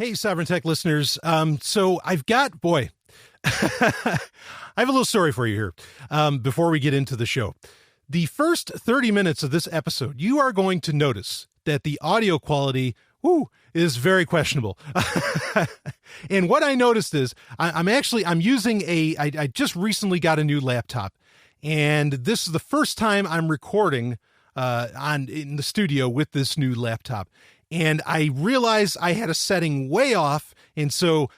Hey, Sovereign Tech listeners. So I've got, I have a little story for you here before we get into the show. The first 30 minutes of this episode, you are going to notice that the audio quality is very questionable. And what I noticed is I'm using I just recently got a new laptop, and this is the first time I'm recording in the studio with this new laptop. And I realized I had a setting way off. And so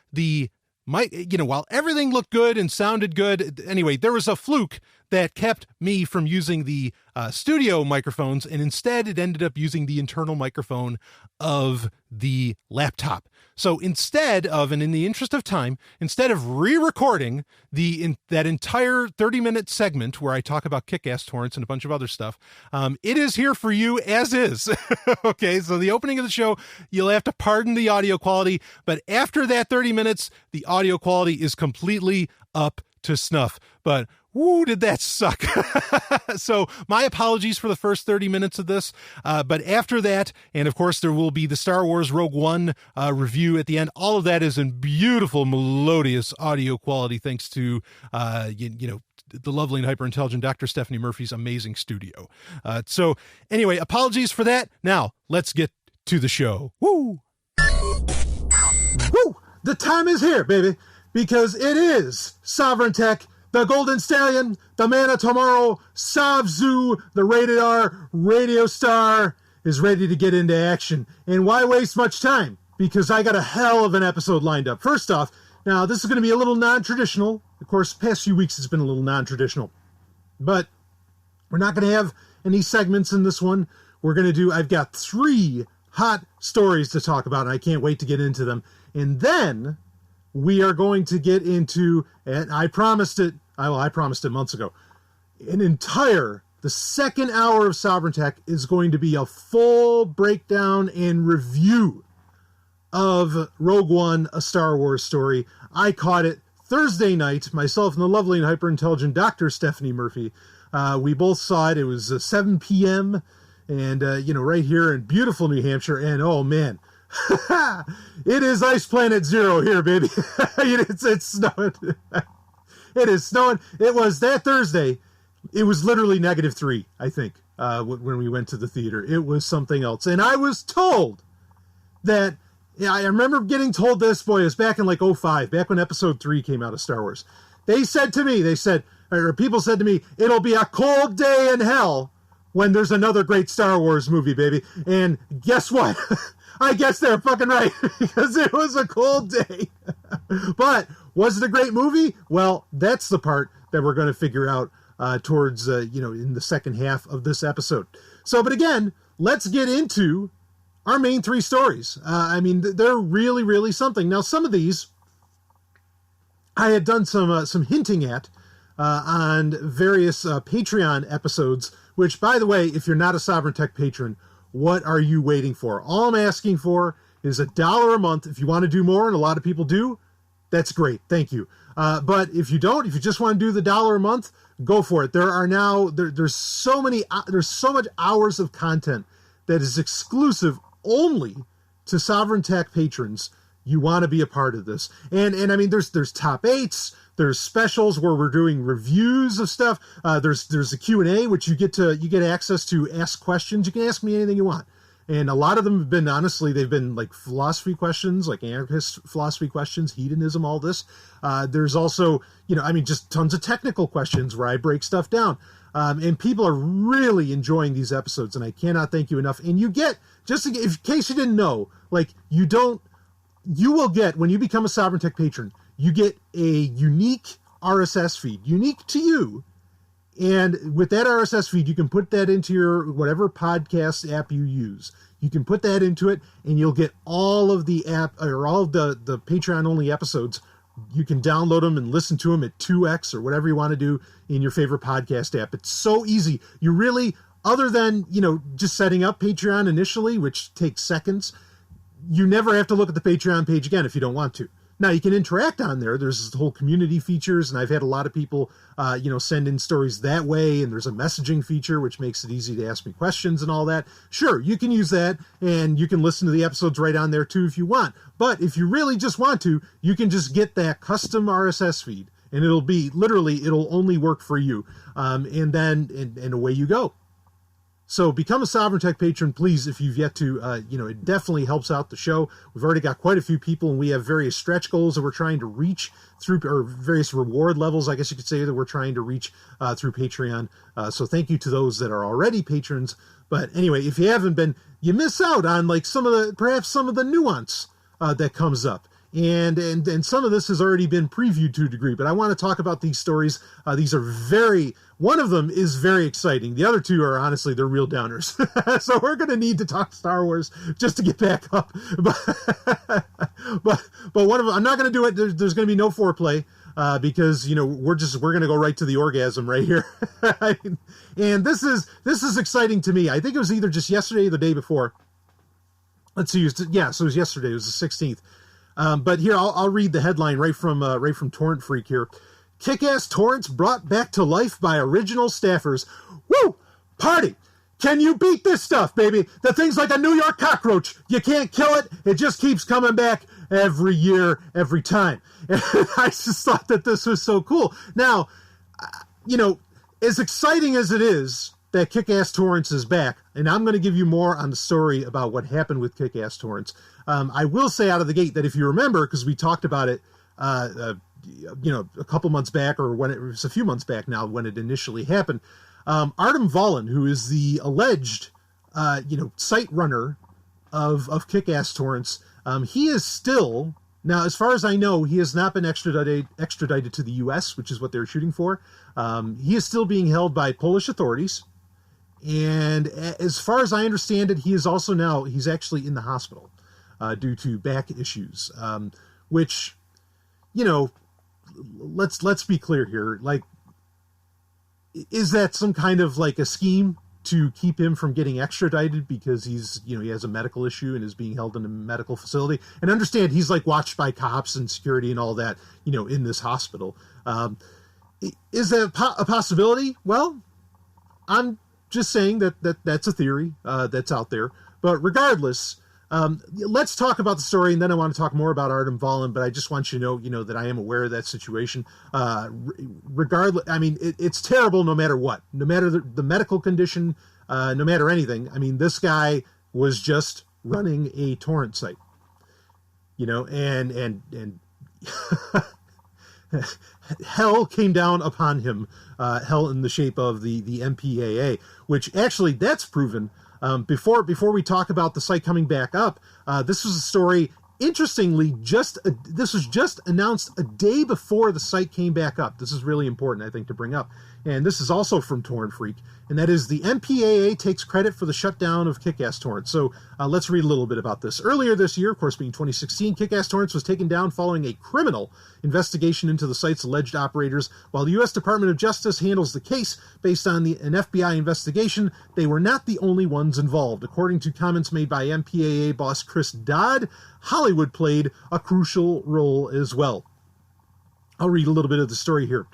while everything looked good and sounded good, anyway, there was a fluke that kept me from using the studio microphones. And instead it ended up using the internal microphone of the laptop. So instead of, and in the interest of time, instead of re-recording that entire 30-minute segment where I talk about KickassTorrents and a bunch of other stuff, it is here for you as is. Okay, so the opening of the show, you'll have to pardon the audio quality, but after that 30 minutes, the audio quality is completely up to snuff. But did that suck? So my apologies for the first 30 minutes of this. But after that, and of course there will be the Star Wars Rogue One review at the end. All of that is in beautiful, melodious audio quality, thanks to, the lovely and hyper-intelligent Dr. Stephanie Murphy's amazing studio. So anyway, apologies for that. Now let's get to the show. Woo! The time is here, baby, because it is Sovereign Tech, the Golden Stallion, the Man of Tomorrow, Savzu, the Rated R radio star, is ready to get into action. And why waste much time? Because I got a hell of an episode lined up. First off, now this is going to be a little non-traditional. Of course, the past few weeks it's been a little non-traditional. But we're not going to have any segments in this one. I've got 3 hot stories to talk about, and I can't wait to get into them. And then we are going to get into, and I promised it months ago, the second hour of Sovereign Tech is going to be a full breakdown and review of Rogue One, a Star Wars story. I caught it Thursday night, myself and the lovely and hyper-intelligent Dr. Stephanie Murphy. We both saw it. It was 7 p.m. and, right here in beautiful New Hampshire. And, oh, man, it is Ice Planet Zero here, baby. It's snowing. It is snowing. It was that Thursday. It was literally -3, I think, when we went to the theater. It was something else. And I was told that, I remember getting told this, it was back in like 2005, back when episode 3 came out of Star Wars. People said to me, it'll be a cold day in hell when there's another great Star Wars movie, baby. And guess what? I guess they're fucking right, because it was a cold day. But was it a great movie? Well, that's the part that we're going to figure out towards, in the second half of this episode. So, but again, let's get into our main 3 stories. They're really, really something. Now, some of these I had done some hinting at on various Patreon episodes, which, by the way, if you're not a Sovereign Tech patron, what are you waiting for? All I'm asking for is $1 a month. If you want to do more, and a lot of people do, that's great. Thank you. But if you don't, if you just want to do the $1 a month, go for it. There are now, there's so much hours of content that is exclusive only to Sovereign Tech patrons. You want to be a part of this. And there's top 8s. There's specials where we're doing reviews of stuff. There's a Q&A, which you get access to ask questions. You can ask me anything you want. And a lot of them have been, honestly, they've been like philosophy questions, like anarchist philosophy questions, hedonism, all this. There's also, just tons of technical questions where I break stuff down. And people are really enjoying these episodes, and I cannot thank you enough. And you get, in case you didn't know, you will get, when you become a Sovereign Tech patron, you get a unique RSS feed, unique to you. And with that RSS feed, you can put that into your whatever podcast app you use. You can put that into it, and you'll get all of the the Patreon-only episodes. You can download them and listen to them at 2x or whatever you want to do in your favorite podcast app. It's so easy. You really, other than, just setting up Patreon initially, which takes seconds, you never have to look at the Patreon page again if you don't want to. Now, you can interact on there. There's this whole community features, and I've had a lot of people, send in stories that way, and there's a messaging feature, which makes it easy to ask me questions and all that. Sure, you can use that, and you can listen to the episodes right on there, too, if you want. But if you really just want to, you can just get that custom RSS feed, and it'll only work for you. And away you go. So become a Sovryn Tech patron, please, if you've yet to. It definitely helps out the show. We've already got quite a few people, and we have various stretch goals that we're trying to reach through, or various reward levels, I guess you could say, that we're trying to reach through Patreon. So thank you to those that are already patrons. But anyway, if you haven't been, you miss out on like perhaps some of the nuance that comes up. And some of this has already been previewed to a degree, but I want to talk about these stories. These are one of them is very exciting. The other two are, honestly, they're real downers. So we're going to need to talk Star Wars just to get back up. But one of them, I'm not going to do it. There's going to be no foreplay, because, we're going to go right to the orgasm right here. And this is exciting to me. I think it was either just yesterday or the day before. Let's see. So it was yesterday. It was the 16th. But here, I'll read the headline right from Torrent Freak here. Kick-ass torrents brought back to life by original staffers. Woo! Party! Can you beat this stuff, baby? The thing's like a New York cockroach. You can't kill it. It just keeps coming back every year, every time. And I just thought that this was so cool. Now, as exciting as it is that KickassTorrents is back, and I'm going to give you more on the story about what happened with KickassTorrents. I will say out of the gate that if you remember, because we talked about it, a couple months back, or when it was a few months back now, when it initially happened, Artem Volin, who is the alleged, site runner of KickassTorrents, he is still, now as far as I know, he has not been extradited to the U.S., which is what they're shooting for. He is still being held by Polish authorities. And as far as I understand it, he's actually in the hospital due to back issues, which, let's be clear here. Like, is that some kind of like a scheme to keep him from getting extradited because he has a medical issue and is being held in a medical facility? And understand, he's like watched by cops and security and all that, in this hospital. Is that a possibility? Well, I'm just saying that's a theory that's out there. But regardless, let's talk about the story, and then I want to talk more about Artem Volin, but I just want you to know, that I am aware of that situation. Regardless, I mean, it's terrible no matter what. No matter the medical condition, no matter anything. I mean, this guy was just running a torrent site. And hell came down upon him, hell in the shape of the MPAA, which actually that's proven. Before we talk about the site coming back up, this was a story. Interestingly, this was just announced a day before the site came back up. This is really important, I think, to bring up. And this is also from Torrent Freak, and that is the MPAA takes credit for the shutdown of KickassTorrents. So let's read a little bit about this. Earlier this year, of course, being 2016, KickassTorrents was taken down following a criminal investigation into the site's alleged operators. While the U.S. Department of Justice handles the case based on an FBI investigation, they were not the only ones involved. According to comments made by MPAA boss Chris Dodd, Hollywood played a crucial role as well. I'll read a little bit of the story here.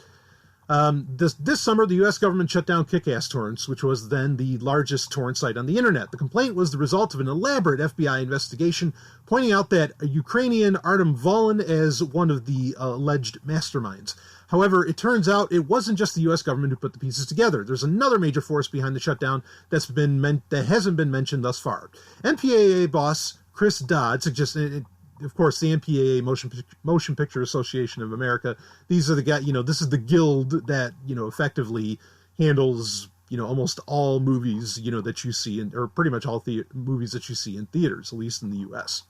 This summer, the U.S. government shut down KickassTorrents, which was then the largest torrent site on the internet. The complaint was the result of an elaborate FBI investigation, pointing out that a Ukrainian Artem Volin as one of the alleged masterminds. However, it turns out it wasn't just the U.S. government who put the pieces together. There's another major force behind the shutdown that hasn't been mentioned thus far. MPAA boss Chris Dodd suggested. Of course, the MPAA, Motion Picture Association of America, these are the guys, this is the guild that, effectively handles, almost all movies, that you see, or pretty much all movies that you see in theaters, at least in the U.S.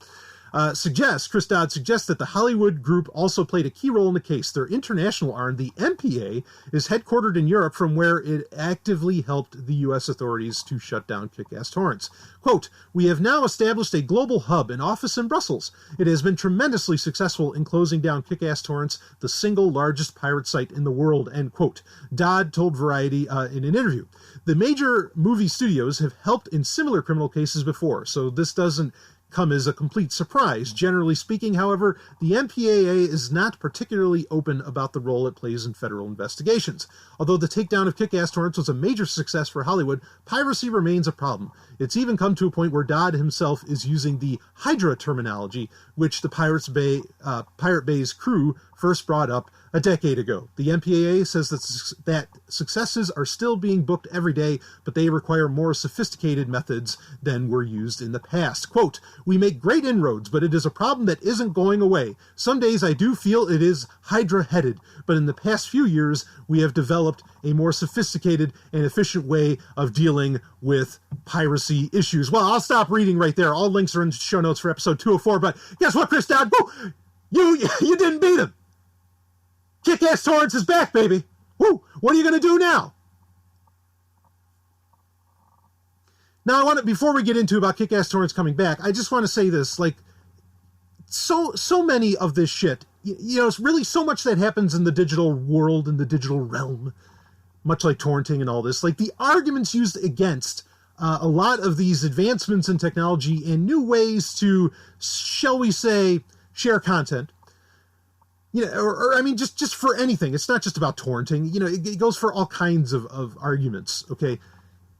Chris Dodd suggests that the Hollywood group also played a key role in the case. Their international arm, the MPA, is headquartered in Europe, from where it actively helped the U.S. authorities to shut down KickassTorrents. Quote, "We have now established a global hub and office in Brussels. It has been tremendously successful in closing down KickassTorrents, the single largest pirate site in the world," end quote. Dodd told Variety in an interview. The major movie studios have helped in similar criminal cases before, so this doesn't come as a complete surprise. Generally speaking, however, the MPAA is not particularly open about the role it plays in federal investigations. Although the takedown of Kick-Ass-Torrents was a major success for Hollywood, piracy remains a problem. It's even come to a point where Dodd himself is using the Hydra terminology, which the Pirate Bay's crew first brought up a decade ago. The MPAA says that successes are still being booked every day, but they require more sophisticated methods than were used in the past. Quote, "We make great inroads, but it is a problem that isn't going away. Some days I do feel it is Hydra-headed, but in the past few years we have developed a more sophisticated and efficient way of dealing with piracy issues." Well, I'll stop reading right there. All links are in the show notes for episode 204, but guess what, Chris Dodd? Woo! You didn't beat him. Kick-Ass-Torrents is back, baby. Woo! What are you going to do now? Now, before we get into about Kick-Ass-Torrents coming back, I just want to say this, like, so many of this shit, it's really so much that happens in the digital world, in the digital realm, much like torrenting and all this, like the arguments used against a lot of these advancements in technology and new ways to, shall we say, share content, or I mean, just for anything. It's not just about torrenting, it goes for all kinds of arguments, okay?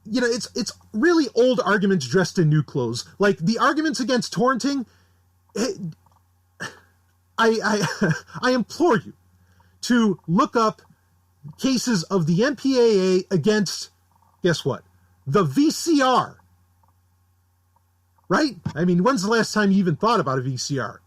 It's really old arguments dressed in new clothes. Like the arguments against torrenting, I implore you to look up cases of the MPAA against, guess what? The VCR. Right? I mean, when's the last time you even thought about a VCR?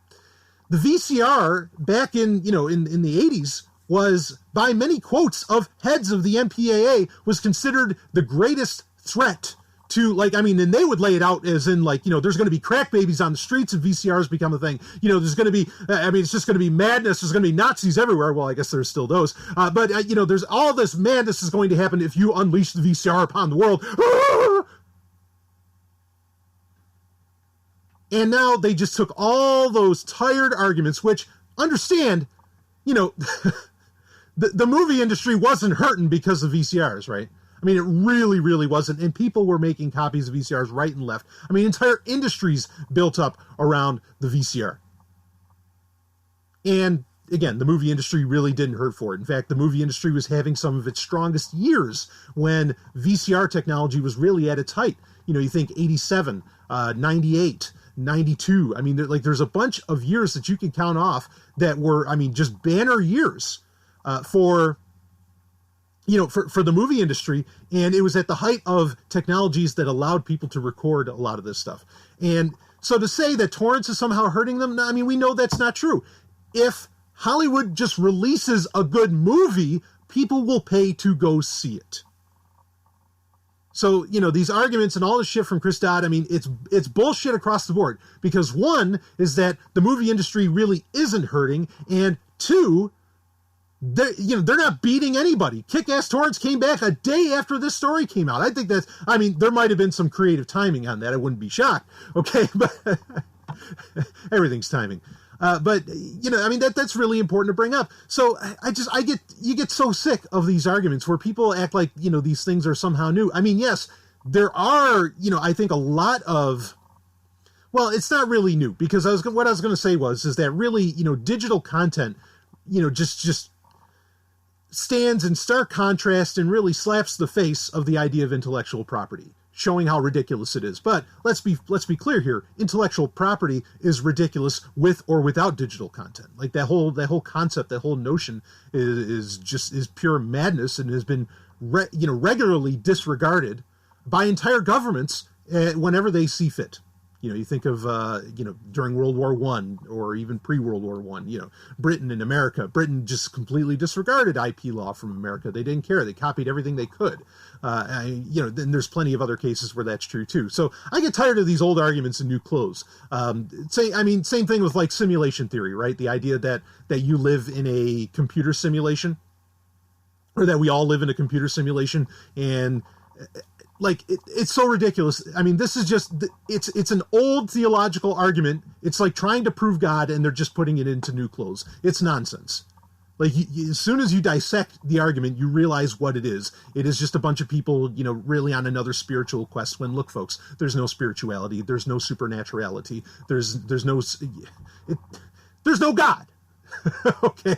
The VCR back in the 80s was, by many quotes of heads of the MPAA, was considered the greatest threat to, and they would lay it out as in, there's going to be crack babies on the streets and VCRs become a thing. There's going to be, it's just going to be madness. There's going to be Nazis everywhere. Well, I guess there's still those. But there's all this madness is going to happen if you unleash the VCR upon the world. And now they just took all those tired arguments, which, understand, the movie industry wasn't hurting because of VCRs, right? I mean, it really, really wasn't. And people were making copies of VCRs right and left. I mean, entire industries built up around the VCR. And again, the movie industry really didn't hurt for it. In fact, the movie industry was having some of its strongest years when VCR technology was really at its height. You think 87, 98, 92. I mean, there's a bunch of years that you can count off that were, just banner years for the movie industry. And it was at the height of technologies that allowed people to record a lot of this stuff. And so to say that torrents is somehow hurting them, we know that's not true. If Hollywood just releases a good movie, people will pay to go see it. So, these arguments and all this shit from Chris Dodd, it's bullshit across the board. Because one is that the movie industry really isn't hurting, and two, they're not beating anybody. Kick-Ass-Torrents came back a day after this story came out. I think that's, there might have been some creative timing on that. I wouldn't be shocked. Okay, but everything's timing. But that's really important to bring up. So you get so sick of these arguments where people act like, these things are somehow new. Yes, there are, I think a lot of, well, it's not really new, because what I was going to say is that really, digital content, just stands in stark contrast and really slaps the face of the idea of intellectual property, showing how ridiculous it is. But let's be clear here. Intellectual property is ridiculous with or without digital content. Like that whole concept, that whole notion is pure madness and has been regularly disregarded by entire governments whenever they see fit. You think of, during World War I or even pre-World War I, Britain and America. Britain just completely disregarded IP law from America. They didn't care. They copied everything they could. Then there's plenty of other cases where that's true too. So I get tired of these old arguments in new clothes. Same thing with like simulation theory, right? The idea that you live in a computer simulation, or that we all live in a computer simulation, and it's so ridiculous. This is just, it's an old theological argument. It's like trying to prove God, and they're just putting it into new clothes. It's nonsense. Like, as soon as you dissect the argument, you realize what it is. It is just a bunch of people, really on another spiritual quest. When, look, folks, there's no spirituality, there's no supernaturality, there's no God. Okay,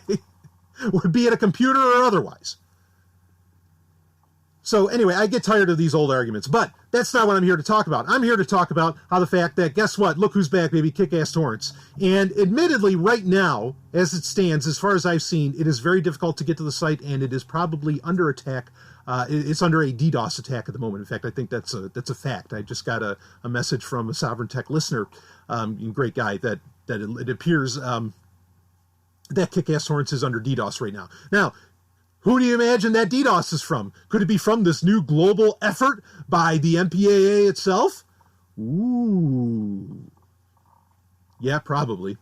be it a computer or otherwise. So anyway, I get tired of these old arguments, but that's not what I'm here to talk about. I'm here to talk about how the fact that, guess what? Look who's back, baby, Kick-Ass-Torrents. And admittedly, right now, as it stands, as far as I've seen, it is very difficult to get to the site, and it is probably under attack. It's under a DDoS attack at the moment. In fact, I think that's a fact. I just got a message from a Sovereign Tech listener, great guy, that it appears that Kick-Ass-Torrents is under DDoS right now. Now, who do you imagine that DDoS is from? Could it be from this new global effort by the MPAA itself? Ooh. Yeah, probably.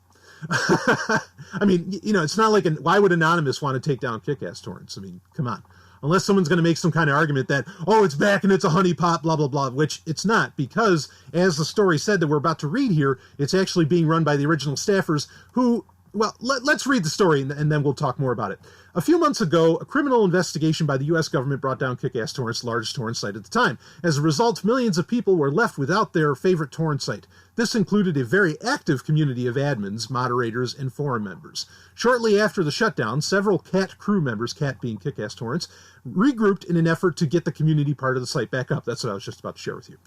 I mean, it's not like, why would Anonymous want to take down Kick-Ass-Torrents? I mean, come on. Unless someone's going to make some kind of argument that, oh, it's back and it's a honeypot, blah, blah, blah, which it's not, because as the story said that we're about to read here, it's actually being run by the original staffers who, well, let's read the story and then we'll talk more about it. A few months ago, a criminal investigation by the U.S. government brought down Kick-Ass-Torrents' largest torrent site at the time. As a result, millions of people were left without their favorite torrent site. This included a very active community of admins, moderators, and forum members. Shortly after the shutdown, several CAT crew members, CAT being Kick-Ass-Torrents, regrouped in an effort to get the community part of the site back up. That's what I was just about to share with you.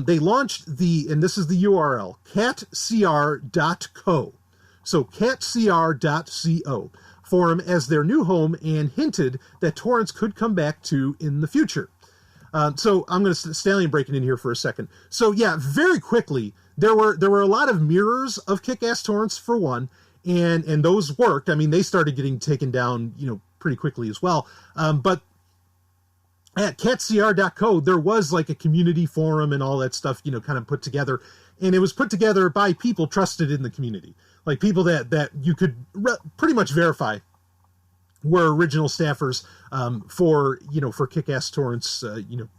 They launched and this is the URL, tcrn.ch. So tcrn.ch forum as their new home and hinted that torrents could come back to in the future. So I'm going to stallion breaking in here for a second. So yeah, very quickly, there were a lot of mirrors of Kick-Ass-Torrents for one, and those worked. I mean, they started getting taken down, pretty quickly as well. But at tcrn.ch, there was like a community forum and all that stuff, kind of put together, and it was put together by people trusted in the community. Like people that you could pretty much verify were original staffers for Kick-Ass-Torrents,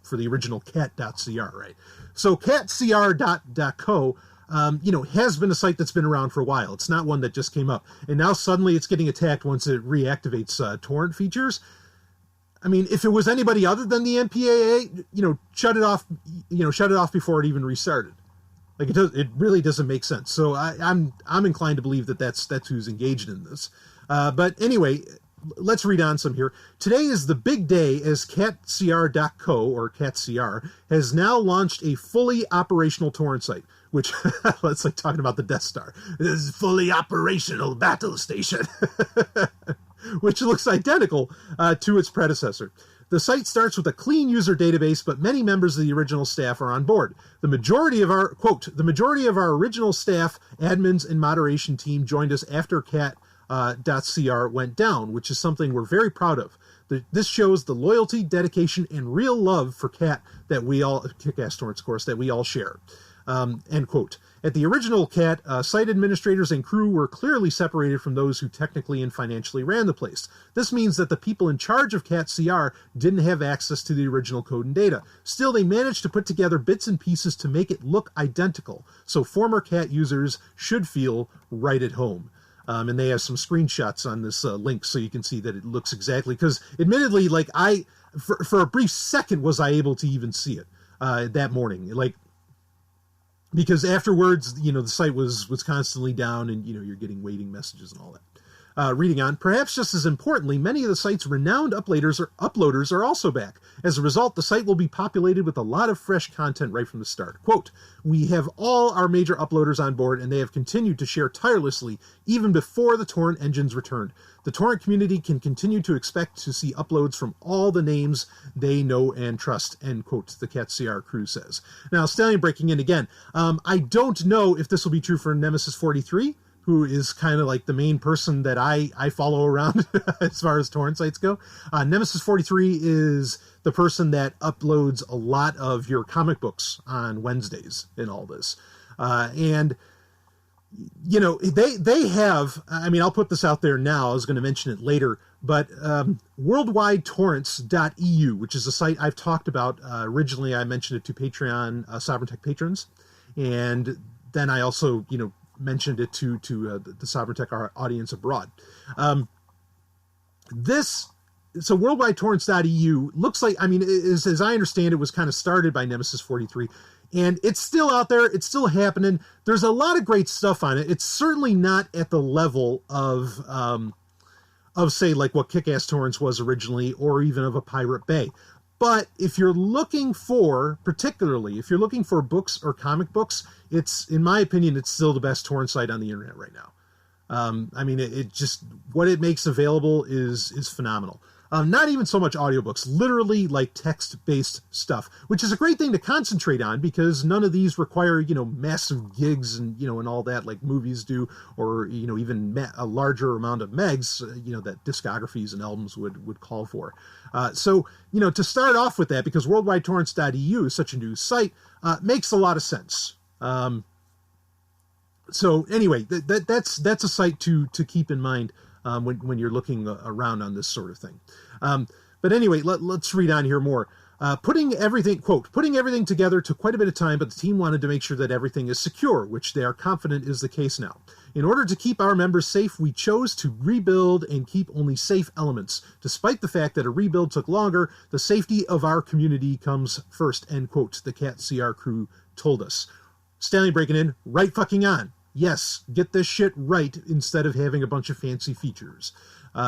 for the original cat.cr, right? So catcr.co, has been a site that's been around for a while. It's not one that just came up. And now suddenly it's getting attacked once it reactivates torrent features. I mean, if it was anybody other than the MPAA, shut it off before it even restarted. Like it really doesn't make sense. So I'm inclined to believe that's who's engaged in this. But anyway, let's read on some here. Today is the big day as catcr.co or catcr has now launched a fully operational torrent site, which it's like talking about the Death Star. This is fully operational battle station, which looks identical to its predecessor. The site starts with a clean user database, but many members of the original staff are on board. The majority of our original staff, admins, and moderation team joined us after cat.cr went down, which is something we're very proud of. This shows the loyalty, dedication, and real love for Cat that we all, Kick-Ass-Torrents, of course, that we all share. End quote. At the original CAT, site administrators and crew were clearly separated from those who technically and financially ran the place. This means that the people in charge of CatCR didn't have access to the original code and data. Still, they managed to put together bits and pieces to make it look identical, so former CAT users should feel right at home. And they have some screenshots on this link so you can see that it looks exactly, because admittedly, like for a brief second was I able to even see it that morning. Like, because afterwards, the site was constantly down and, you're getting waiting messages and all that. Reading on, perhaps just as importantly, many of the site's renowned uploaders are also back. As a result, the site will be populated with a lot of fresh content right from the start. Quote, we have all our major uploaders on board and they have continued to share tirelessly even before the torrent engines returned. The torrent community can continue to expect to see uploads from all the names they know and trust, end quote, the CatCR crew says. Now, Stallion breaking in again. I don't know if this will be true for Nemesis 43, who is kind of like the main person that I follow around as far as torrent sites go. Nemesis 43 is the person that uploads a lot of your comic books on Wednesdays in all this. And they have, I mean, I'll put this out there now, I was going to mention it later, but worldwidetorrents.eu, which is a site I've talked about. Originally, I mentioned it to Patreon Sovereign Tech patrons, and then I also, mentioned it to the Sovereign Tech audience abroad. So worldwidetorrents.eu looks like, I mean, as I understand it, was kind of started by Nemesis 43, and it's still out there. It's still happening. There's a lot of great stuff on it. It's certainly not at the level of say, like what KickassTorrents was originally, or even of a Pirate Bay. But if you're looking for, particularly, if you're looking for books or comic books, it's, in my opinion, it's still the best torrent site on the internet right now. I mean, it just, what it makes available is phenomenal. Not even so much audiobooks, literally like text-based stuff, which is a great thing to concentrate on because none of these require, massive gigs and, and all that like movies do, or, even a larger amount of megs, that discographies and albums would call for. So, to start off with that, because worldwidetorrents.eu is such a new site, makes a lot of sense. So anyway, that's a site to keep in mind when you're looking around on this sort of thing. But anyway, let's read on here more. Putting everything together took quite a bit of time, but the team wanted to make sure that everything is secure, which they are confident is the case now. In order to keep our members safe, we chose to rebuild and keep only safe elements. Despite the fact that a rebuild took longer, the safety of our community comes first, end quote, the KatCR crew told us. Stallion breaking in, right fucking on. Yes, get this shit right instead of having a bunch of fancy features.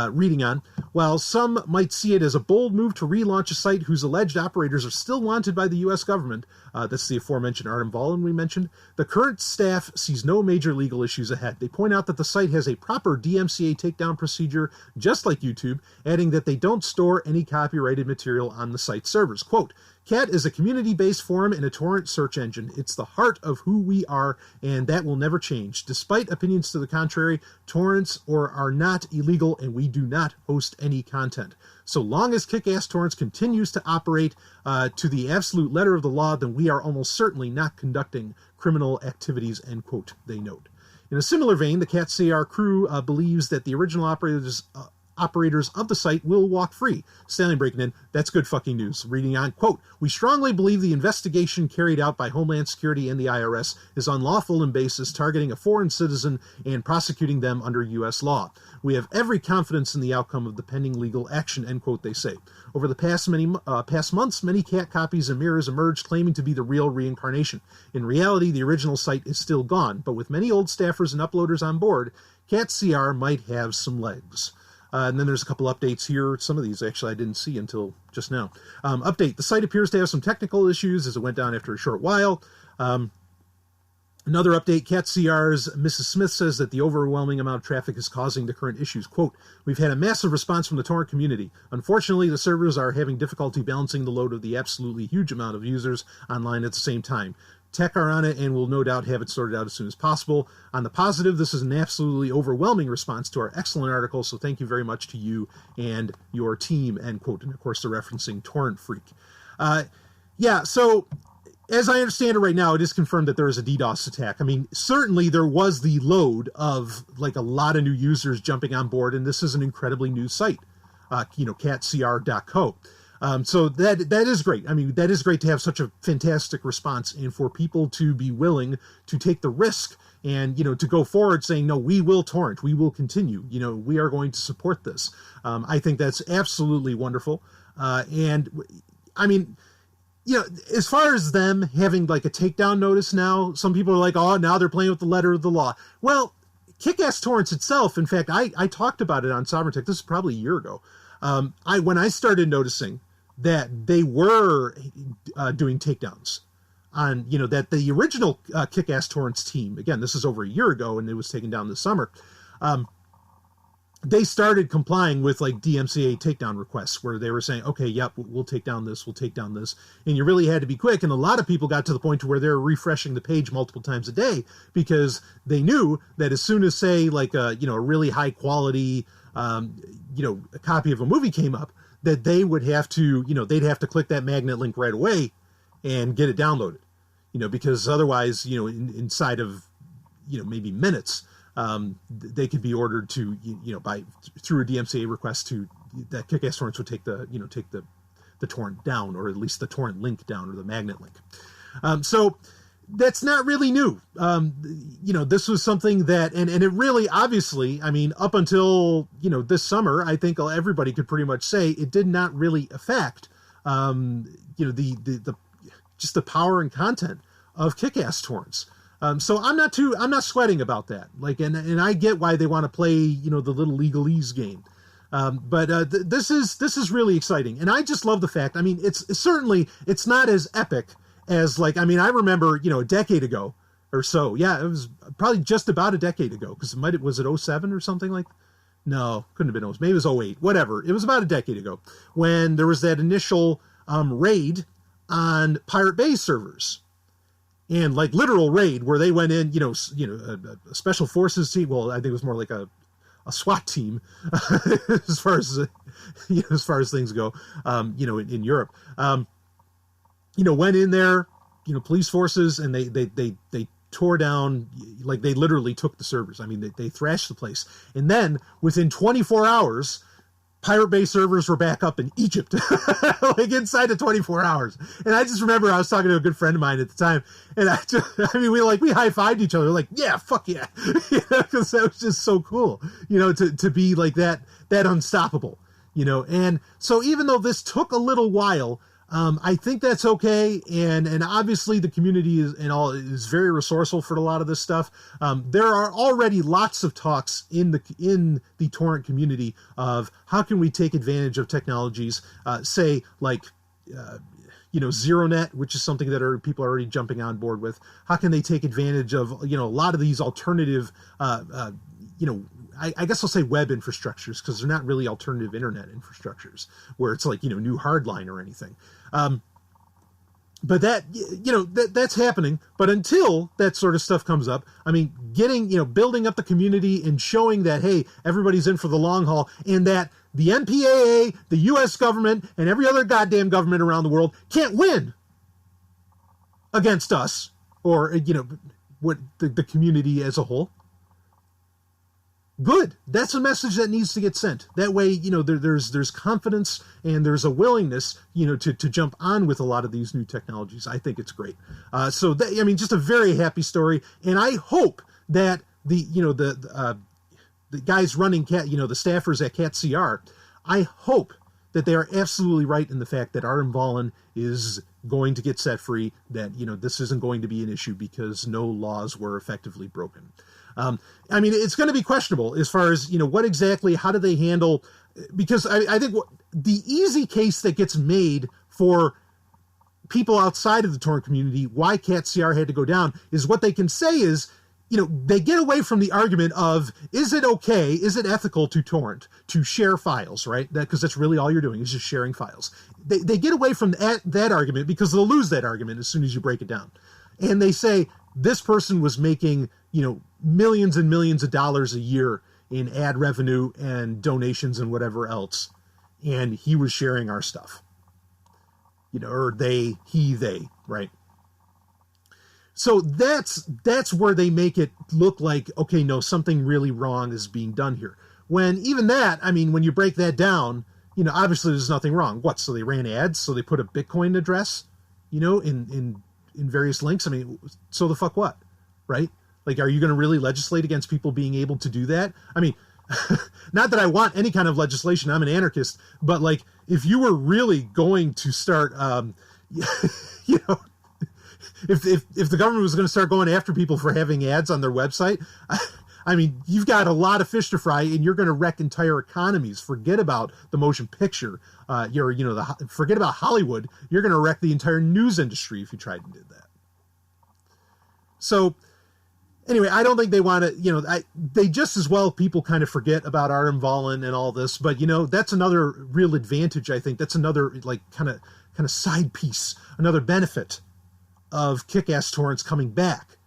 Reading on, while some might see it as a bold move to relaunch a site whose alleged operators are still wanted by the U.S. government, that's the aforementioned Artem Volin we mentioned, the current staff sees no major legal issues ahead. They point out that the site has a proper DMCA takedown procedure, just like YouTube, adding that they don't store any copyrighted material on the site servers. Quote, Cat is a community-based forum and a torrent search engine. It's the heart of who we are, and that will never change. Despite opinions to the contrary, torrents are not illegal, and we do not host any content. So long as KickassTorrents continues to operate to the absolute letter of the law, then we are almost certainly not conducting criminal activities, end quote, they note. In a similar vein, the KatCR crew believes that the original operators of the site will walk free. Stanley breaking in, that's good fucking news. Reading on, quote, we strongly believe the investigation carried out by Homeland Security and the IRS is unlawful in basis, targeting a foreign citizen and prosecuting them under U.S. law. We have every confidence in the outcome of the pending legal action, end quote, they say. Over the past months, many cat copies and mirrors emerged claiming to be the real reincarnation. In reality, the original site is still gone, but with many old staffers and uploaders on board, KatCR might have some legs. And then there's a couple updates here. Some of these, actually, I didn't see until just now. Update. The site appears to have some technical issues as it went down after a short while. Another update, KatCR's Mrs. Smith says that the overwhelming amount of traffic is causing the current issues. Quote, we've had a massive response from the torrent community. Unfortunately, the servers are having difficulty balancing the load of the absolutely huge amount of users online at the same time. Tech are on it and will no doubt have it sorted out as soon as possible. On the positive, this is an absolutely overwhelming response to our excellent article, so thank you very much to you and your team, end quote. And of course, they're referencing Torrent Freak. So as I understand it right now, it is confirmed that there is a DDoS attack. I mean, certainly there was the load of like a lot of new users jumping on board, and this is an incredibly new site, tcrn.ch. So that is great. I mean, that is great to have such a fantastic response and for people to be willing to take the risk and, to go forward saying, no, we will torrent, we will continue, we are going to support this. I think that's absolutely wonderful. And I mean, as far as them having like a takedown notice now, some people are like, oh, now they're playing with the letter of the law. Well, KickassTorrents itself, in fact, I talked about it on Sovryn. This is probably a year ago. When I started noticing that they were doing takedowns on, that the original KickassTorrents team, again, this is over a year ago and it was taken down this summer, they started complying with like DMCA takedown requests where they were saying, okay, yep, we'll take down this, and you really had to be quick. And a lot of people got to the point to where they're refreshing the page multiple times a day because they knew that as soon as, say, like a really high quality a copy of a movie came up, that they would have to, they'd have to click that magnet link right away and get it downloaded, because otherwise, inside of, maybe minutes, they could be ordered to, through a DMCA request to, that KickassTorrents would take the torrent down, or at least the torrent link down, or the magnet link. So that's not really new. This was something that, and it really, obviously, I mean, up until, this summer, I think everybody could pretty much say it did not really affect, the just the power and content of Kickass So I'm not sweating about that. Like, and I get why they want to play, the little legalese game. But this is really exciting. And I just love the fact, I mean, it's not as epic as, like, I mean, I remember, a decade ago or so. Yeah, it was probably just about a decade ago, because was it 07 or something like? No, couldn't have been 07. Maybe it was 08, whatever. It was about a decade ago when there was that initial raid on Pirate Bay servers. And like literal raid where they went in, a special forces team. Well, I think it was more like a SWAT team as far as things go, in Europe. Went in there, police forces, and they tore down, like they literally took the servers. I mean, they thrashed the place. And then within 24 hours, Pirate Bay servers were back up in Egypt, like inside of 24 hours. And I just remember I was talking to a good friend of mine at the time, and we high-fived each other, like, yeah, fuck yeah, because that was just so cool, to be like that unstoppable, And so even though this took a little while, I think that's okay, and obviously the community is very resourceful for a lot of this stuff. There are already lots of talks in the torrent community of how can we take advantage of technologies, say like ZeroNet, which is something that people are already jumping on board with. How can they take advantage of a lot of these alternative I guess I'll say web infrastructures, because they're not really alternative internet infrastructures where it's like, new hardline or anything. But that's happening. But until that sort of stuff comes up, I mean, building up the community and showing that, hey, everybody's in for the long haul, and that the NPAA, the U.S. government, and every other goddamn government around the world can't win against us or, what the community as a whole. Good. That's a message that needs to get sent. That way, there's confidence and there's a willingness, to jump on with a lot of these new technologies. I think it's great. Just a very happy story. And I hope that the guys running the staffers at KickassTorrents, I hope that they are absolutely right in the fact that Artem Volin is going to get set free, that, this isn't going to be an issue because no laws were effectively broken. It's going to be questionable as far as, how do they handle, because I think the easy case that gets made for people outside of the torrent community, why KickassTorrents had to go down, is what they can say is, they get away from the argument of, is it okay, is it ethical to torrent, to share files, right? Because that's really all you're doing is just sharing files. They get away from that argument because they'll lose that argument as soon as you break it down. And they say, this person was making, millions and millions of dollars a year in ad revenue and donations and whatever else, and he was sharing our stuff. Or they, right? So that's where they make it look like, okay, no, something really wrong is being done here. When even that, when you break that down, obviously there's nothing wrong. What? So they ran ads, so they put a Bitcoin address, in various links. So the fuck what, right? Like, are you going to really legislate against people being able to do that? Not that I want any kind of legislation. I'm an anarchist, but like, if you were really going to start, if the government was going to start going after people for having ads on their website, you've got a lot of fish to fry, and you're going to wreck entire economies. Forget about the motion picture. Forget about Hollywood. You're going to wreck the entire news industry if you tried and did that. So anyway, I don't think they want to, they just as well, people kind of forget about Artem Volin and all this, but that's another real advantage. I think that's another like kind of side piece, another benefit of KickassTorrents coming back,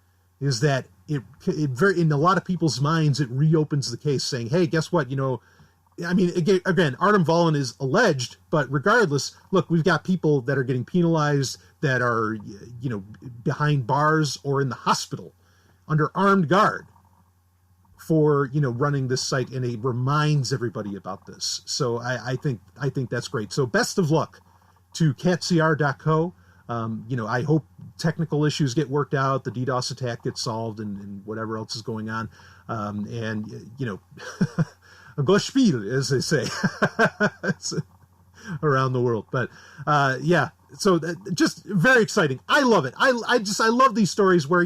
is that it very, in a lot of people's minds, it reopens the case saying, hey, guess what? Again, Artem Volin is alleged, but regardless, look, we've got people that are getting penalized, that are, behind bars or in the hospital under armed guard for, running this site, and it reminds everybody about this. So I think that's great. So best of luck to KickassTorrents.co. I hope technical issues get worked out, the DDoS attack gets solved, and whatever else is going on. Gospel, as they say, around the world. But so just very exciting. I love it. I love these stories where,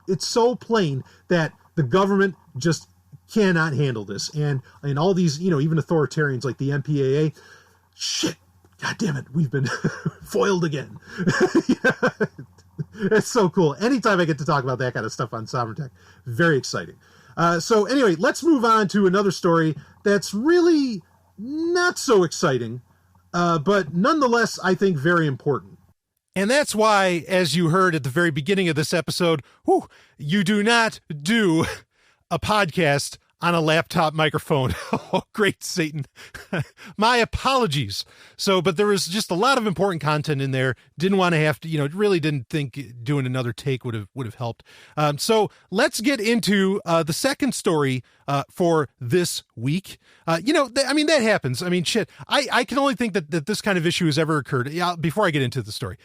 it's so plain that the government just cannot handle this. And all these, even authoritarians like the MPAA, shit, God damn it, we've been foiled again. It's so cool. Anytime I get to talk about that kind of stuff on Sovryn Tech, very exciting. So anyway, let's move on to another story that's really not so exciting, but nonetheless, I think very important. And that's why, as you heard at the very beginning of this episode, you do not do a podcast on a laptop microphone. Oh, great Satan. My apologies. But there was just a lot of important content in there. Didn't want to have to, really didn't think doing another take would have helped. So let's get into the second story for this week. That happens. Shit. I can only think that this kind of issue has ever occurred. Before I get into the story.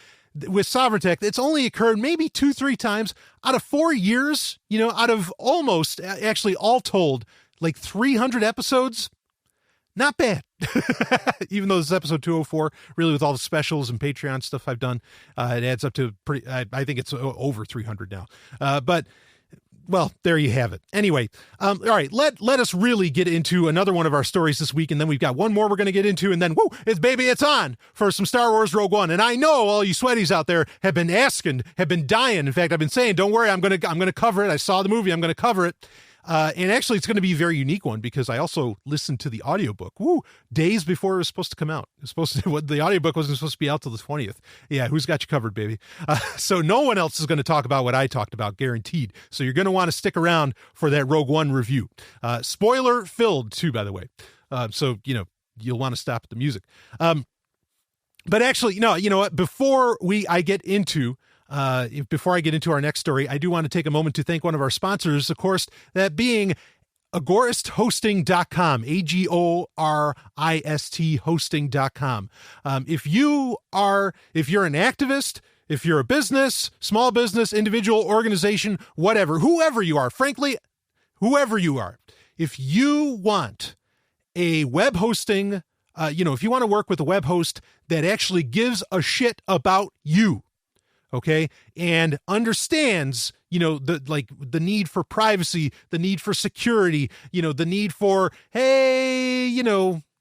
With Sovryn Tech, it's only occurred maybe 2-3 times out of 4 years, out of almost, actually all told, like 300 episodes. Not bad. Even though this is episode 204, really with all the specials and Patreon stuff I've done, it adds up to I think it's over 300 now. But well, there you have it. Anyway, all right, let us really get into another one of our stories this week, and then we've got one more we're going to get into, and then, it's on for some Star Wars Rogue One. And I know all you sweaties out there have been asking, have been dying. In fact, I've been saying, don't worry, I'm going to cover it. I saw the movie, I'm going to cover it. And actually, it's going to be a very unique one because I also listened to the audiobook, days before it was supposed to come out. The audiobook wasn't supposed to be out till the 20th. Yeah, who's got you covered, baby? So no one else is going to talk about what I talked about, guaranteed. So you're going to want to stick around for that Rogue One review. Spoiler filled, too, by the way. So, you'll want to stop at the music. But actually, no, you know what? Before I get into our next story, I do want to take a moment to thank one of our sponsors, of course, that being AgoristhHosting.com, AGORIST hosting.com. If you're an activist, if you're a business, small business, individual, organization, whatever, whoever you are, frankly, whoever you are, if you want a web hosting, if you want to work with a web host that actually gives a shit about you, okay, and understands, the need for privacy, the need for security, the need for, hey,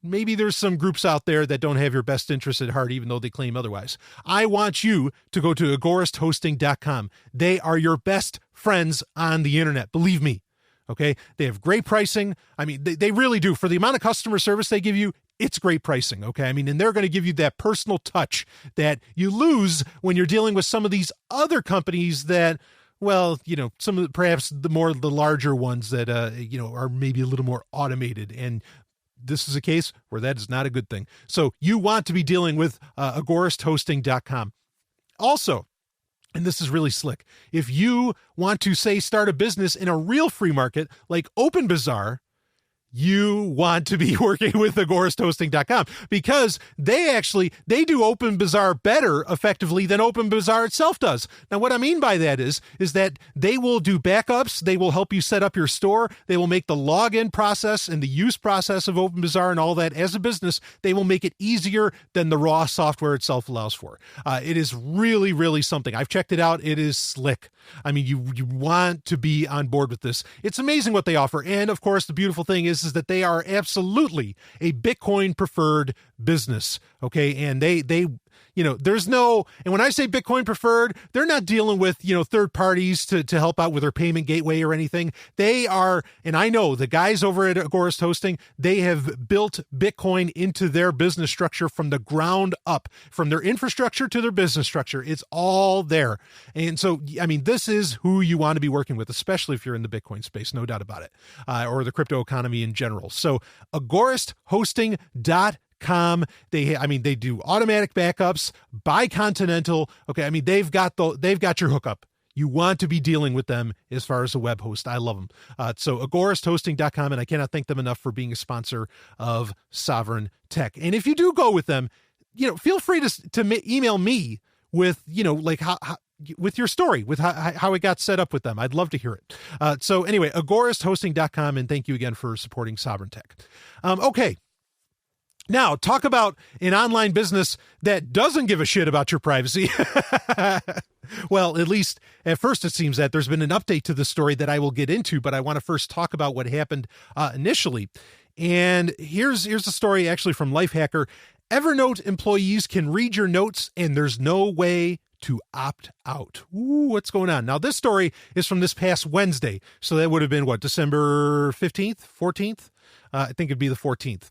maybe there's some groups out there that don't have your best interest at heart, even though they claim otherwise. I want you to go to AgoristhHosting.com. They are your best friends on the internet. Believe me. Okay. They have great pricing. They really do. For the amount of customer service they give you, it's great pricing, okay? And they're going to give you that personal touch that you lose when you're dealing with some of these other companies that, some of perhaps the larger ones that, are maybe a little more automated. And this is a case where that is not a good thing. So you want to be dealing with AgoristhHosting.com. Also, and this is really slick, if you want to, say, start a business in a real free market like OpenBazaar, you want to be working with AgoristhHosting.com because they do OpenBazaar better effectively than OpenBazaar itself does. Now, what I mean by that is that they will do backups. They will help you set up your store. They will make the login process and the use process of OpenBazaar and all that as a business. They will make it easier than the raw software itself allows for. It is really, really something. I've checked it out. It is slick. You want to be on board with this. It's amazing what they offer. And of course, the beautiful thing is that they are absolutely a Bitcoin preferred business. Okay. And they there's no, and when I say Bitcoin preferred, they're not dealing with, third parties to help out with their payment gateway or anything. They are, and I know the guys over at Agorist Hosting, they have built Bitcoin into their business structure from the ground up, from their infrastructure to their business structure. It's all there. And so, this is who you want to be working with, especially if you're in the Bitcoin space, no doubt about it, or the crypto economy in general. So AgoristhHosting.com. They do automatic backups, bicontinental. Okay. They've got your hookup. You want to be dealing with them as far as a web host. I love them. So AgoristhHosting.com, and I cannot thank them enough for being a sponsor of Sovryn Tech. And if you do go with them, feel free to email me with, like how with your story, with how it got set up with them. I'd love to hear it. So anyway, agoristhosting.com, and thank you again for supporting Sovryn Tech. Okay. Now, talk about an online business that doesn't give a shit about your privacy. Well, at least at first it seems that there's been an update to the story that I will get into, but I want to first talk about what happened initially. And here's the story actually from Lifehacker. Evernote employees can read your notes and there's no way to opt out. Ooh, what's going on? Now, this story is from this past Wednesday. So that would have been December 15th, 14th? I think it'd be the 14th.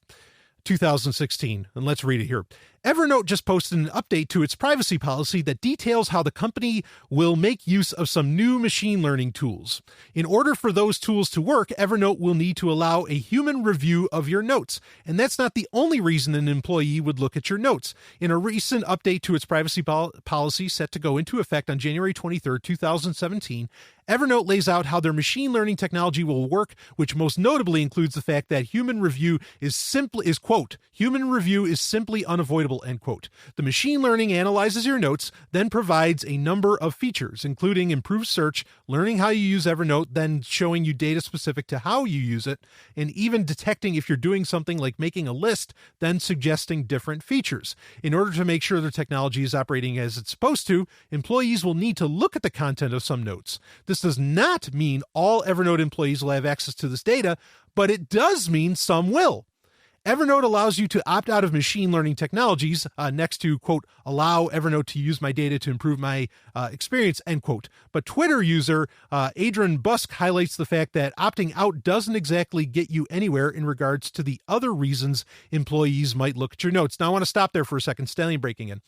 2016, and let's read it here. Evernote just posted an update to its privacy policy that details how the company will make use of some new machine learning tools. In order for those tools to work, Evernote will need to allow a human review of your notes. And that's not the only reason an employee would look at your notes. In a recent update to its privacy policy set to go into effect on January 23rd, 2017, Evernote lays out how their machine learning technology will work, which most notably includes the fact that human review quote, human review is simply unavoidable, end quote. The machine learning analyzes your notes, then provides a number of features, including improved search, learning how you use Evernote, then showing you data specific to how you use it, and even detecting if you're doing something like making a list, then suggesting different features. In order to make sure their technology is operating as it's supposed to, employees will need to look at the content of some notes. This does not mean all Evernote employees will have access to this data, but it does mean some will. Evernote allows you to opt out of machine learning technologies next to, quote, allow Evernote to use my data to improve my experience, end quote. But Twitter user Adrian Busk highlights the fact that opting out doesn't exactly get you anywhere in regards to the other reasons employees might look at your notes. Now, I want to stop there for a second. Stallion breaking in.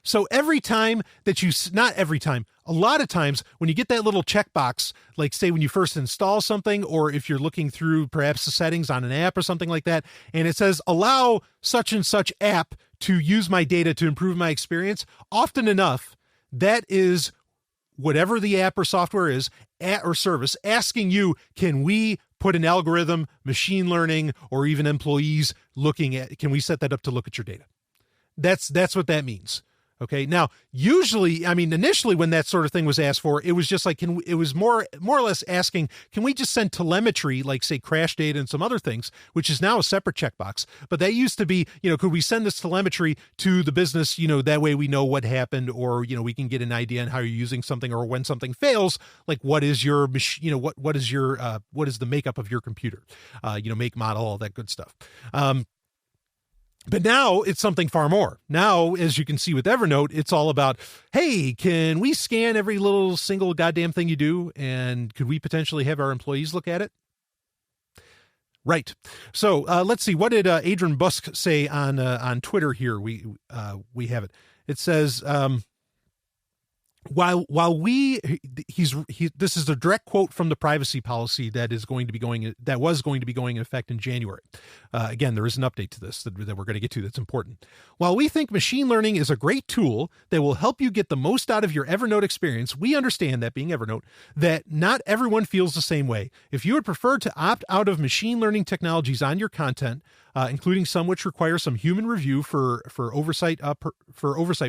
So every time that not every time, a lot of times when you get that little checkbox, like say when you first install something, or if you're looking through perhaps the settings on an app or something like that, and it says, allow such and such app to use my data to improve my experience, often enough, that is whatever the app or software is or service asking you, can we put an algorithm, machine learning, or even employees looking at, can we set that up to look at your data? That's what that means. Okay. Now, usually, initially when that sort of thing was asked for, it was just like, it was more or less asking, can we just send telemetry, like say crash data and some other things, which is now a separate checkbox. But that used to be, could we send this telemetry to the business, that way we know what happened, or, we can get an idea on how you're using something, or when something fails, like what is your, what is the makeup of your computer, make, model, all that good stuff. But now it's something far more. Now, as you can see with Evernote, it's all about, hey, can we scan every little single goddamn thing you do? And could we potentially have our employees look at it? Right. So let's see. What did Adrian Busk say on Twitter here? We have it. It says, while this is a direct quote from the privacy policy that was going to be going in effect in January. Again, there is an update to this that we're going to get to that's important. While we think machine learning is a great tool that will help you get the most out of your Evernote experience, we understand, that being Evernote, that not everyone feels the same way. If you would prefer to opt out of machine learning technologies on your content, including some which require some human review for oversight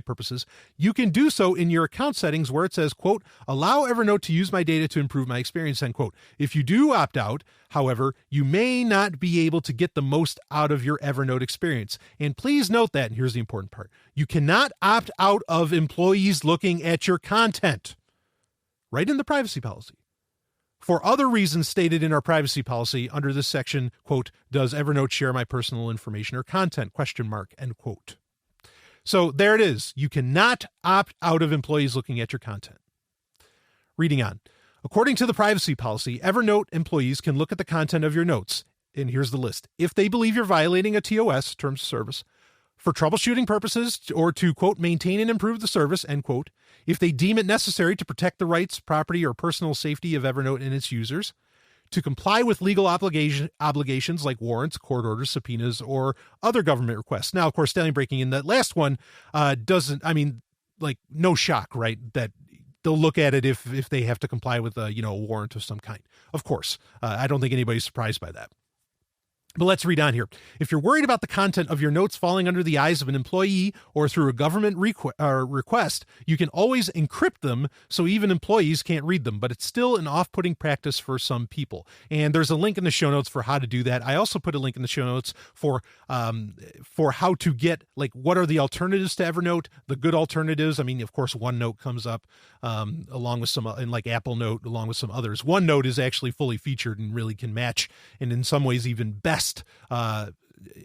purposes, you can do so in your account settings where it says, quote, allow Evernote to use my data to improve my experience, end quote. If you do opt out, however, you may not be able to get the most out of your Evernote experience. And please note that, and here's the important part, you cannot opt out of employees looking at your content. Right in the privacy policy. For other reasons stated in our privacy policy under this section, quote, does Evernote share my personal information or content, question mark, end quote. So there it is. You cannot opt out of employees looking at your content. Reading on. According to the privacy policy, Evernote employees can look at the content of your notes. And here's the list. If they believe you're violating a TOS, terms of service, for troubleshooting purposes, or to, quote, maintain and improve the service, end quote, if they deem it necessary to protect the rights, property, or personal safety of Evernote and its users, to comply with legal obligations like warrants, court orders, subpoenas, or other government requests. Now, of course, Stallion breaking in, that last one no shock, right? That they'll look at it if they have to comply with a warrant of some kind. Of course, I don't think anybody's surprised by that. But let's read on here. If you're worried about the content of your notes falling under the eyes of an employee or through a government request, you can always encrypt them so even employees can't read them, but it's still an off-putting practice for some people. And there's a link in the show notes for how to do that. I also put a link in the show notes for how to get, like, what are the alternatives to Evernote, the good alternatives. I mean, of course, OneNote comes up along with some, and like Apple Note, along with some others. OneNote is actually fully featured and really can match, and in some ways even best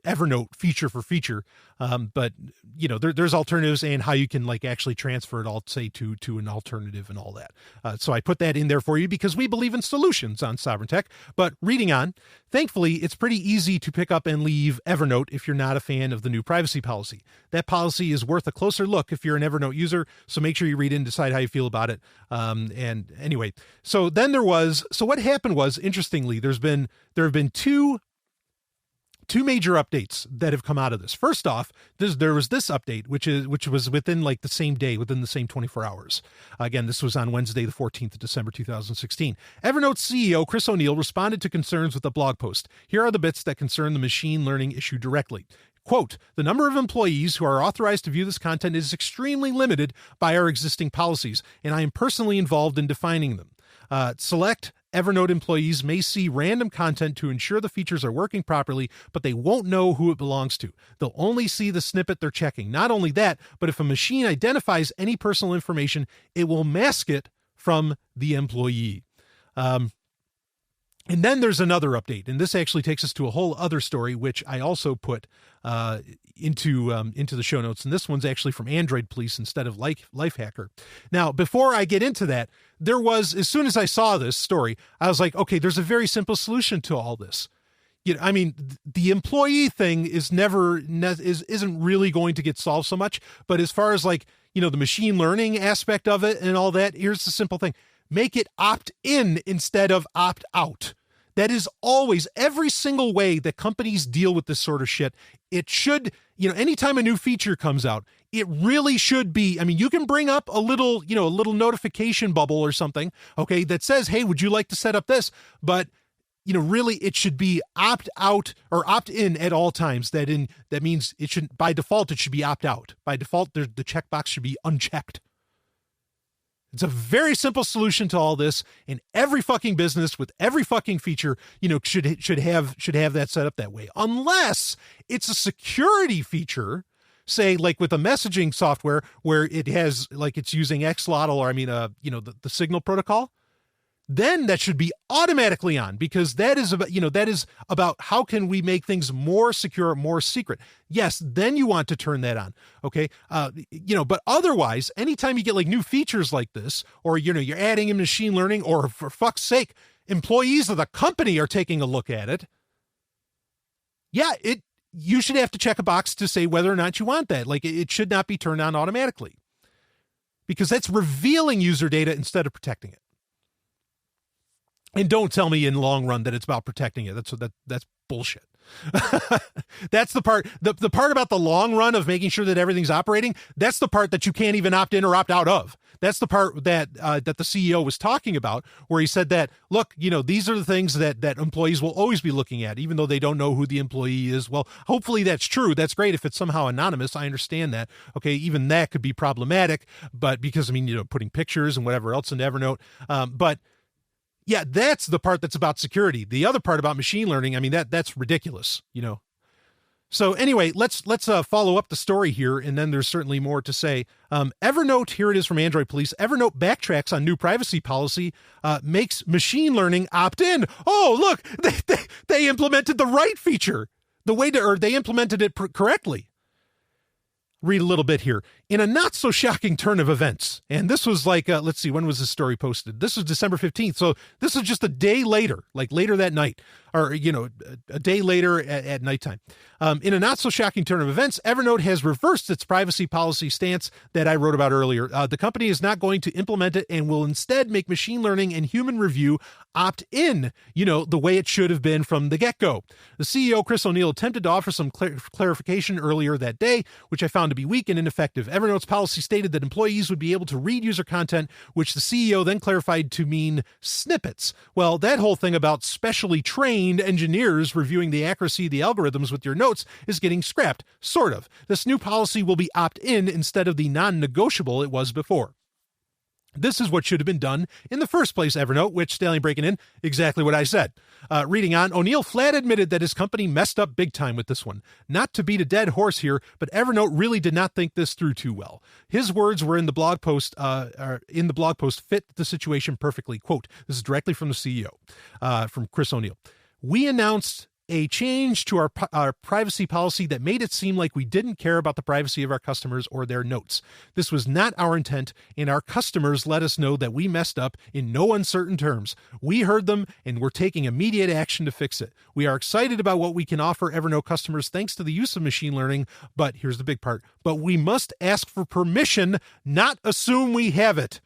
Evernote feature for feature. But you know, there's alternatives and how you can like actually transfer it all, say, to an alternative and all that. So I put that in there for you because we believe in solutions on Sovryn Tech. But reading on, thankfully, it's pretty easy to pick up and leave Evernote if you're not a fan of the new privacy policy. That policy is worth a closer look if you're an Evernote user. So make sure you read it and decide how you feel about it. And anyway, so what happened was, interestingly, there have been two major updates that have come out of this. First off, there was this update, which was within like the same day, within the same 24 hours. Again, this was on Wednesday, the 14th of December, 2016. Evernote CEO Chris O'Neill responded to concerns with a blog post. Here are the bits that concern the machine learning issue directly. Quote, the number of employees who are authorized to view this content is extremely limited by our existing policies, and I am personally involved in defining them. Select Evernote employees may see random content to ensure the features are working properly, but they won't know who it belongs to. They'll only see the snippet they're checking. Not only that, but if a machine identifies any personal information, it will mask it from the employee. And then there's another update, and this actually takes us to a whole other story, which I also put into the show notes. And this one's actually from Android Police instead of Lifehacker. Now, before I get into that, as soon as I saw this story, I was like, okay, there's a very simple solution to all this. You know, I mean, the employee thing isn't really going to get solved so much. But as far as like, you know, the machine learning aspect of it and all that, here's the simple thing. Make it opt-in instead of opt-out. That is always, every single way that companies deal with this sort of shit. It should, you know, anytime a new feature comes out, it really should be, I mean, you can bring up a little notification bubble or something, okay, that says, hey, would you like to set up this? But, you know, really it should be opt out or opt in at all times. That means it should, by default, it should be opt out. By default, the checkbox should be unchecked. It's a very simple solution to all this, and every fucking business with every fucking feature, you know, should have that set up that way. Unless it's a security feature, say like with a messaging software where it has like it's using XLOTL or the Signal protocol, then that should be automatically on, because that is about how can we make things more secure, more secret. Yes, then you want to turn that on. Okay. But otherwise, anytime you get like new features like this, or, you know, you're adding in machine learning, or for fuck's sake, employees of the company are taking a look at it. Yeah, you should have to check a box to say whether or not you want that. Like it should not be turned on automatically, because that's revealing user data instead of protecting it. And don't tell me in the long run that it's about protecting it. That's bullshit. That's the part, the part about the long run of making sure that everything's operating. That's the part that you can't even opt in or opt out of. That's the part that the CEO was talking about, where he said that, look, you know, these are the things that employees will always be looking at, even though they don't know who the employee is. Well, hopefully that's true. That's great if it's somehow anonymous. I understand that. Okay, even that could be problematic, but because, I mean, you know, putting pictures and whatever else into Evernote. But yeah, that's the part that's about security. The other part about machine learning, I mean, that's ridiculous, you know. So anyway, let's follow up the story here, and then there's certainly more to say. Evernote, here it is from Android Police. Evernote backtracks on new privacy policy, makes machine learning opt-in. Oh, look, they implemented the right feature, they implemented it correctly. Read a little bit here. In a not so shocking turn of events, and this was like, let's see, when was this story posted? This was December 15th. So this is just a day later, like later that night, or, you know, a day later at nighttime. In a not so shocking turn of events, Evernote has reversed its privacy policy stance that I wrote about earlier. The company is not going to implement it and will instead make machine learning and human review opt in, the way it should have been from the get-go. The CEO, Chris O'Neill, attempted to offer some clarification earlier that day, which I found to be weak and ineffective. Evernote's policy stated that employees would be able to read user content, which the CEO then clarified to mean snippets. Well, that whole thing about specially trained engineers reviewing the accuracy of the algorithms with your notes is getting scrapped, sort of. This new policy will be opt-in instead of the non-negotiable it was before. This is what should have been done in the first place, Evernote, which, Stallion breaking in, exactly what I said. Reading on, O'Neill flat admitted that his company messed up big time with this one. Not to beat a dead horse here, but Evernote really did not think this through too well. His words were in the blog post, fit the situation perfectly. Quote, this is directly from the CEO, from Chris O'Neill. We announced a change to our privacy policy that made it seem like we didn't care about the privacy of our customers or their notes. This was not our intent, and our customers let us know that we messed up in no uncertain terms. We heard them, and we're taking immediate action to fix it. We are excited about what we can offer Evernote customers thanks to the use of machine learning, but here's the big part, but we must ask for permission, not assume we have it.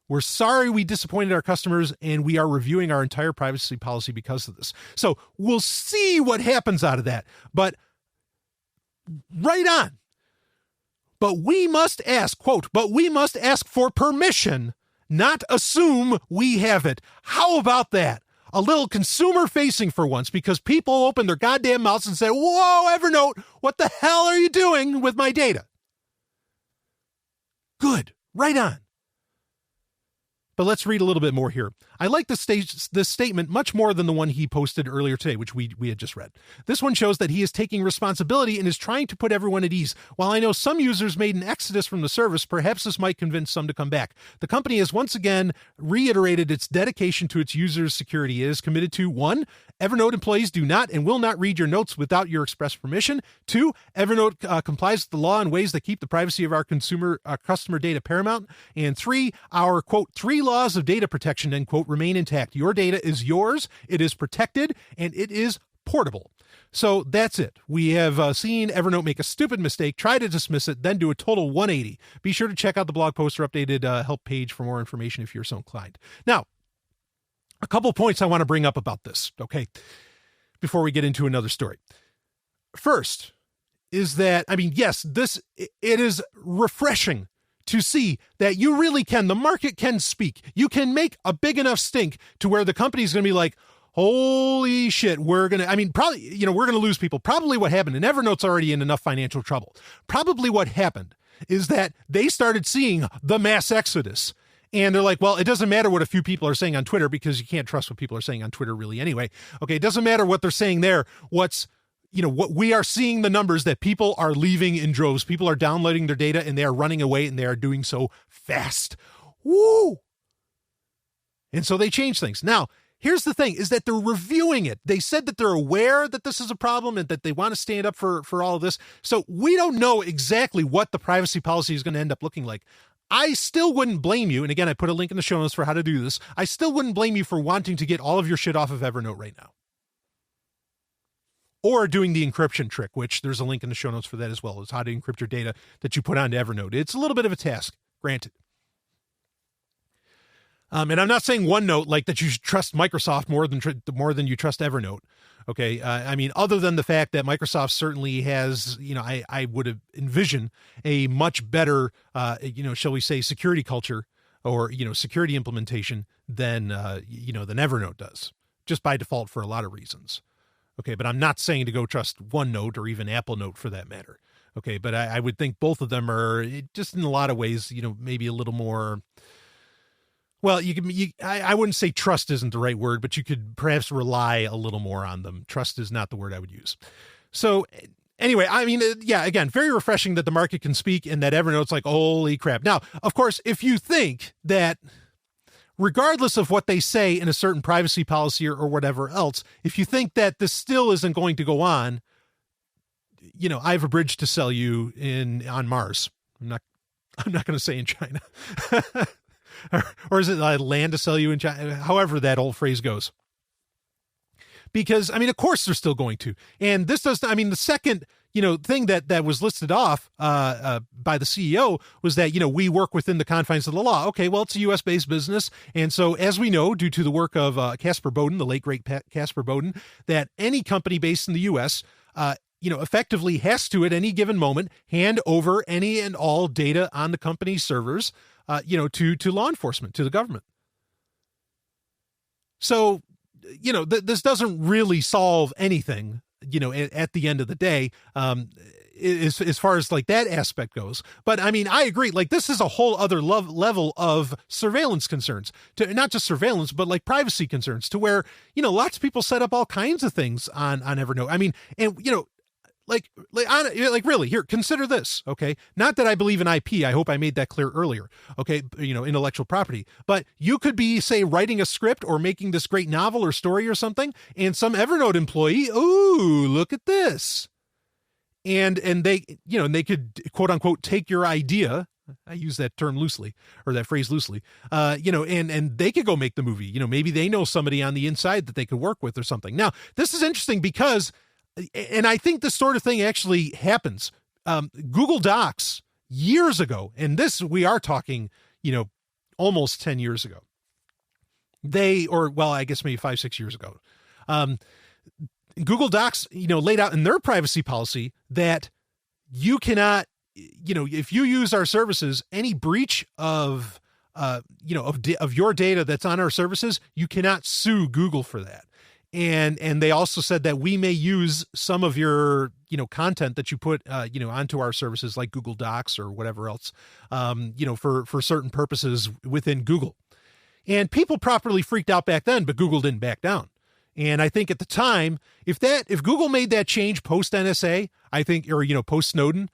We're sorry we disappointed our customers, and we are reviewing our entire privacy policy because of this. So we'll see what happens out of that. But right on. But we must ask, quote, but we must ask for permission, not assume we have it. How about that? A little consumer facing for once, because people open their goddamn mouths and say, whoa, Evernote, what the hell are you doing with my data? Good. Right on. But let's read a little bit more here. I like this statement much more than the one he posted earlier today, which we had just read. This one shows that he is taking responsibility and is trying to put everyone at ease. While I know some users made an exodus from the service, perhaps this might convince some to come back. The company has once again reiterated its dedication to its users' security. It is committed to 1. Evernote employees do not and will not read your notes without your express permission. 2. Evernote complies with the law in ways that keep the privacy of our customer data paramount. And 3. Our, quote, 3 laws of data protection, end quote, remain intact. Your data is yours, it is protected, and it is portable. So that's it. We have seen Evernote make a stupid mistake, try to dismiss it, then do a total 180. Be sure to check out the blog post or updated help page for more information if you're so inclined. Now, a couple points I want to bring up about this, okay, before we get into another story. First is that, yes, it is refreshing to see that you really can, the market can speak. You can make a big enough stink to where the company's going to be like, holy shit, we're going to lose people. Probably what happened, and Evernote's already in enough financial trouble. Probably what happened is that they started seeing the mass exodus. And they're like, well, it doesn't matter what a few people are saying on Twitter, because you can't trust what people are saying on Twitter really anyway. Okay, it doesn't matter what they're saying there. What we are seeing the numbers that people are leaving in droves. People are downloading their data and they are running away, and they are doing so fast. Woo! And so they change things. Now, here's the thing, is that they're reviewing it. They said that they're aware that this is a problem and that they want to stand up for all of this. So we don't know exactly what the privacy policy is going to end up looking like. I still wouldn't blame you, and again, I put a link in the show notes for how to do this. I still wouldn't blame you for wanting to get all of your shit off of Evernote right now. Or doing the encryption trick, which there's a link in the show notes for that as well, is how to encrypt your data that you put onto Evernote. It's a little bit of a task, granted. And I'm not saying OneNote, like that you should trust Microsoft more than you trust Evernote. Okay. Other than the fact that Microsoft certainly has, I would envision a much better, shall we say, security culture or, security implementation than Evernote does, just by default for a lot of reasons. Okay. But I'm not saying to go trust OneNote or even Apple Note for that matter. Okay. But I would think both of them are just in a lot of ways, maybe a little more. Well, I wouldn't say trust isn't the right word, but you could perhaps rely a little more on them. Trust is not the word I would use. So anyway, again, very refreshing that the market can speak and that Evernote's like, holy crap. Now, of course, if you think that regardless of what they say in a certain privacy policy or whatever else, if you think that this still isn't going to go on, I have a bridge to sell you on Mars. I'm not going to say in China. Or is it land to sell you in China? However that old phrase goes. because, I mean, of course they're still going to. And this does, I mean, the second, thing that was listed off by the CEO was that, we work within the confines of the law. Okay, well, it's a U.S.-based business. And so, as we know, due to the work of Casper Bowden, the late, great Casper Bowden, that any company based in the U.S., effectively has to, at any given moment, hand over any and all data on the company's servers, to law enforcement, to the government. So, this doesn't really solve anything, at the end of the day, as far as like that aspect goes. But I mean, I agree, like this is a whole other level of surveillance concerns, to not just surveillance, but like privacy concerns, to where, lots of people set up all kinds of things on Evernote. I mean, and, like really, here, consider this, okay? Not that I believe in IP. I hope I made that clear earlier, okay? Intellectual property. But you could be, say, writing a script or making this great novel or story or something, and some Evernote employee, ooh, look at this. And they, and they could, quote unquote, take your idea. I use that term loosely, or that phrase loosely, and they could go make the movie. Maybe they know somebody on the inside that they could work with or something. Now, this is interesting because, and I think this sort of thing actually happens. Google Docs years ago, and this we are talking, almost 10 years ago. I guess maybe 5-6 years ago. Google Docs, laid out in their privacy policy that you cannot, if you use our services, any breach of your data that's on our services, you cannot sue Google for that. And they also said that we may use some of your, content that you put, onto our services like Google Docs or whatever else, for certain purposes within Google. And people properly freaked out back then, but Google didn't back down. And I think at the time, if Google made that change post NSA, I think, or, post Snowden,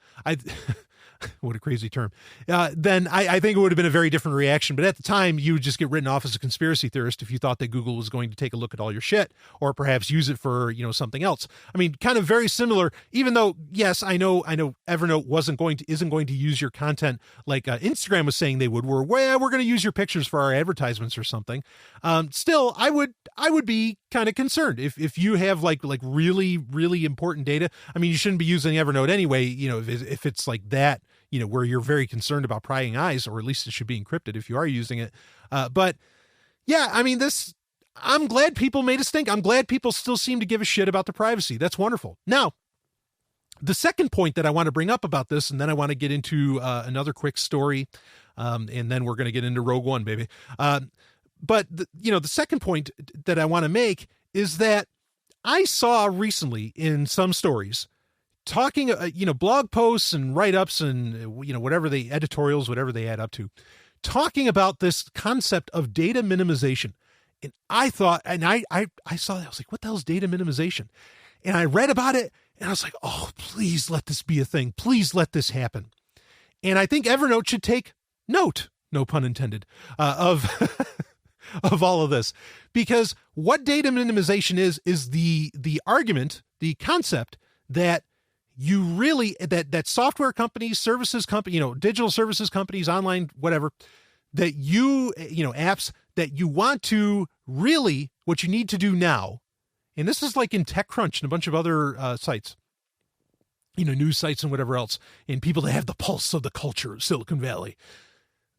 what a crazy term, then I think it would have been a very different reaction. But at the time, you would just get written off as a conspiracy theorist if you thought that Google was going to take a look at all your shit or perhaps use it for, something else. I mean, kind of very similar, even though, yes, I know Evernote isn't going to use your content like Instagram was saying they would, we're going to use your pictures for our advertisements or something. Still, I would be kind of concerned if you have like really, really important data. I mean, you shouldn't be using Evernote anyway, if it's like that, where you're very concerned about prying eyes, or at least it should be encrypted if you are using it. But yeah, I mean, I'm glad people made a stink. I'm glad people still seem to give a shit about the privacy. That's wonderful. Now, the second point that I want to bring up about this, and then I want to get into another quick story, and then we're going to get into Rogue One, baby. But the second point that I want to make is that I saw recently in some stories talking, blog posts and write-ups and, whatever editorials, whatever they add up to, talking about this concept of data minimization. And I thought, and I saw that, I was like, what the hell is data minimization? And I read about it and I was like, oh, please let this be a thing. Please let this happen. And I think Evernote should take note, no pun intended, of of all of this, because what data minimization is the argument, the concept that you really, that software companies, services company, digital services companies, online, whatever, that apps that you want to really, what you need to do now. And this is like in TechCrunch and a bunch of other sites, news sites and whatever else, and people that have the pulse of the culture of Silicon Valley,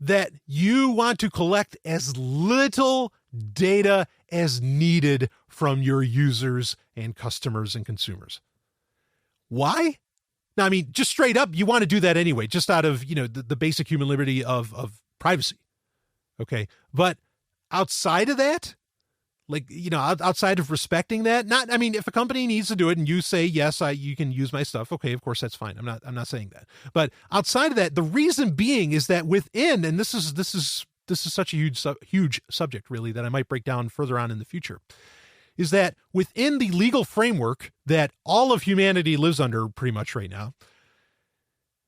that you want to collect as little data as needed from your users and customers and consumers. Why? Now, I mean, just straight up, you want to do that anyway, just out of, the basic human liberty of privacy. Okay. But outside of that, outside of respecting that, if a company needs to do it and you say, yes, you can use my stuff. Okay. Of course, that's fine. I'm not saying that, but outside of that, the reason being is that within, and this is such a huge subject really that I might break down further on in the future, is that within the legal framework that all of humanity lives under pretty much right now,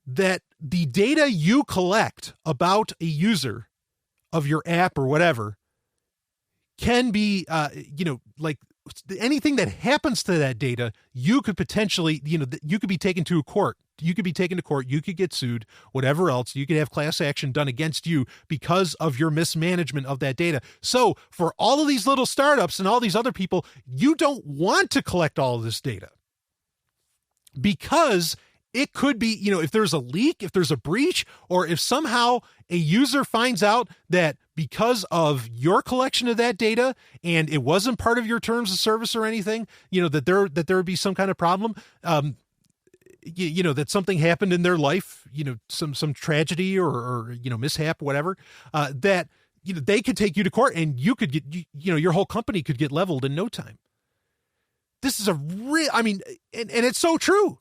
that the data you collect about a user of your app or whatever can be, anything that happens to that data, you could potentially, you could be taken to a court, could be taken to court, you could get sued, whatever else, you could have class action done against you because of your mismanagement of that data. So for all of these little startups and all these other people, you don't want to collect all of this data because it could be, if there's a leak, if there's a breach, or if somehow a user finds out that because of your collection of that data and it wasn't part of your terms of service or anything, that there would be some kind of problem, that something happened in their life, some tragedy or mishap, whatever, that, they could take you to court and you could get, your whole company could get leveled in no time. This is and it's so true.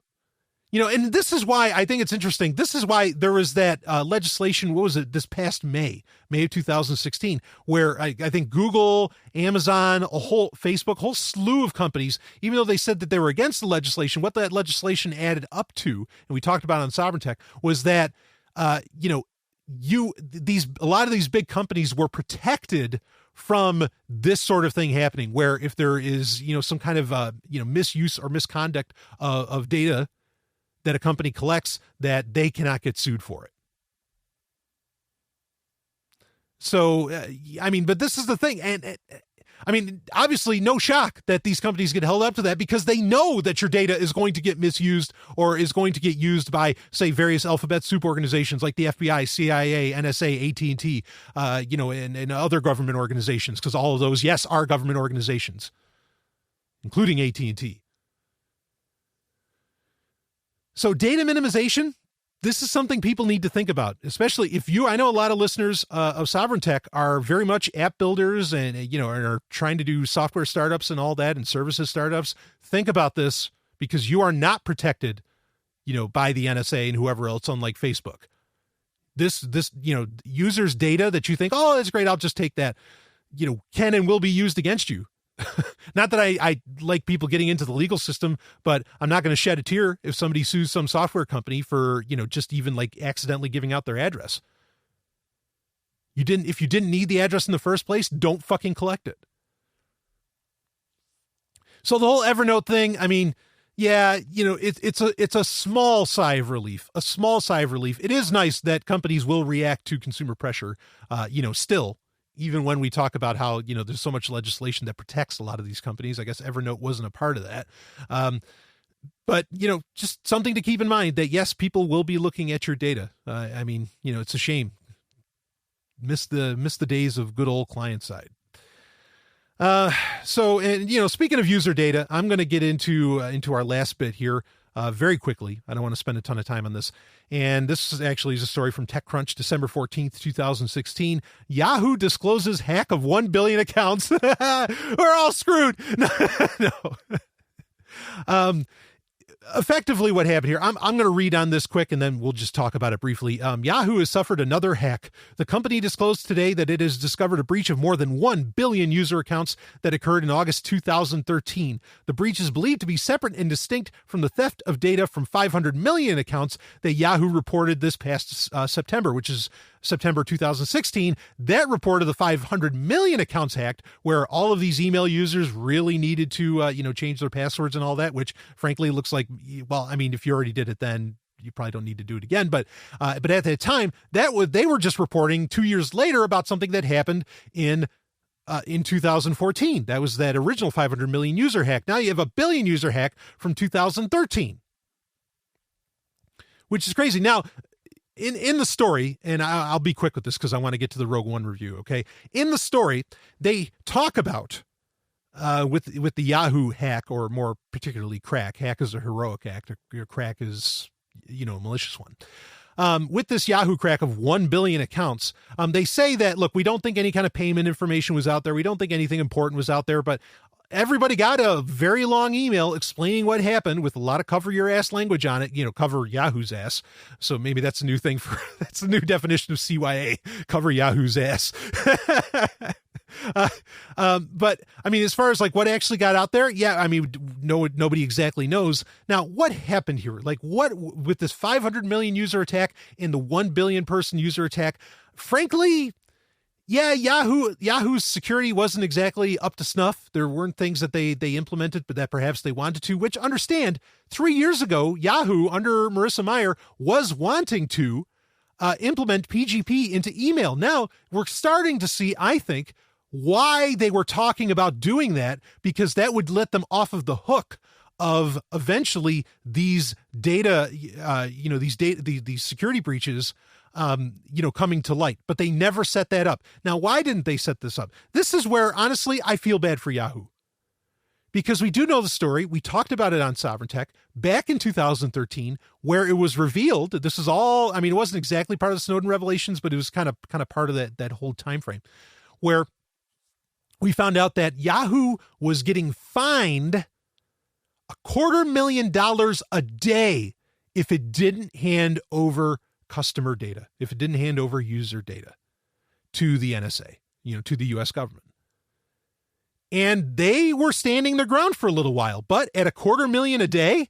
And this is why I think it's interesting. This is why there was that legislation, what was it, this past May of 2016, where I think Google, Amazon, Facebook, a whole slew of companies, even though they said that they were against the legislation, what that legislation added up to, and we talked about it on Sovryn Tech, was that, a lot of these big companies were protected from this sort of thing happening, where if there is, some kind of, misuse or misconduct of data that a company collects, that they cannot get sued for it. So, but this is the thing. And obviously no shock that these companies get held up to that because they know that your data is going to get misused or is going to get used by, say, various alphabet soup organizations like the FBI, CIA, NSA, AT&T, and other government organizations, because all of those, yes, are government organizations, including AT&T. So data minimization, this is something people need to think about, especially if I know a lot of listeners of Sovryn Tech are very much app builders and, are trying to do software startups and all that and services startups. Think about this because you are not protected, by the NSA and whoever else, unlike Facebook. This, users' data that you think, oh, that's great, I'll just take that, can and will be used against you. Not that I like people getting into the legal system, but I'm not going to shed a tear if somebody sues some software company for, just even like accidentally giving out their address. If you didn't need the address in the first place, don't fucking collect it. So the whole Evernote thing, it's a small sigh of relief, It is nice that companies will react to consumer pressure, still. Even when we talk about how, there's so much legislation that protects a lot of these companies. I guess Evernote wasn't a part of that. But, just something to keep in mind that, yes, people will be looking at your data. It's a shame. Miss the days of good old client side. Speaking of user data, I'm going to get into our last bit here very quickly. I don't want to spend a ton of time on this. And this is actually a story from TechCrunch, December 14th, 2016. Yahoo discloses hack of 1 billion accounts. We're all screwed. No. Effectively what happened here, I'm going to read on this quick and then we'll just talk about it briefly. Yahoo has suffered another hack. The company disclosed today that it has discovered a breach of more than 1 billion user accounts that occurred in August 2013. The breach is believed to be separate and distinct from the theft of data from 500 million accounts that Yahoo reported this past September, which is September 2016. That reported the 500 million accounts hacked, where all of these email users really needed to, change their passwords and all that, which frankly looks like, if you already did it then, you probably don't need to do it again. But at that time, they were just reporting 2 years later about something that happened in 2014. That was that original 500 million user hack. Now you have a billion user hack from 2013, which is crazy. Now, in the story, and I'll be quick with this because I want to get to the Rogue One review, okay? In the story, they talk about with the Yahoo hack, or more particularly crack. Hack is a heroic act. Crack is, a malicious one. With this Yahoo crack of 1 billion accounts, they say that, look, we don't think any kind of payment information was out there. We don't think anything important was out there, but everybody got a very long email explaining what happened with a lot of cover your ass language on it, cover Yahoo's ass. So maybe that's a new thing that's the new definition of CYA, cover Yahoo's ass. But as far as like what actually got out there, nobody exactly knows. Now, what happened here? Like what with this 500 million user attack and the 1 billion person user attack, frankly, yeah, Yahoo's security wasn't exactly up to snuff. There weren't things that they implemented, but that perhaps they wanted to, which understand 3 years ago, Yahoo under Marissa Mayer was wanting to implement PGP into email. Now we're starting to see, I think, why they were talking about doing that, because that would let them off of the hook of eventually these data, these security breaches, coming to light. But they never set that up. Now, why didn't they set this up? This is where, honestly, I feel bad for Yahoo. Because we do know the story. We talked about it on Sovryn Tech back in 2013, where it was revealed that this is all, it wasn't exactly part of the Snowden revelations, but it was kind of part of that whole time frame, where we found out that Yahoo was getting fined $250,000 a day if it didn't hand over customer data, if it didn't hand over user data to the NSA, to the US government. And they were standing their ground for a little while, but at $250,000 a day,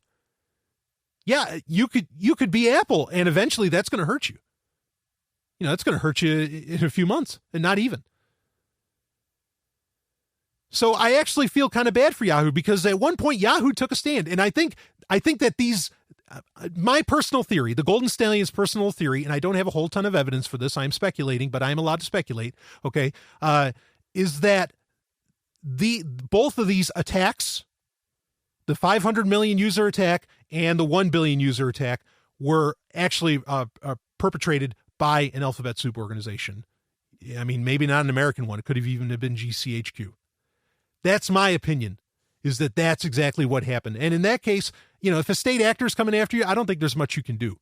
yeah, you could be Apple, and eventually that's going to hurt you. That's going to hurt you in a few months, and not even. So I actually feel kind of bad for Yahoo, because at one point Yahoo took a stand, and I think that these, my personal theory, the Golden Stallion's personal theory, and I don't have a whole ton of evidence for this, I'm speculating, but I'm allowed to speculate, okay, is that both of these attacks, the 500 million user attack and the 1 billion user attack, were actually perpetrated by an alphabet soup organization. Maybe not an American one. It could have even been GCHQ. That's my opinion, is that that's exactly what happened. And in that case, if a state actor is coming after you, I don't think there's much you can do.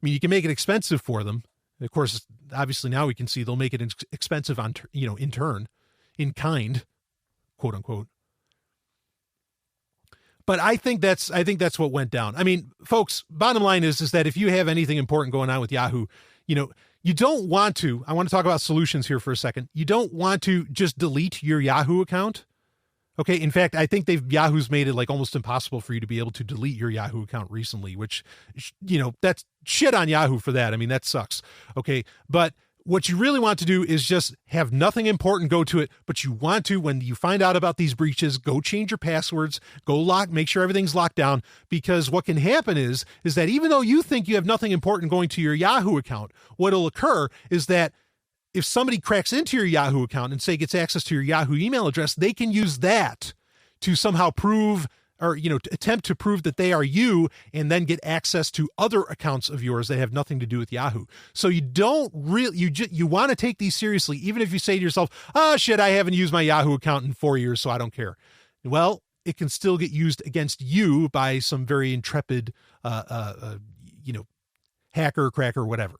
You can make it expensive for them. Of course, obviously now we can see they'll make it expensive in turn, in kind, quote unquote. But I think that's what went down. Folks, bottom line is that if you have anything important going on with Yahoo, you don't want to, I want to talk about solutions here for a second. You don't want to just delete your Yahoo account. Okay. In fact, I think Yahoo's made it like almost impossible for you to be able to delete your Yahoo account recently, which, that's shit on Yahoo for that. That sucks. Okay. But what you really want to do is just have nothing important go to it, but you want to, when you find out about these breaches, go change your passwords, make sure everything's locked down, because what can happen is that even though you think you have nothing important going to your Yahoo account, what'll occur is that if somebody cracks into your Yahoo account and say gets access to your Yahoo email address, they can use that to somehow prove, or attempt to prove that they are you, and then get access to other accounts of yours that have nothing to do with Yahoo. So you don't really, you want to take these seriously, even if you say to yourself, oh shit, I haven't used my Yahoo account in 4 years, so I don't care. Well, it can still get used against you by some very intrepid, hacker, cracker, whatever.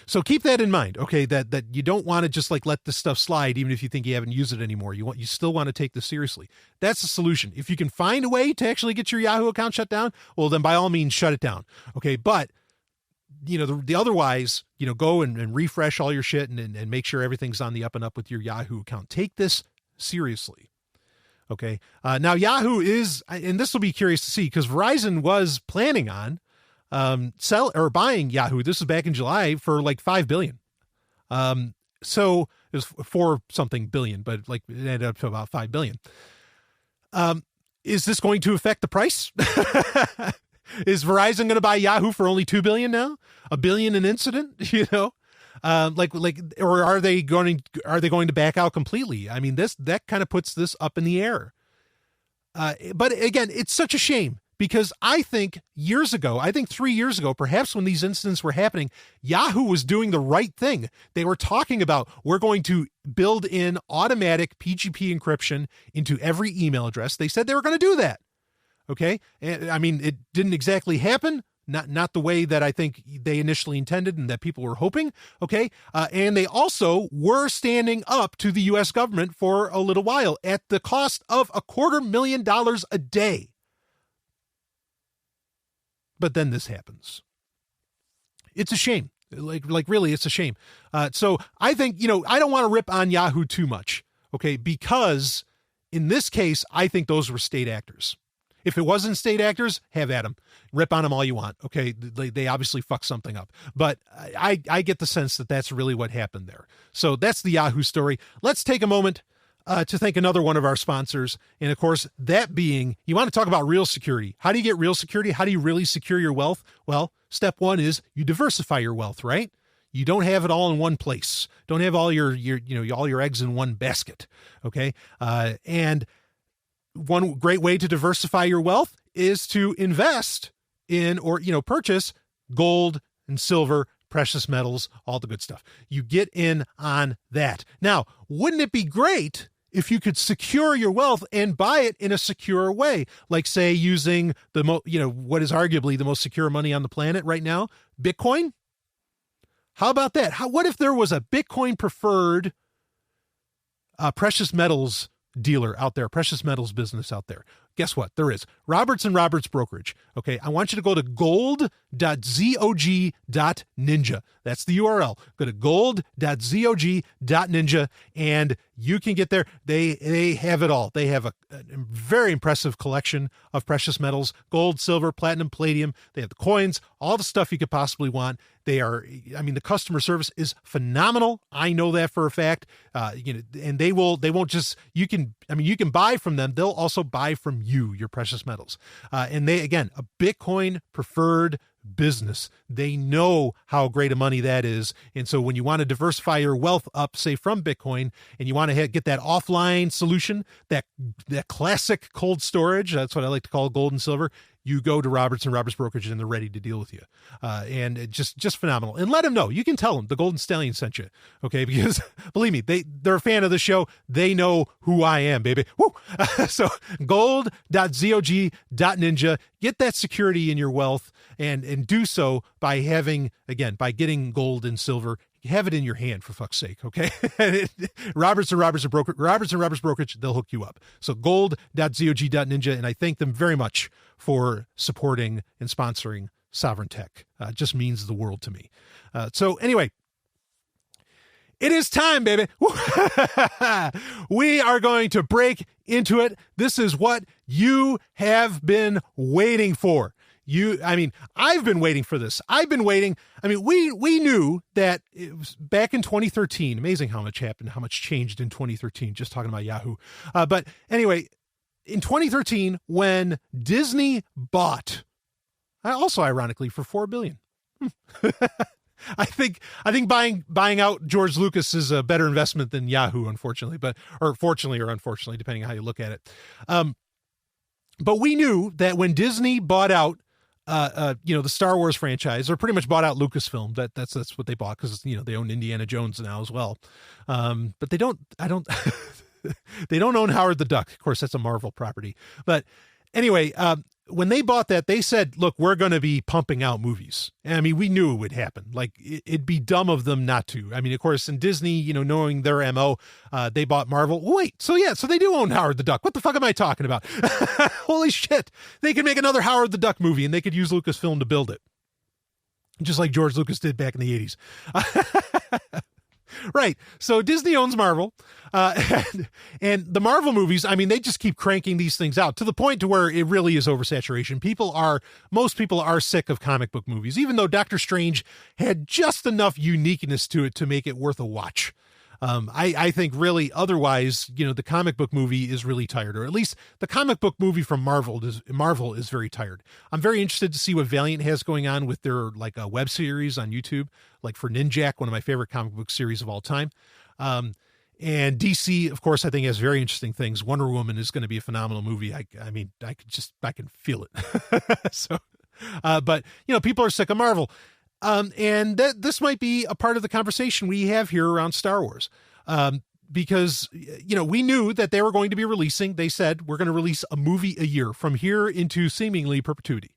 So keep that in mind, okay, that you don't want to just let this stuff slide, even if you think you haven't used it anymore. You still want to take this seriously. That's the solution. If you can find a way to actually get your Yahoo account shut down, well, then by all means, shut it down. Okay. But, the otherwise, go and refresh all your shit and make sure everything's on the up and up with your Yahoo account. Take this seriously. Okay. Now Yahoo is, and this will be curious to see, because Verizon was planning on buying Yahoo. This is back in July for $5 billion. So it was 4 something billion, but it ended up to about $5 billion. Is this going to affect the price? Is Verizon going to buy Yahoo for only $2 billion now? $1 billion an incident, or are they going to back out completely? That kind of puts this up in the air. But again, it's such a shame. Because I think 3 years ago, perhaps when these incidents were happening, Yahoo was doing the right thing. They were talking about, we're going to build in automatic PGP encryption into every email address. They said they were going to do that. Okay. And it didn't exactly happen. Not the way that I think they initially intended and that people were hoping. Okay. And they also were standing up to the US government for a little while at the cost of $250,000 a day. But then this happens. It's a shame. Really, it's a shame. So I think, I don't want to rip on Yahoo too much. Okay. Because in this case, I think those were state actors. If it wasn't state actors, have at them. Rip on them all you want. Okay, they obviously fucked something up. But I get the sense that that's really what happened there. So that's the Yahoo story. Let's take a moment to thank another one of our sponsors. And of course, that being, you want to talk about real security. How do you get real security? How do you really secure your wealth? Well, step one is you diversify your wealth, right? You don't have it all in one place. Don't have all your all your eggs in one basket. Okay. And one great way to diversify your wealth is to invest in or, purchase gold and silver, precious metals, all the good stuff. You get in on that. Now, wouldn't it be great if you could secure your wealth and buy it in a secure way? Like, say, using what is arguably the most secure money on the planet right now, Bitcoin? How about that? What if there was a Bitcoin preferred precious metals dealer out there, precious metals business out there? Guess what? There is. Roberts & Roberts Brokerage. Okay, I want you to go to gold.zog.ninja. That's the URL. Go to gold.zog.ninja and you can get there. They have it all. They have a very impressive collection of precious metals, gold, silver, platinum, palladium. They have the coins, all the stuff you could possibly want. The customer service is phenomenal. I know that for a fact. And they won't just, you can buy from them. They'll also buy from you, your precious metals. And they, again, a Bitcoin preferred business. They know how great a money that is. And so when you want to diversify your wealth up, say from Bitcoin, and you want to get that offline solution, that classic cold storage, that's what I like to call gold and silver, you go to Roberts & Roberts Brokerage and they're ready to deal with you. And it just phenomenal. And let them know. You can tell them the Golden Stallion sent you. Okay. Because believe me, they're a fan of the show. They know who I am, baby. Woo! So gold.zog.ninja, get that security in your wealth and do so by getting gold and silver. Have it in your hand, for fuck's sake, okay? Roberts & Roberts Brokerage, they'll hook you up. So gold.zog.ninja, and I thank them very much for supporting and sponsoring Sovryn Tech. It just means the world to me. So anyway, it is time, baby. We are going to break into it. This is what you have been waiting for. I've been waiting for this. I've been waiting. We knew that it was back in 2013. Amazing how much happened, how much changed in 2013, just talking about Yahoo. But anyway, in 2013, when Disney bought, also ironically for $4 billion. I think buying out George Lucas is a better investment than Yahoo, unfortunately, or fortunately or unfortunately, depending on how you look at it. But we knew that when Disney bought out the Star Wars franchise, or pretty much bought out Lucasfilm. That's what they bought, because they own Indiana Jones now as well. But they don't own Howard the Duck. Of course, that's a Marvel property. But anyway, when they bought that, they said, "Look, we're going to be pumping out movies." And we knew it would happen. Like it'd be dumb of them not to. Of course, in Disney, knowing their MO, they bought Marvel. Wait, so they do own Howard the Duck. What the fuck am I talking about? Holy shit! They could make another Howard the Duck movie, and they could use Lucasfilm to build it, just like George Lucas did back in the 80s. Right. So Disney owns Marvel, and the Marvel movies, they just keep cranking these things out to the point to where it really is oversaturation. Most people are sick of comic book movies, even though Doctor Strange had just enough uniqueness to it to make it worth a watch. I think really otherwise, the comic book movie is really tired, or at least the comic book movie from Marvel is very tired. I'm very interested to see what Valiant has going on with their a web series on YouTube, like for Ninjak, one of my favorite comic book series of all time. And DC, of course, I think has very interesting things. Wonder Woman is going to be a phenomenal movie. I can feel it. So, but people are sick of Marvel. And this might be a part of the conversation we have here around Star Wars. Because, we knew that they were going to be releasing, they said, we're going to release a movie a year from here into seemingly perpetuity.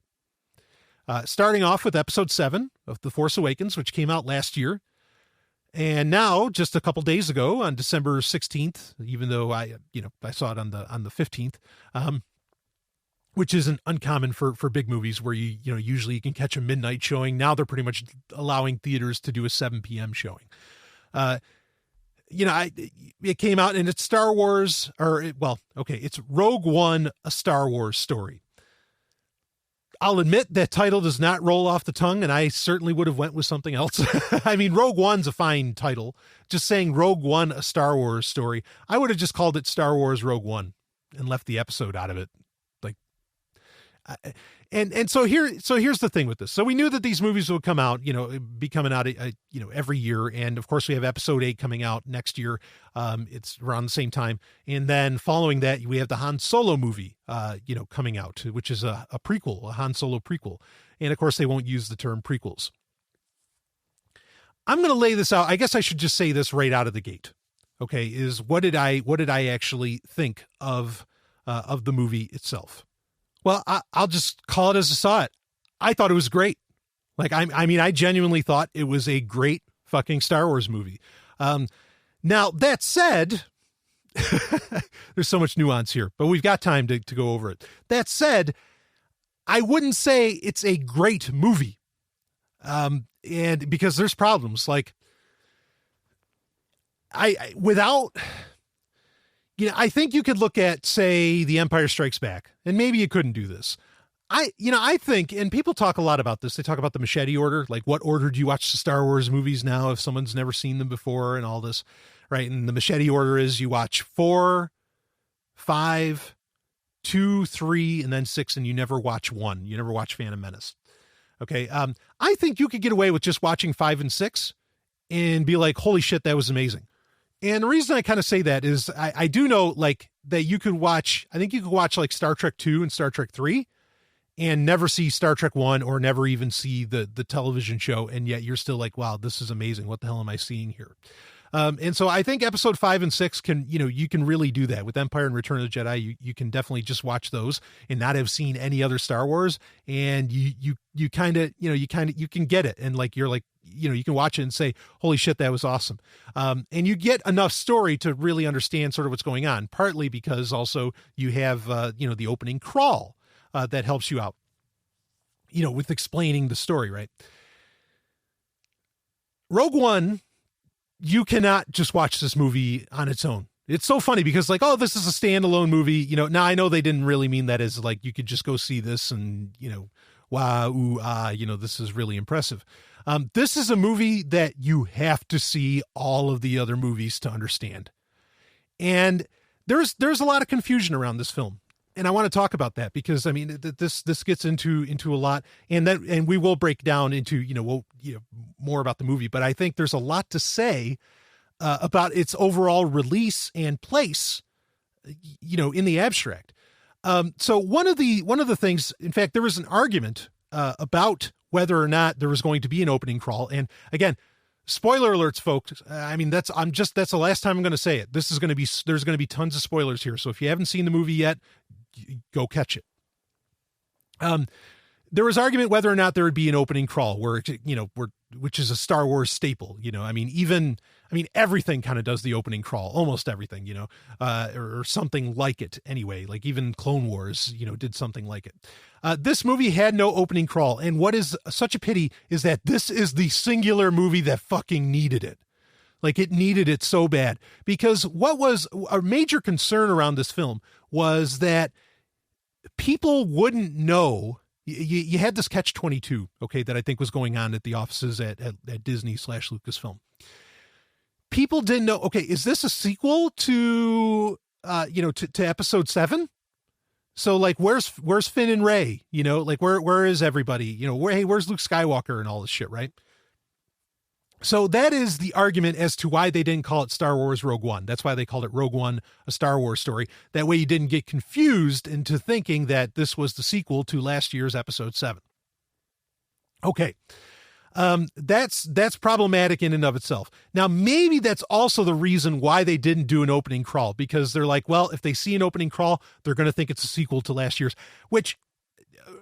Starting off with episode 7 of The Force Awakens, which came out last year. And now, just a couple days ago on December 16th, even though I saw it on the 15th, which isn't uncommon for big movies where usually you can catch a midnight showing. Now they're pretty much allowing theaters to do a 7 p.m. showing. It came out and it's Star Wars, it's Rogue One, a Star Wars story. I'll admit that title does not roll off the tongue, and I certainly would have went with something else. I mean, Rogue One's a fine title. Just saying Rogue One, a Star Wars story, I would have just called it Star Wars Rogue One and left the episode out of it. Like, and so here's the thing with this. So we knew that these movies would come out, be coming out, every year. And of course we have episode 8 coming out next year. It's around the same time. And then following that, we have the Han Solo movie, coming out, which is a prequel, a Han Solo prequel. And of course they won't use the term prequels. I'm going to lay this out. I guess I should just say this right out of the gate. Okay. Is what did I actually think of the movie itself? Well, I'll just call it as I saw it. I thought it was great. Like, I genuinely thought it was a great fucking Star Wars movie. Now, that said, there's so much nuance here, but we've got time to go over it. That said, I wouldn't say it's a great movie. And because there's problems, like, I think you could look at, say, The Empire Strikes Back, and maybe you couldn't do this. I think, and people talk a lot about this. They talk about the machete order, like what order do you watch the Star Wars movies now if someone's never seen them before and all this, right? And the machete order is you watch 4, 5, 2, 3, and then 6, and you never watch 1. You never watch Phantom Menace. Okay. I think you could get away with just watching 5 and 6 and be like, holy shit, that was amazing. And the reason I kind of say that is I do know like that you could watch, I think you could watch like Star Trek 2 and Star Trek 3 and never see Star Trek 1 or never even see the television show. And yet you're still like, wow, this is amazing. What the hell am I seeing here? And so I think episode 5 and 6 can, you can really do that with Empire and Return of the Jedi. You can definitely just watch those and not have seen any other Star Wars. And you kind of, you can get it. And like, you're like, you can watch it and say, holy shit, that was awesome. And you get enough story to really understand sort of what's going on, partly because also you have, the opening crawl that helps you out, with explaining the story, right? Rogue One, you cannot just watch this movie on its own. It's so funny because like, oh, this is a standalone movie. Now I know they didn't really mean that as like, you could just go see this and, wow, ooh, ah, this is really impressive. This is a movie that you have to see all of the other movies to understand. And there's a lot of confusion around this film. And I want to talk about that because I mean, this gets into a lot and we will break down into, more about the movie, but I think there's a lot to say, about its overall release and place, in the abstract. So one of the things, in fact, there was an argument, about whether or not there was going to be an opening crawl. And again, spoiler alerts, folks. I mean, that's the last time I'm going to say it. There's going to be tons of spoilers here. So if you haven't seen the movie yet, go catch it. There was argument whether or not there would be an opening crawl which is a Star Wars staple. Everything kind of does the opening crawl, almost everything, or something like it anyway. Like even Clone Wars, did something like it. This movie had no opening crawl. And what is such a pity is that this is the singular movie that fucking needed it. Like it needed it so bad because what was a major concern around this film was that people wouldn't know. You had this catch-22, okay, that I think was going on at the offices at Disney/Lucasfilm. People didn't know, okay, is this a sequel to episode 7? So like, where's Finn and Rey? Like where is everybody? Where's Luke Skywalker and all this shit, right? So that is the argument as to why they didn't call it Star Wars Rogue One. That's why they called it Rogue One, a Star Wars story. That way you didn't get confused into thinking that this was the sequel to last year's episode 7. Okay. That's problematic in and of itself. Now, maybe that's also the reason why they didn't do an opening crawl, because they're like, well, if they see an opening crawl, they're going to think it's a sequel to last year's, which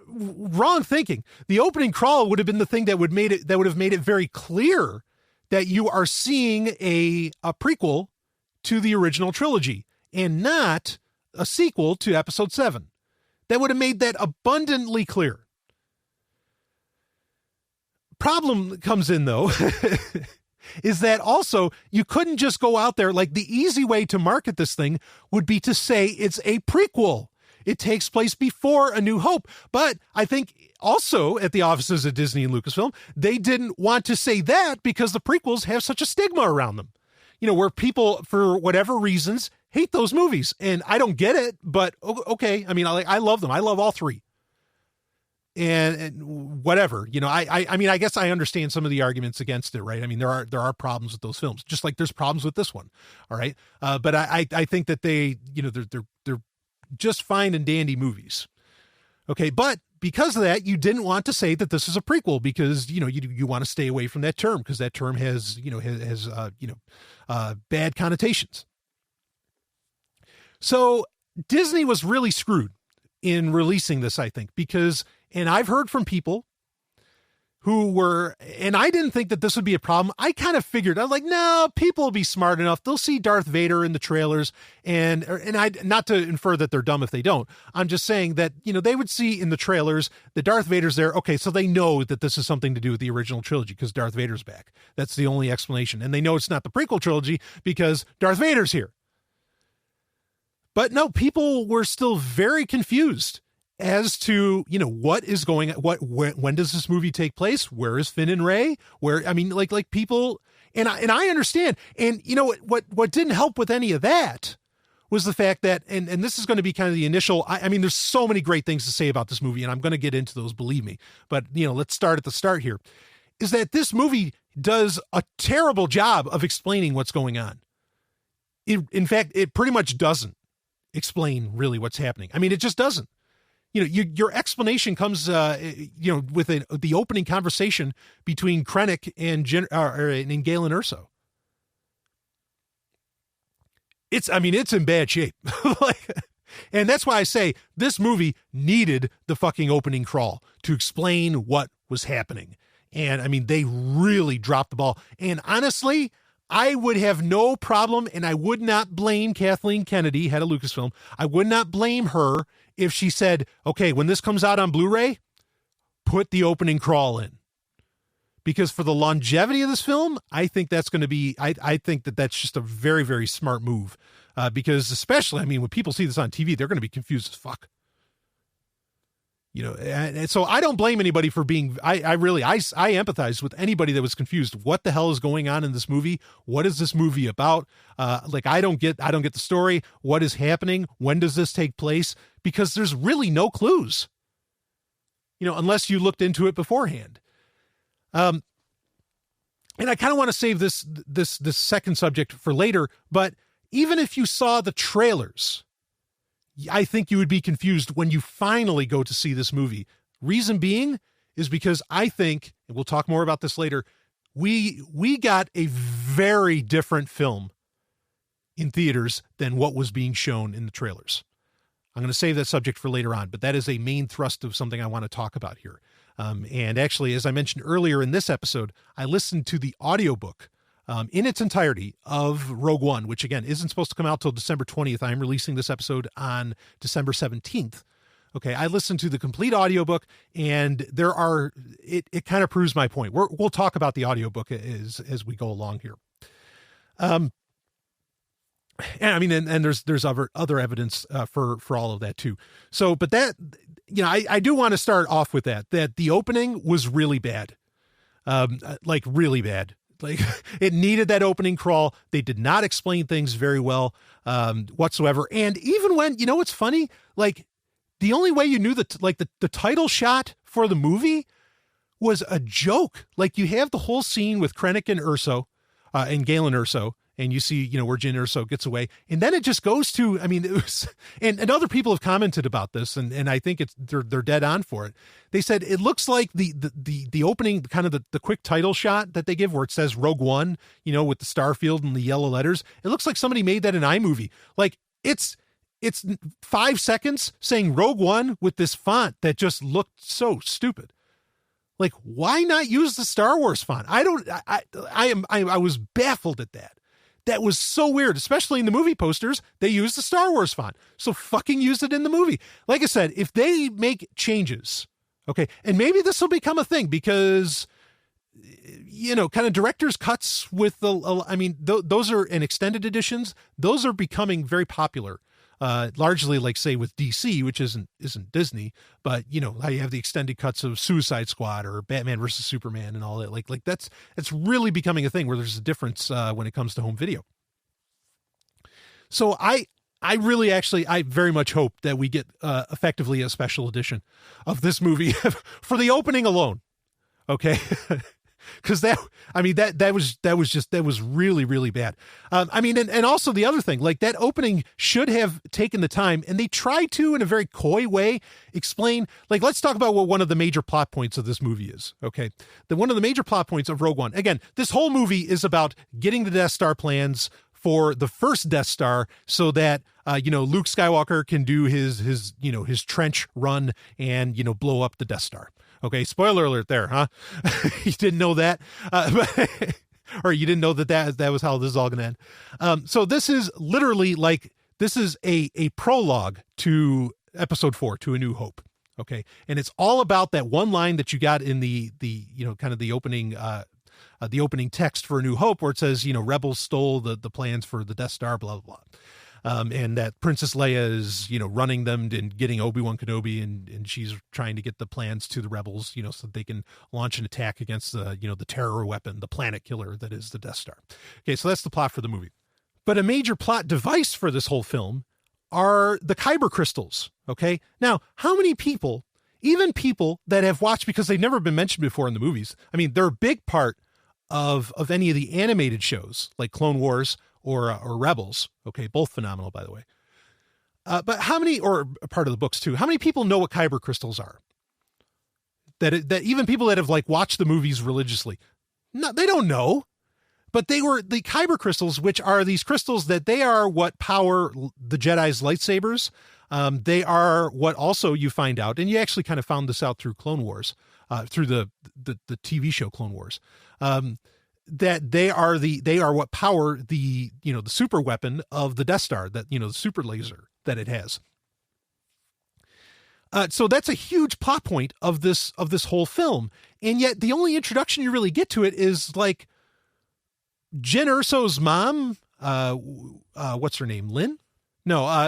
wrong thinking. The opening crawl would have been the thing that would have made it very clear that you are seeing a prequel to the original trilogy and not a sequel to episode 7. That would have made that abundantly clear. Problem comes in though, is that also you couldn't just go out there. Like the easy way to market this thing would be to say it's a prequel. It takes place before A New Hope. But I think also at the offices of Disney and Lucasfilm, they didn't want to say that because the prequels have such a stigma around them. Where people, for whatever reasons, hate those movies. And I don't get it, but okay. I mean, I love them. I love all three. And whatever, I mean, I guess I understand some of the arguments against it, right? I mean, there are problems with those films, just like there's problems with this one. All right. But I think that they're just fine and dandy movies. Okay. But because of that, you didn't want to say that this is a prequel because, you want to stay away from that term because that term has bad connotations. So Disney was really screwed in releasing this, I think, because, and I've heard from people who were, and I didn't think that this would be a problem. I kind of figured, I was like, no, people will be smart enough. They'll see Darth Vader in the trailers. And I, not to infer that they're dumb if they don't. I'm just saying that, they would see in the trailers that Darth Vader's there. Okay. So they know that this is something to do with the original trilogy because Darth Vader's back. That's the only explanation. And they know it's not the prequel trilogy because Darth Vader's here. But no, people were still very confused as to, what is going on, when does this movie take place? Where is Finn and Rey? Where, I mean, like people, and I understand. And what didn't help with any of that was the fact that, and this is going to be kind of the initial, I mean, there's so many great things to say about this movie, and I'm going to get into those, believe me. But, let's start at the start here, is that this movie does a terrible job of explaining what's going on. In fact, it pretty much doesn't explain really what's happening. I mean, it just doesn't. Your explanation comes, with the opening conversation between Krennic and Galen Erso. It's in bad shape. And that's why I say this movie needed the fucking opening crawl to explain what was happening. And I mean, they really dropped the ball. And honestly, I would have no problem, and I would not blame Kathleen Kennedy, head of Lucasfilm. I would not blame her if she said, okay, when this comes out on Blu-ray, put the opening crawl in. Because for the longevity of this film, I think that's going to be, I think that that's just a very, very smart move. Because especially, I mean, when people see this on TV, they're going to be confused as fuck. And so I don't blame anybody for being, I empathize with anybody that was confused. What the hell is going on in this movie? What is this movie about? I don't get the story. What is happening? When does this take place? Because there's really no clues, unless you looked into it beforehand. And I kind of want to save this second subject for later, but even if you saw the trailers, I think you would be confused when you finally go to see this movie. Reason being is because I think, and we'll talk more about this later, we got a very different film in theaters than what was being shown in the trailers. I'm going to save that subject for later on, but that is a main thrust of something I want to talk about here. And actually, as I mentioned earlier in this episode, I listened to the audiobook in its entirety of Rogue One, which again isn't supposed to come out till December 20th. I'm releasing this episode on December 17th. Okay, I listened to the complete audiobook, and it kind of proves my point. We'll talk about the audiobook as we go along here. And I mean, and there's other evidence for all of that too. So, but that, I do want to start off with that the opening was really bad. Really bad. Like it needed that opening crawl. They did not explain things very well whatsoever. And even when, what's funny, like the only way you knew that the title shot for the movie was a joke. Like you have the whole scene with Krennic and Erso and Galen Erso, and you see, where Jyn Erso gets away. And then it just goes to, I mean, it was, and other people have commented about this, and I think they're dead on for it. They said it looks like the opening, kind of the quick title shot that they give where it says Rogue One, with the Starfield and the yellow letters. It looks like somebody made that in iMovie. Like it's 5 seconds saying Rogue One with this font that just looked so stupid. Like, why not use the Star Wars font? I was baffled at that. That was so weird, especially in the movie posters. They use the Star Wars font. So fucking use it in the movie. Like I said, if they make changes, okay, and maybe this will become a thing because, kind of director's cuts with those are in extended editions. Those are becoming very popular largely like say with DC, which isn't Disney, but how you have the extended cuts of Suicide Squad or Batman versus Superman and all that. Like it's really becoming a thing where there's a difference when it comes to home video. So I very much hope that we get effectively a special edition of this movie for the opening alone. Okay. Cause that was really, really bad. And also the other thing, like that opening should have taken the time, and they tried to, in a very coy way, explain, like, let's talk about what one of the major plot points of this movie is. Okay. One of the major plot points of Rogue One, again, this whole movie is about getting the Death Star plans for the first Death Star so that, Luke Skywalker can do his trench run and, blow up the Death Star. Okay, spoiler alert there, huh? You didn't know that? Or you didn't know that was how this is all going to end. So this is literally this is a prologue to episode 4, to A New Hope. Okay, and it's all about that one line that you got in the kind of the opening text for A New Hope, where it says, rebels stole the plans for the Death Star, blah, blah, blah. And that Princess Leia is, running them and getting Obi-Wan Kenobi, and she's trying to get the plans to the rebels, so that they can launch an attack against the terror weapon, the planet killer that is the Death Star. Okay, so that's the plot for the movie. But a major plot device for this whole film are the Kyber crystals. Okay, now how many people, even people that have watched because they've never been mentioned before in the movies, I mean, they're a big part of any of the animated shows like Clone Wars or Rebels. Okay, both phenomenal, by the way. But how many, or part of the books too, how many people know what Kyber crystals are? That even people that have watched the movies religiously, no, they don't know. But they were the Kyber crystals, which are these crystals that they are what power the Jedi's lightsabers. They are what also you find out, and you actually kind of found this out through Clone Wars, through the TV show Clone Wars. That they are what power the super weapon of the Death Star, that the super laser that it has. So that's a huge plot point of this whole film, and yet the only introduction you really get to it is like Jyn Erso's mom. What's her name? Lynn? No,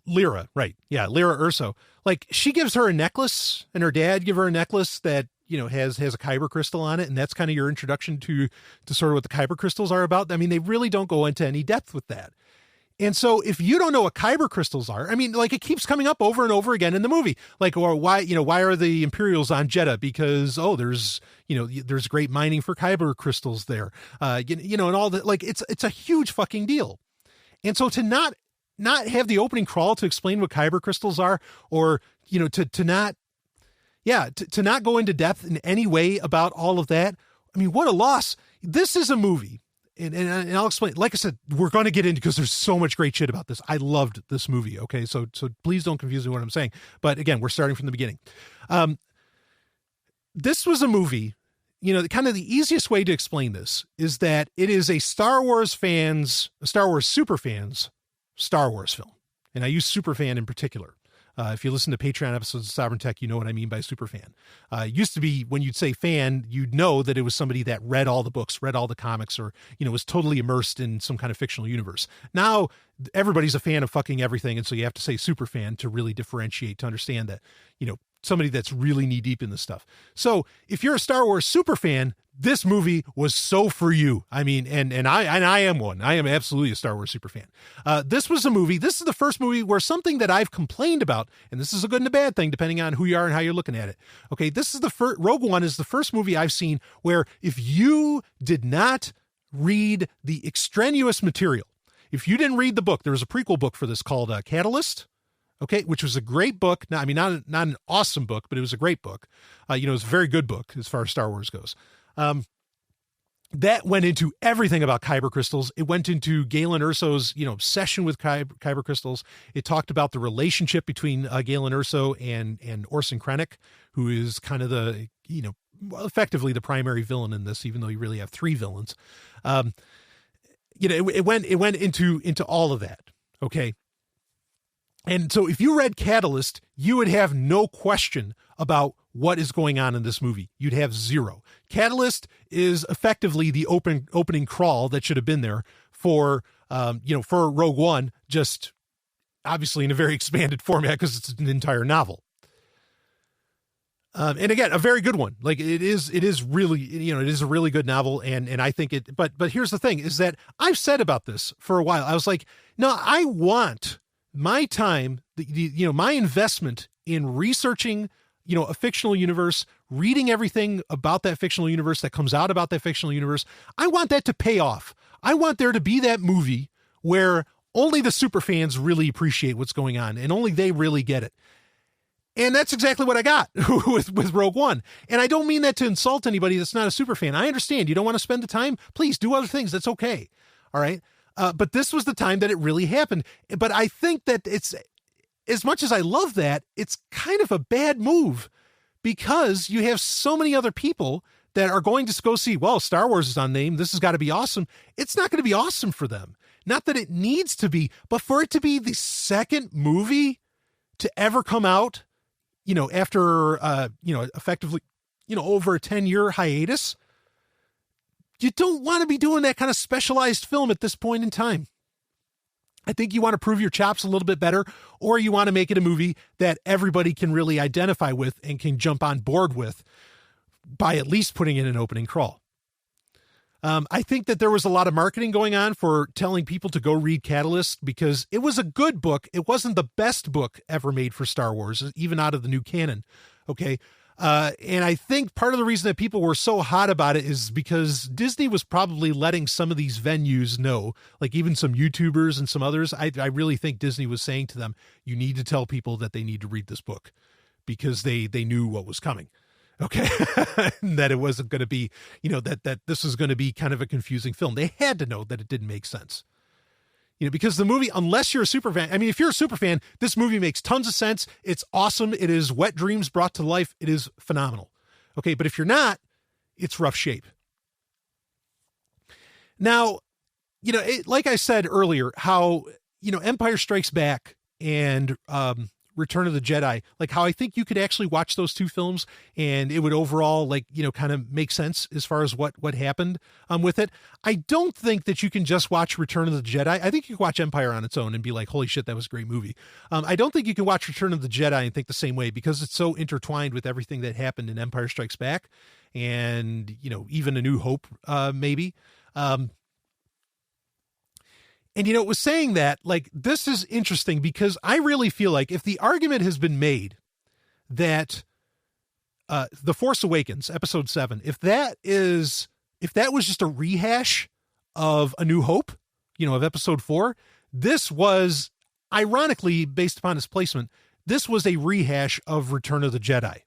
Lyra. Right? Yeah, Lyra Erso. Like she gives her a necklace, and her dad give her a necklace that has a Kyber crystal on it, and that's kind of your introduction to sort of what the Kyber crystals are about. I mean, they really don't go into any depth with that. And so if you don't know what Kyber crystals are, I mean, like it keeps coming up over and over again in the movie. Like, or why are the Imperials on Jeddah? Because, there's great mining for Kyber crystals there. And all that, like it's a huge fucking deal. And so to not have the opening crawl to explain what Kyber crystals are, or, to not go into depth in any way about all of that. I mean, what a loss. This is a movie. And I'll explain. Like I said, we're going to get into, because there's so much great shit about this. I loved this movie. Okay. So please don't confuse me with what I'm saying. But again, we're starting from the beginning. This was a movie, kind of the easiest way to explain this is that it is a Star Wars super fans, Star Wars film. And I use super fan in particular. If you listen to Patreon episodes of Sovereign Tech, you know what I mean by super fan. It used to be when you'd say fan, you'd know that it was somebody that read all the books, read all the comics, or, was totally immersed in some kind of fictional universe. Now everybody's a fan of fucking everything. And so you have to say super fan to really differentiate, to understand that, somebody that's really knee deep in this stuff. So if you're a Star Wars super fan, this movie was so for you. I mean, and I am one. I am absolutely a Star Wars super fan. This was a movie. This is the first movie where something that I've complained about, and this is a good and a bad thing, depending on who you are and how you're looking at it. Okay. This is the first, Rogue One is the first movie I've seen where if you did not read the extraneous material, if you didn't read the book, there was a prequel book for this called Catalyst. Okay, which was a great book. Now, I mean, not an awesome book, but it was a great book. It was a very good book as far as Star Wars goes. That went into everything about Kyber crystals. It went into Galen Erso's, obsession with Kyber crystals. It talked about the relationship between Galen Erso and Orson Krennic, who is kind of the, effectively the primary villain in this, even though you really have three villains. It went into all of that. Okay. And so if you read Catalyst, you would have no question about what is going on in this movie. You'd have zero. Catalyst is effectively the opening crawl that should have been there for Rogue One, just obviously in a very expanded format because it's an entire novel. And again, a very good one. Like it is really, it is a really good novel. And I think but here's the thing is that I've said about this for a while. I was like, no, I want my time, my investment in researching, a fictional universe, reading everything about that fictional universe that comes out about that fictional universe. I want that to pay off. I want there to be that movie where only the super fans really appreciate what's going on and only they really get it. And that's exactly what I got with Rogue One. And I don't mean that to insult anybody that's not a super fan. I understand you don't want to spend the time. Please do other things. That's okay. All right. But this was the time that it really happened. But I think that it's, as much as I love that, it's kind of a bad move because you have so many other people that are going to go see, well, Star Wars is on name. This has got to be awesome. It's not going to be awesome for them. Not that it needs to be, but for it to be the second movie to ever come out, after, effectively, over a 10-year hiatus, you don't want to be doing that kind of specialized film at this point in time. I think you want to prove your chops a little bit better, or you want to make it a movie that everybody can really identify with and can jump on board with by at least putting in an opening crawl. I think that there was a lot of marketing going on for telling people to go read Catalyst because it was a good book. It wasn't the best book ever made for Star Wars, even out of the new canon. Okay. And I think part of the reason that people were so hot about it is because Disney was probably letting some of these venues know, like even some YouTubers and some others. I really think Disney was saying to them, you need to tell people that they need to read this book because they knew what was coming. Okay. That it wasn't going to be, that this was going to be kind of a confusing film. They had to know that it didn't make sense, because the movie, unless you're a super fan, if you're a super fan, this movie makes tons of sense. It's awesome. It is wet dreams brought to life. It is phenomenal. Okay. But if you're not, it's rough shape. Now, like I said earlier, how, Empire Strikes Back and, Return of the Jedi, like how I think you could actually watch those two films and it would overall kind of make sense as far as what happened with it. I don't think that you can just watch Return of the Jedi. I think you can watch Empire on its own and be like, holy shit, that was a great movie. I don't think you can watch Return of the Jedi and think the same way because it's so intertwined with everything that happened in Empire Strikes Back and, even A New Hope, maybe. And, it was saying that, like, this is interesting because I really feel like if the argument has been made that The Force Awakens, Episode 7, if that was just a rehash of A New Hope, of Episode 4, this was, ironically, based upon its placement, this was a rehash of Return of the Jedi.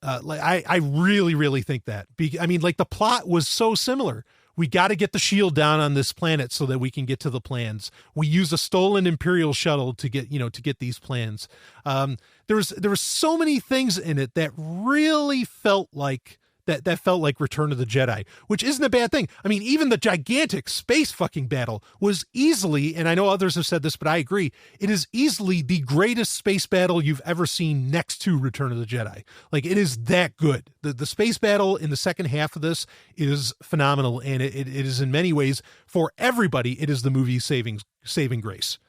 I really, really think that. The plot was so similar. We got to get the shield down on this planet so that we can get to the plans. We use a stolen Imperial shuttle to get these plans. There was so many things in it that really felt like that felt like Return of the Jedi, which isn't a bad thing. Even the gigantic space fucking battle was easily, and I know others have said this, but I agree, it is easily the greatest space battle you've ever seen next to Return of the Jedi. Like, it is that good. The space battle in the second half of this is phenomenal, and it is in many ways, for everybody, it is the movie's saving grace.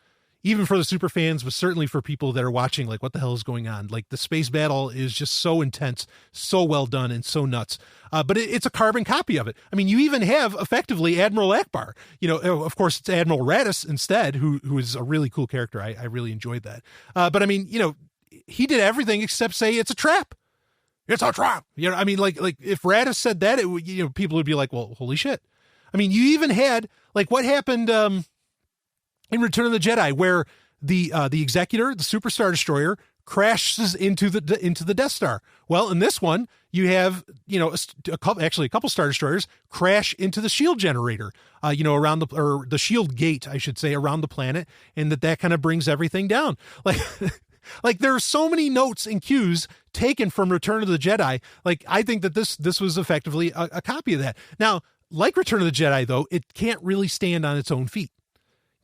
Even for the super fans, but certainly for people that are watching, like, what the hell is going on? Like, the space battle is just so intense, so well done, and so nuts. But it's a carbon copy of it. You even have, effectively, Admiral Akbar. Of course, it's Admiral Raddus instead, who is a really cool character. I really enjoyed that. But, he did everything except say it's a trap. It's a trap. Like if Raddus said that, it would, people would be like, well, holy shit. You even had, like, what happened... in Return of the Jedi, where the Executor, the Super Star Destroyer, crashes into the Death Star. Well, in this one, you have a couple Star Destroyers crash into the shield generator, around the shield gate, I should say, around the planet, and that kind of brings everything down. Like there are so many notes and cues taken from Return of the Jedi. Like, I think that this was effectively a copy of that. Now, like Return of the Jedi, though, it can't really stand on its own feet.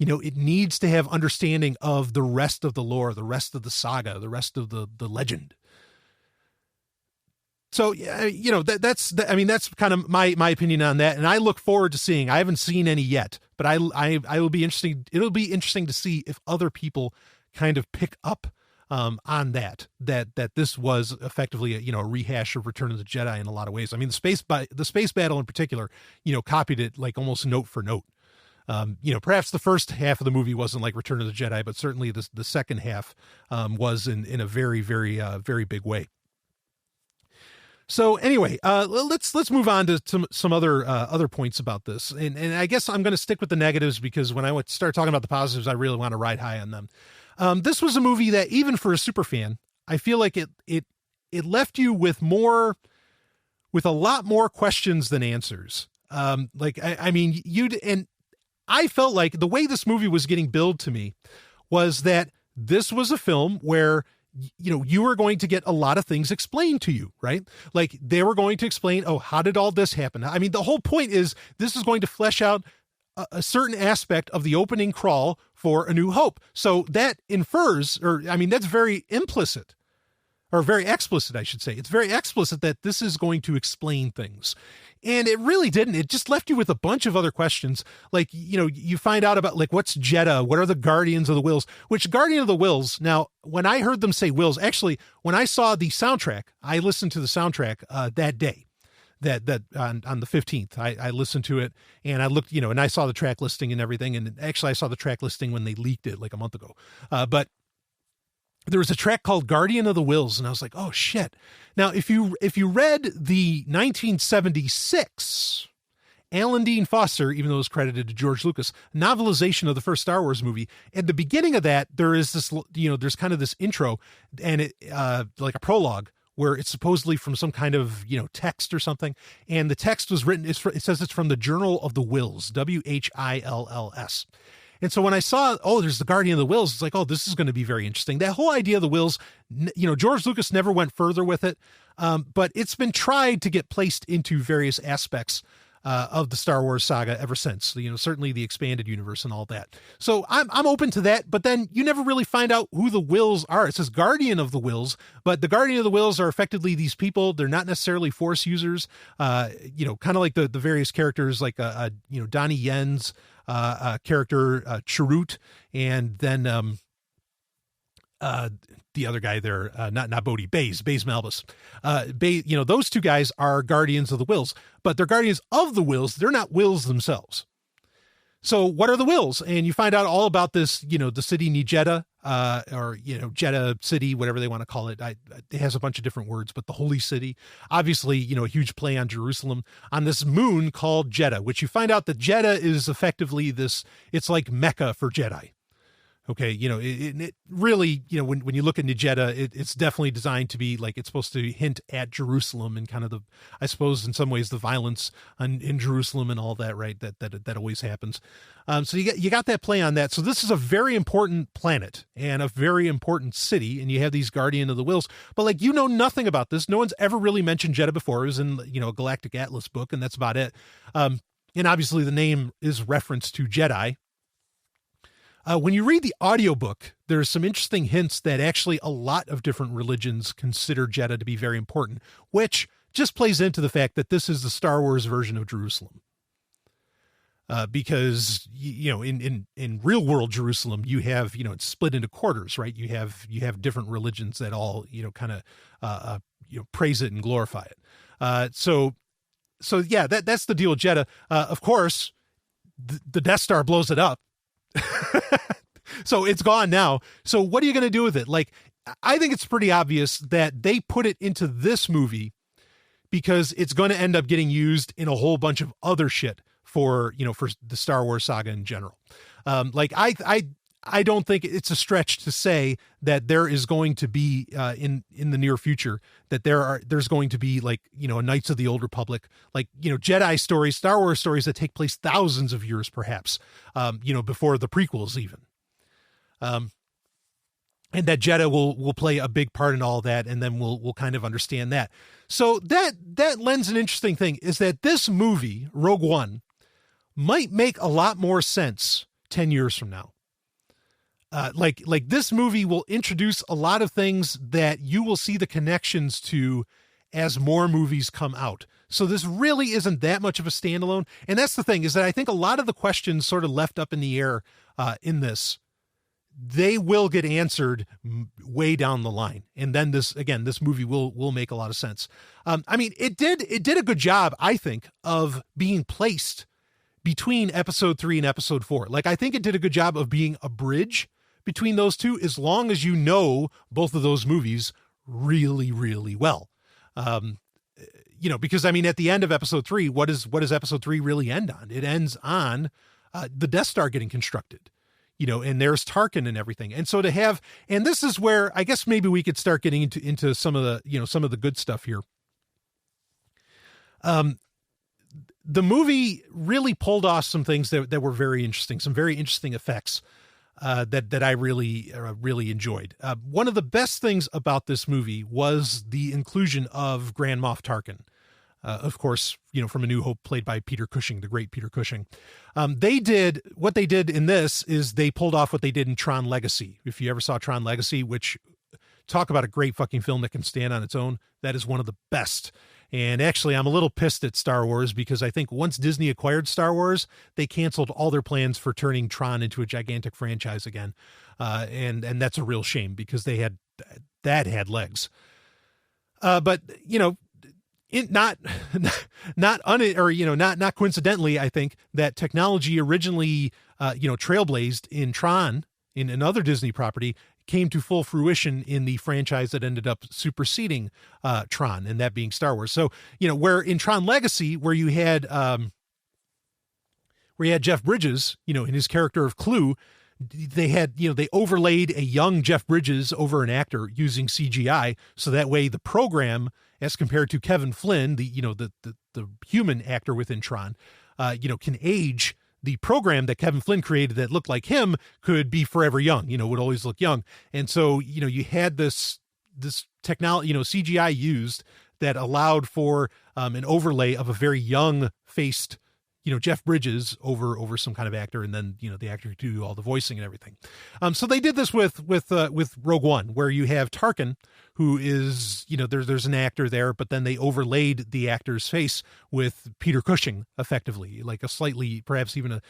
It needs to have understanding of the rest of the lore, the rest of the saga, the rest of the legend. So, that's kind of my opinion on that. And I look forward to seeing, I haven't seen any yet, but I will be interesting. It'll be interesting to see if other people kind of pick up on that this was effectively a rehash of Return of the Jedi in a lot of ways. I mean, the space battle in particular, copied it like almost note for note. Perhaps the first half of the movie wasn't like Return of the Jedi, but certainly the second half was in a very, very, very big way. So anyway, let's move on to some other points about this, and I guess I'm going to stick with the negatives because when I start talking about the positives, I really want to ride high on them. This was a movie that even for a super fan, I feel like it left you with a lot more questions than answers. I felt like the way this movie was getting billed to me was that this was a film where you were going to get a lot of things explained to you, right? Like they were going to explain, oh, how did all this happen? I mean, the whole point is this is going to flesh out a certain aspect of the opening crawl for A New Hope. So that infers, that's very implicit, or very explicit, I should say. It's very explicit that this is going to explain things. And it really didn't. It just left you with a bunch of other questions. Like, you find out about like, what's Jeddah? What are the Guardians of the Wills? Which Guardian of the Wills? Now, when I heard them say Wills, actually, when I saw the soundtrack, I listened to the soundtrack that day, that on the 15th, I listened to it and I looked, and I saw the track listing and everything. And actually I saw the track listing when they leaked it like a month ago. But there was a track called Guardian of the Wills, and I was like, oh shit. Now, if you read the 1976 Alan Dean Foster, even though it was credited to George Lucas, novelization of the first Star Wars movie, at the beginning of that, there is this, there's kind of this intro and it, like a prologue where it's supposedly from some kind of, text or something. And the text was written, it says it's from the Journal of the Wills, Wills. And so when I saw, there's the Guardian of the Wills, it's like, this is going to be very interesting. That whole idea of the Wills, George Lucas never went further with it, but it's been tried to get placed into various aspects of the Star Wars saga ever since. Certainly the expanded universe and all that. So I'm open to that, but then you never really find out who the Wills are. It says Guardian of the Wills, but the Guardian of the Wills are effectively these people. They're not necessarily Force users, kind of like the various characters like, Donnie Yen's character, Chirrut, and then the other guy there, not Bodhi, Baze Malbus. Those two guys are Guardians of the Wills, but they're Guardians of the Wills. They're not Wills themselves. So what are the Wills? And you find out all about this, the city Jeddah, or, Jeddah City, whatever they want to call it. It has a bunch of different words, but the Holy City, obviously, a huge play on Jerusalem, on this moon called Jeddah, which you find out that Jeddah is effectively it's like Mecca for Jedi. Okay, it really, when you look into Jeddah, it's definitely designed to be like, it's supposed to hint at Jerusalem and kind of I suppose in some ways the violence in Jerusalem and all that, right? That always happens. So you got that play on that. So this is a very important planet and a very important city, and you have these Guardian of the Wills, but like, nothing about this. No one's ever really mentioned Jeddah before. It was in, a Galactic Atlas book, and that's about it. And obviously the name is reference to Jedi. When you read the audiobook, there's some interesting hints that actually a lot of different religions consider Jeddah to be very important, which just plays into the fact that this is the Star Wars version of Jerusalem. Because, in real world Jerusalem, you have, it's split into quarters, right? You have different religions that all, kind of, praise it and glorify it. So yeah, that's the deal with Jeddah. Of course, the Death Star blows it up. So it's gone now. So what are you going to do with it? Like, I think it's pretty obvious that they put it into this movie because it's going to end up getting used in a whole bunch of other shit for the Star Wars saga in general. I don't think it's a stretch to say that there is going to be in the near future that there's going to be like, a Knights of the Old Republic, like, Jedi stories, Star Wars stories that take place thousands of years, perhaps, before the prequels even. And that Jeddah will play a big part in all that. And then we'll kind of understand that. So that lends an interesting thing is that this movie, Rogue One, might make a lot more sense 10 years from now. Like this movie will introduce a lot of things that you will see the connections to as more movies come out. So this really isn't that much of a standalone. And that's the thing, is that I think a lot of the questions sort of left up in the air in this, they will get answered way down the line. And then this movie will make a lot of sense. I mean, it did a good job, I think, of being placed between episode 3 and episode 4. Like, I think it did a good job of being a bridge between those two, as long as you know both of those movies really, really well. Because I mean, at the end of episode 3, what does episode 3 really end on? It ends on the Death Star getting constructed, and there's Tarkin and everything. And so and this is where I guess maybe we could start getting into some of the good stuff here. The movie really pulled off some things that were very interesting, some very interesting effects that I really enjoyed. One of the best things about this movie was the inclusion of Grand Moff Tarkin. Of course, from A New Hope, played by Peter Cushing, the great Peter Cushing. What they did in this is they pulled off what they did in Tron Legacy. If you ever saw Tron Legacy, which, talk about a great fucking film that can stand on its own, that is one of the best. And actually, I'm a little pissed at Star Wars, because I think once Disney acquired Star Wars, they canceled all their plans for turning Tron into a gigantic franchise again. And that's a real shame, because that had legs. But not coincidentally, I think that technology originally, trailblazed in Tron, in another Disney property, came to full fruition in the franchise that ended up superseding Tron, and that being Star Wars. So, where in Tron Legacy, where you had Jeff Bridges, in his character of Clue, they overlaid a young Jeff Bridges over an actor using CGI. So that way the program, as compared to Kevin Flynn, the human actor within Tron, can age. The program that Kevin Flynn created that looked like him could be forever young, would always look young. And so, you had this technology, CGI used that allowed for an overlay of a very young faced, Jeff Bridges over some kind of actor. And then, the actor could do all the voicing and everything. So they did this with Rogue One, where you have Tarkin, who is, there's an actor there, but then they overlaid the actor's face with Peter Cushing, effectively, like a slightly, perhaps even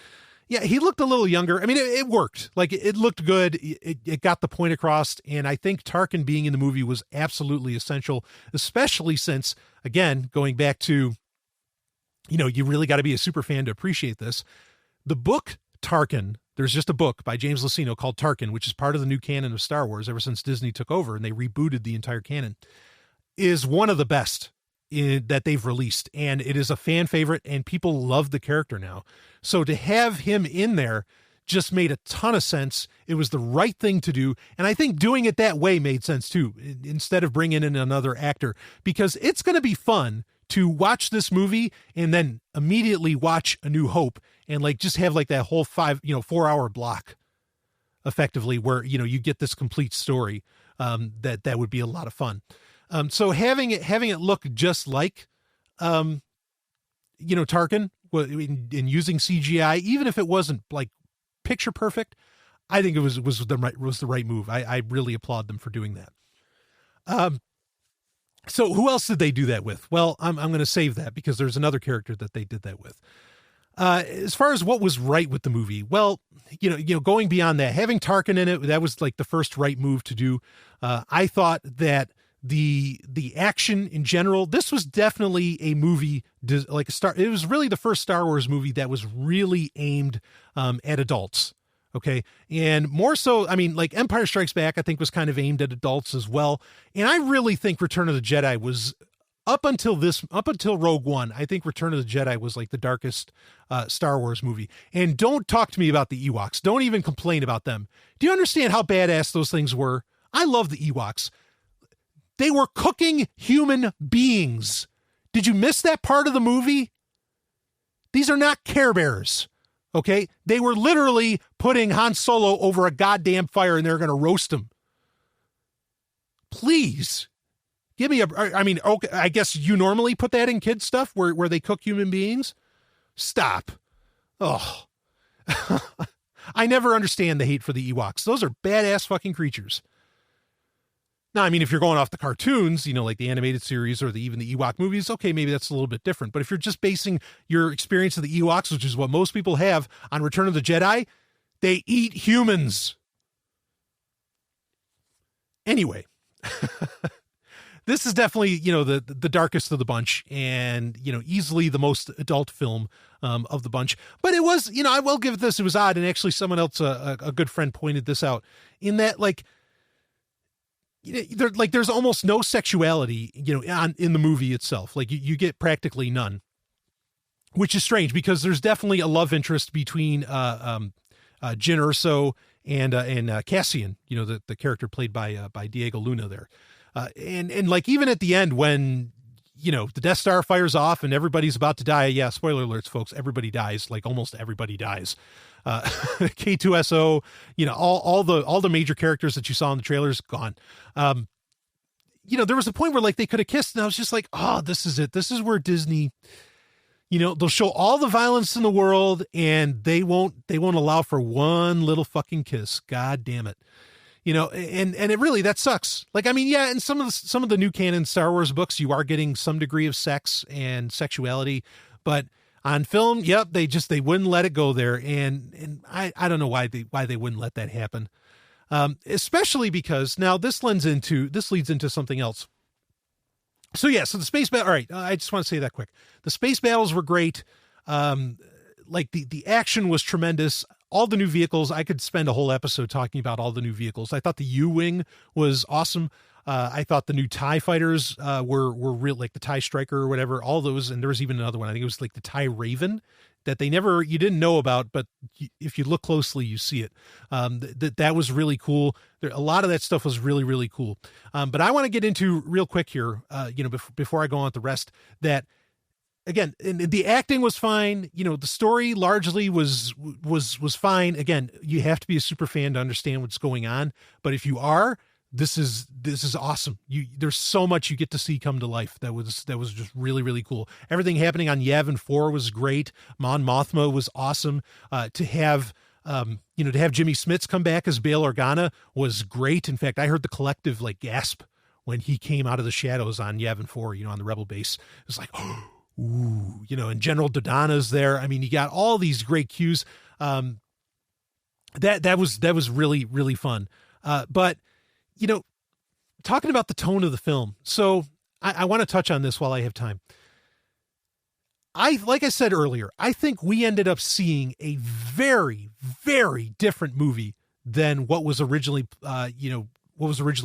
he looked a little younger. I mean, it worked. Like, it looked good. It got the point across. And I think Tarkin being in the movie was absolutely essential, especially since, again, going back to, you really got to be a super fan to appreciate this. The book Tarkin, there's just a book by James Luceno called Tarkin, which is part of the new canon of Star Wars ever since Disney took over and they rebooted the entire canon, is one of the best that they've released. And it is a fan favorite, and people love the character now. So to have him in there just made a ton of sense. It was the right thing to do. And I think doing it that way made sense too, instead of bringing in another actor, because it's going to be fun to watch this movie and then immediately watch A New Hope and just have that whole 4-hour block effectively where, you get this complete story. That would be a lot of fun. So having it look just like, Tarkin, in using CGI, even if it wasn't picture perfect, I think it was the right move. I really applaud them for doing that. So who else did they do that with? Well, I'm going to save that because there's another character that they did that with. As far as what was right with the movie, well, going beyond that, having Tarkin in it, that was the first right move to do. I thought that the action in general, this was definitely a movie it was really the first Star Wars movie that was really aimed at adults. Okay. And more so, I mean, Empire Strikes Back, I think, was kind of aimed at adults as well. And I really think Return of the Jedi was, up until Rogue One, I think Return of the Jedi was the darkest Star Wars movie. And don't talk to me about the Ewoks. Don't even complain about them. Do you understand how badass those things were? I love the Ewoks. They were cooking human beings. Did you miss that part of the movie? These are not Care Bears. Okay, they were literally putting Han Solo over a goddamn fire and they're going to roast him. Please give me okay, I guess you normally put that in kids stuff where they cook human beings. Stop. Oh, I never understand the hate for the Ewoks. Those are badass fucking creatures. Now, I mean, if you're going off the cartoons, like the animated series or even the Ewok movies, okay, maybe that's a little bit different. But if you're just basing your experience of the Ewoks, which is what most people have on Return of the Jedi, they eat humans. Anyway, this is definitely, the darkest of the bunch and, easily the most adult film of the bunch. But it was, I will give this, it was odd. And actually someone else, a good friend pointed this out in that, like, there's almost no sexuality, in the movie itself. Like you get practically none, which is strange because there's definitely a love interest between Jyn Erso and Cassian, the character played by Diego Luna there. And like, even at the end when, the Death Star fires off and everybody's about to die. Yeah. Spoiler alerts, folks. Everybody dies. Like almost everybody dies. K2SO, all the major characters that you saw in the trailers gone. There was a point where like they could have kissed and I was just like, oh, this is it. This is where Disney, they'll show all the violence in the world and they won't allow for one little fucking kiss. God damn it. And it really, that sucks. Like, I mean, yeah, in some of the new canon Star Wars books, you are getting some degree of sex and sexuality, but on film, yep, they wouldn't let it go there. And I don't know why they wouldn't let that happen. Especially because now this leads into something else. So yeah, so the space battle. All right. I just want to say that quick. The space battles were great. Like the action was tremendous. All the new vehicles, I could spend a whole episode talking about all the new vehicles. I thought the U-Wing was awesome. I thought the new TIE fighters were real, like the TIE Striker or whatever, all those. And there was even another one. I think it was like the TIE Raven that you didn't know about, but if you look closely, you see it. That was really cool. A lot of that stuff was really, really cool. But I want to get into real quick here, before I go on with the rest, that again, and the acting was fine. The story largely was fine. Again, you have to be a super fan to understand what's going on. But if you are, this is awesome. There's so much you get to see come to life. That was just really, really cool. Everything happening on Yavin 4 was great. Mon Mothma was awesome. To have Jimmy Smits come back as Bail Organa was great. In fact, I heard the collective like gasp when he came out of the shadows on Yavin 4, on the Rebel base. It was like, oh, ooh, and General Dodonna's there. I mean, you got all these great cues. That was really, really fun. But talking about the tone of the film. So I want to touch on this while I have time. Like I said earlier, I think we ended up seeing a very, very different movie than what was originally,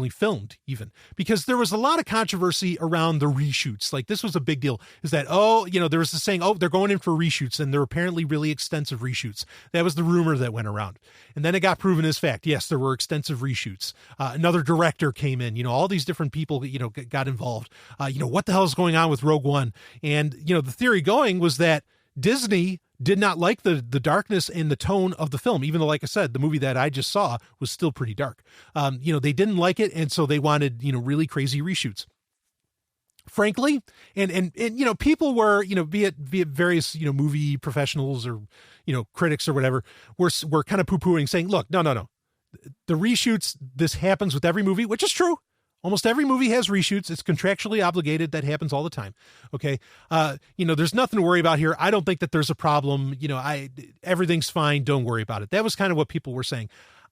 filmed, even because there was a lot of controversy around the reshoots. Like this was a big deal, is that, there was the saying, they're going in for reshoots, and they're apparently really extensive reshoots. That was the rumor that went around. And then it got proven as fact. Yes, there were extensive reshoots. Another director came in, all these different people, got involved. What the hell is going on with Rogue One? And, the theory going was that Disney did not like the darkness and the tone of the film, even though, like I said, the movie that I just saw was still pretty dark. They didn't like it, and so they wanted, really crazy reshoots. Frankly, and people were, be it various, movie professionals or, critics or whatever, were kind of poo-pooing, saying, look, no. The reshoots, this happens with every movie, which is true. Almost every movie has reshoots. It's contractually obligated. That happens all the time. Okay. There's nothing to worry about here. I don't think that there's a problem. Everything's fine. Don't worry about it. That was kind of what people were saying.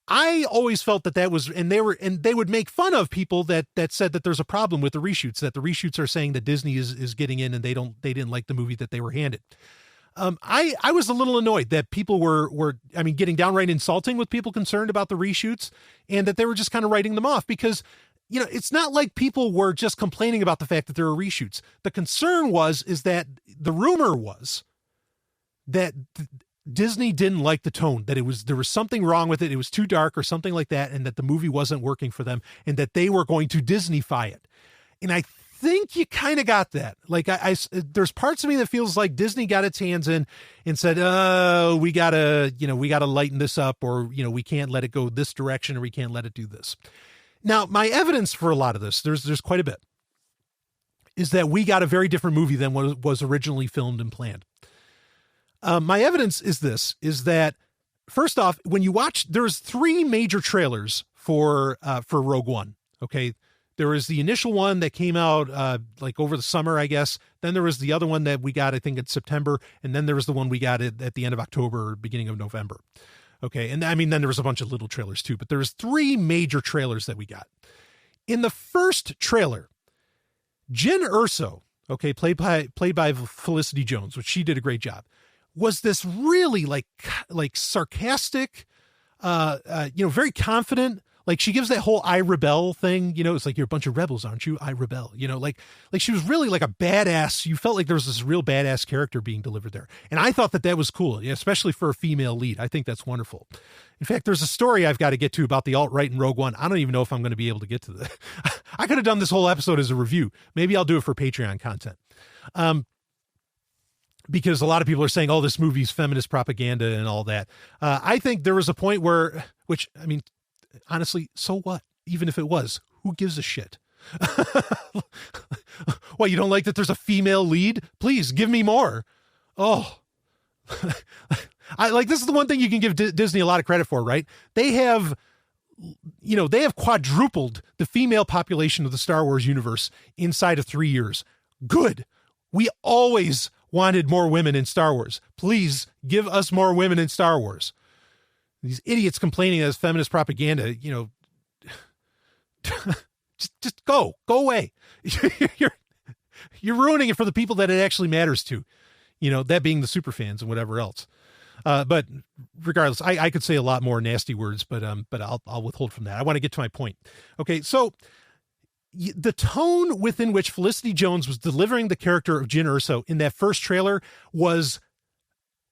I always felt that was, and they would make fun of people that said that there's a problem with the reshoots, that the reshoots are saying that Disney is getting in and they didn't like the movie that they were handed. I was a little annoyed that people were getting downright insulting with people concerned about the reshoots, and that they were just kind of writing them off because, it's not like people were just complaining about the fact that there are reshoots. The concern is that the rumor was that Disney didn't like the tone, that there was something wrong with it. It was too dark or something like that. And that the movie wasn't working for them, and that they were going to Disney-fy it. And I think you kind of got that. Like there's parts of me that feels like Disney got its hands in and said, oh, we gotta lighten this up, or, we can't let it go this direction, or we can't let it do this. Now, my evidence for a lot of this, there's quite a bit, is that we got a very different movie than what was originally filmed and planned. My evidence is that first off, when you watch, there's 3 major trailers for Rogue One. Okay. There was the initial one that came out like over the summer, I guess. Then there was the other one that we got, I think, in September. And then there was the one we got at the end of October, beginning of November. Okay. And I mean, then there was a bunch of little trailers too, but there was 3 major trailers that we got. In the first trailer, Jyn Erso, okay, played by Felicity Jones, which she did a great job, was this really like sarcastic, very confident. Like she gives that whole I rebel thing, it's like, you're a bunch of rebels, aren't you? I rebel, like she was really like a badass. You felt like there was this real badass character being delivered there. And I thought that was cool, especially for a female lead. I think that's wonderful. In fact, there's a story I've got to get to about the alt-right in Rogue One. I don't even know if I'm going to be able to get to that. I could have done this whole episode as a review. Maybe I'll do it for Patreon content. Because a lot of people are saying, oh, this movie's feminist propaganda and all that. I think there was a point where, which, I mean, honestly, so what? Even if it was, who gives a shit? What, you don't like that there's a female lead? Please give me more. Oh, this is the one thing you can give Disney a lot of credit for, right? They have quadrupled the female population of the Star Wars universe inside of 3 years. Good. We always wanted more women in Star Wars. Please give us more women in Star Wars. These idiots complaining as feminist propaganda, just go away. You're ruining it for the people that it actually matters to, that being the super fans and whatever else. But regardless, I could say a lot more nasty words, but I'll withhold from that. I want to get to my point. Okay. So the tone within which Felicity Jones was delivering the character of Jyn Erso in that first trailer was,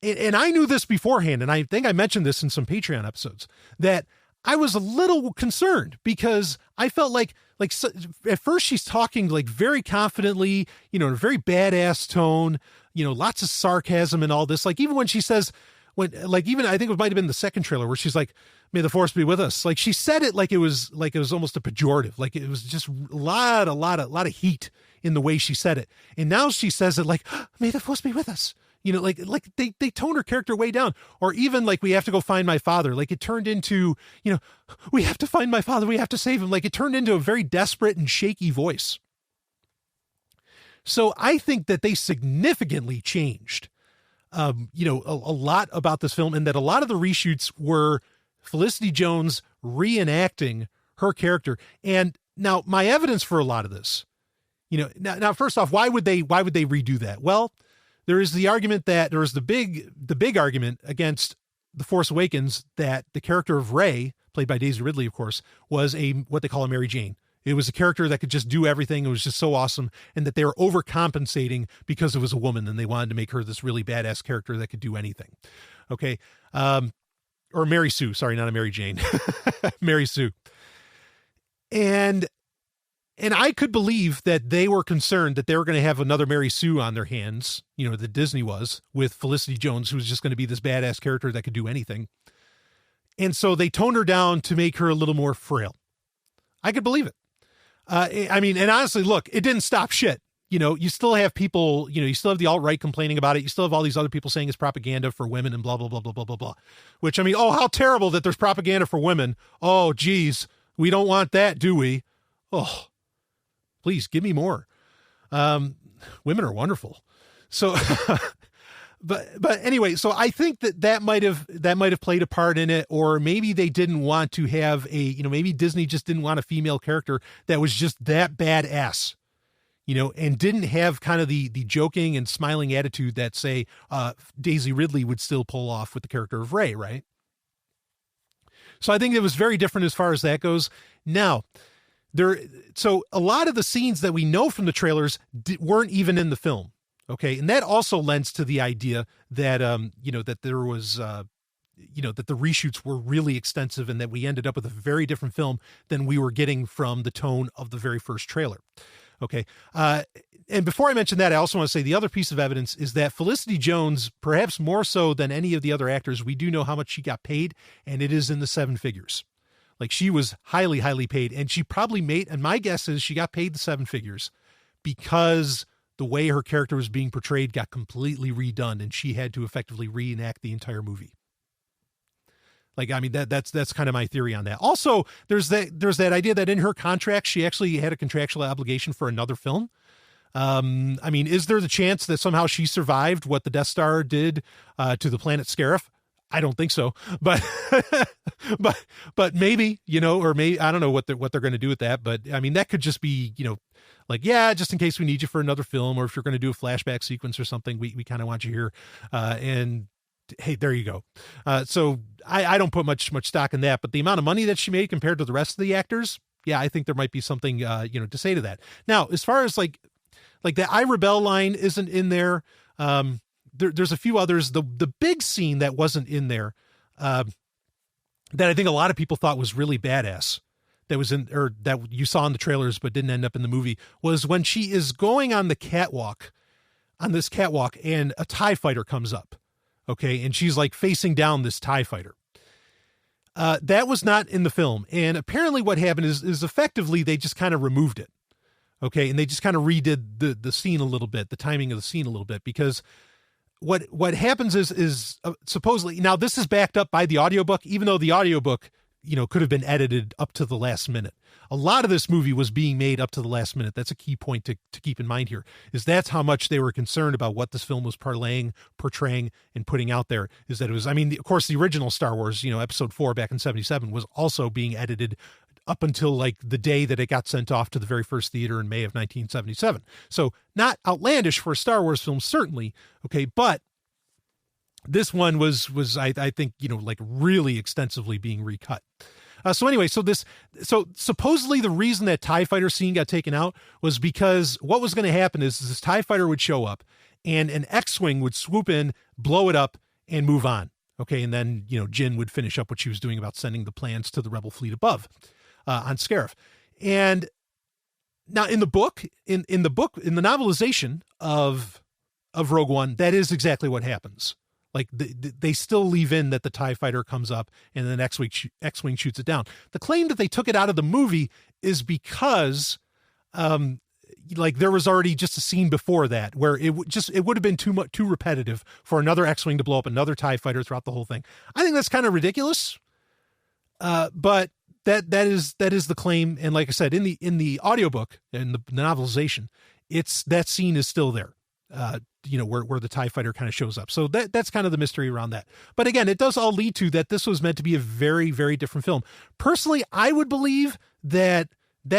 and I knew this beforehand, and I think I mentioned this in some Patreon episodes, that I was a little concerned because I felt like at first she's talking like very confidently, in a very badass tone, lots of sarcasm and all this. Like even when she says, even I think it might have been the second trailer where she's like, "May the force be with us." Like she said it like it was almost a pejorative. Like it was just a lot of heat in the way she said it. And now she says it like, "May the force be with us." They toned her character way down. Or even like, "We have to go find my father." Like it turned into, "We have to find my father. We have to save him." Like it turned into a very desperate and shaky voice. So I think that they significantly changed, a lot about this film, and that a lot of the reshoots were Felicity Jones reenacting her character. And now my evidence for a lot of this, now first off, why would they redo that? Well, there is the argument that there was the big argument against The Force Awakens that the character of Rey, played by Daisy Ridley, of course, was what they call a Mary Jane. It was a character that could just do everything. It was just so awesome. And that they were overcompensating because it was a woman and they wanted to make her this really badass character that could do anything. Okay. Or Mary Sue, sorry, not a Mary Jane, Mary Sue. And I could believe that they were concerned that they were going to have another Mary Sue on their hands, that Disney was, with Felicity Jones, who was just going to be this badass character that could do anything. And so they toned her down to make her a little more frail. I could believe it. And honestly, look, it didn't stop shit. You still have people, you still have the alt-right complaining about it. You still have all these other people saying it's propaganda for women and blah, blah, blah, blah, blah, blah, blah. Which, oh, how terrible that there's propaganda for women. Oh, geez, we don't want that, do we? Oh, please give me more. Women are wonderful. So, but anyway, so I think that might have played a part in it, or maybe they didn't want to have maybe Disney just didn't want a female character that was just that badass, and didn't have kind of the joking and smiling attitude that, say, Daisy Ridley would still pull off with the character of Rey, right? So I think it was very different as far as that goes. Now, so a lot of the scenes that we know from the trailers weren't even in the film. Okay. And that also lends to the idea that, that there was, that the reshoots were really extensive and that we ended up with a very different film than we were getting from the tone of the very first trailer. Okay. And before I mention that, I also want to say the other piece of evidence is that Felicity Jones, perhaps more so than any of the other actors, we do know how much she got paid, and it is in the 7 figures. Like she was highly, highly paid, and she probably made, and my guess is she got paid the 7 figures because the way her character was being portrayed got completely redone and she had to effectively reenact the entire movie. Like, I mean, that's kind of my theory on that. Also, there's that idea that in her contract, she actually had a contractual obligation for another film. I mean, is there the chance that somehow she survived what the Death Star did to the planet Scarif? I don't think so, but but maybe, or maybe, I don't know what they're going to do with that. But I mean, that could just be, like, yeah, just in case we need you for another film, or if you're going to do a flashback sequence or something, we kind of want you here. And hey, there you go. So I don't put much stock in that, but the amount of money that she made compared to the rest of the actors, yeah, I think there might be something, to say to that. Now, as far as like the I Rebel line isn't in there. There's a few others. The big scene that wasn't in there, that I think a lot of people thought was really badass, that was in, or that you saw in the trailers but didn't end up in the movie, was when she is going on this catwalk, and a TIE fighter comes up. Okay. And she's like facing down this TIE fighter. That was not in the film. And apparently what happened is effectively they just kind of removed it. Okay. And they just kind of redid the scene a little bit, the timing of the scene a little bit, because what happens is supposedly, now this is backed up by the audiobook, even though the audiobook, could have been edited up to the last minute. A lot of this movie was being made up to the last minute. That's a key point to keep in mind here, is that's how much they were concerned about what this film was portraying, and putting out there, is that it was, I mean, of course, the original Star Wars, episode 4 back in 1977 was also being edited up until like the day that it got sent off to the very first theater in May of 1977. So not outlandish for a Star Wars film, certainly. Okay. But this one was I think, like really extensively being recut. So anyway, so supposedly the reason that TIE fighter scene got taken out was because what was going to happen is this TIE fighter would show up and an X-Wing would swoop in, blow it up, and move on. Okay. And then, Jyn would finish up what she was doing about sending the plans to the Rebel fleet above. On Scarif. And now in the book, in the novelization of Rogue One, that is exactly what happens. Like they still leave in that the TIE fighter comes up and then X-Wing shoots it down. The claim that they took it out of the movie is because, like there was already just a scene before that where it would have been too repetitive for another X-Wing to blow up another TIE fighter throughout the whole thing. I think that's kind of ridiculous. But that is the claim. And like I said, in the audiobook and the novelization, that scene is still there, where the TIE fighter kind of shows up. So that's kind of the mystery around that. But again, it does all lead to that this was meant to be a very, very different film. Personally, I would believe that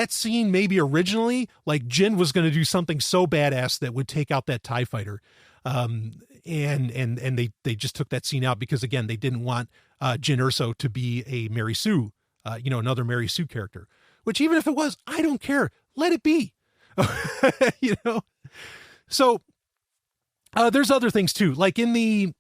scene maybe originally, like Jyn was going to do something so badass that would take out that TIE fighter. And they just took that scene out because, again, they didn't want Jyn Erso to be a Mary Sue, another Mary Sue character, which even if it was, I don't care. Let it be, So there's other things too. Like in the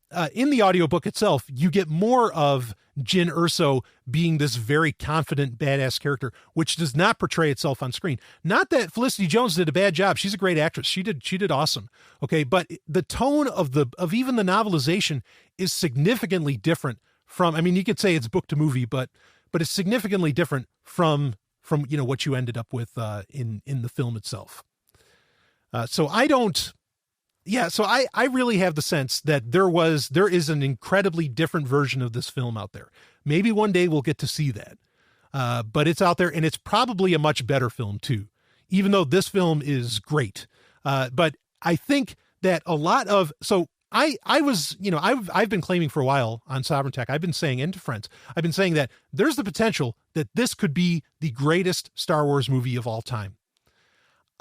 audiobook itself, you get more of Jyn Erso being this very confident, badass character, which does not portray itself on screen. Not that Felicity Jones did a bad job. She's a great actress. She did awesome. Okay. But the tone of even the novelization is significantly different from, I mean, you could say it's book to movie, but it's significantly different from what you ended up with in the film itself. So I really have the sense that there is an incredibly different version of this film out there. Maybe one day we'll get to see that. But it's out there, and it's probably a much better film too, even though this film is great. But I think that I've been claiming for a while on Sovryn Tech, I've been saying, and to friends, I've been saying that there's the potential that this could be the greatest Star Wars movie of all time.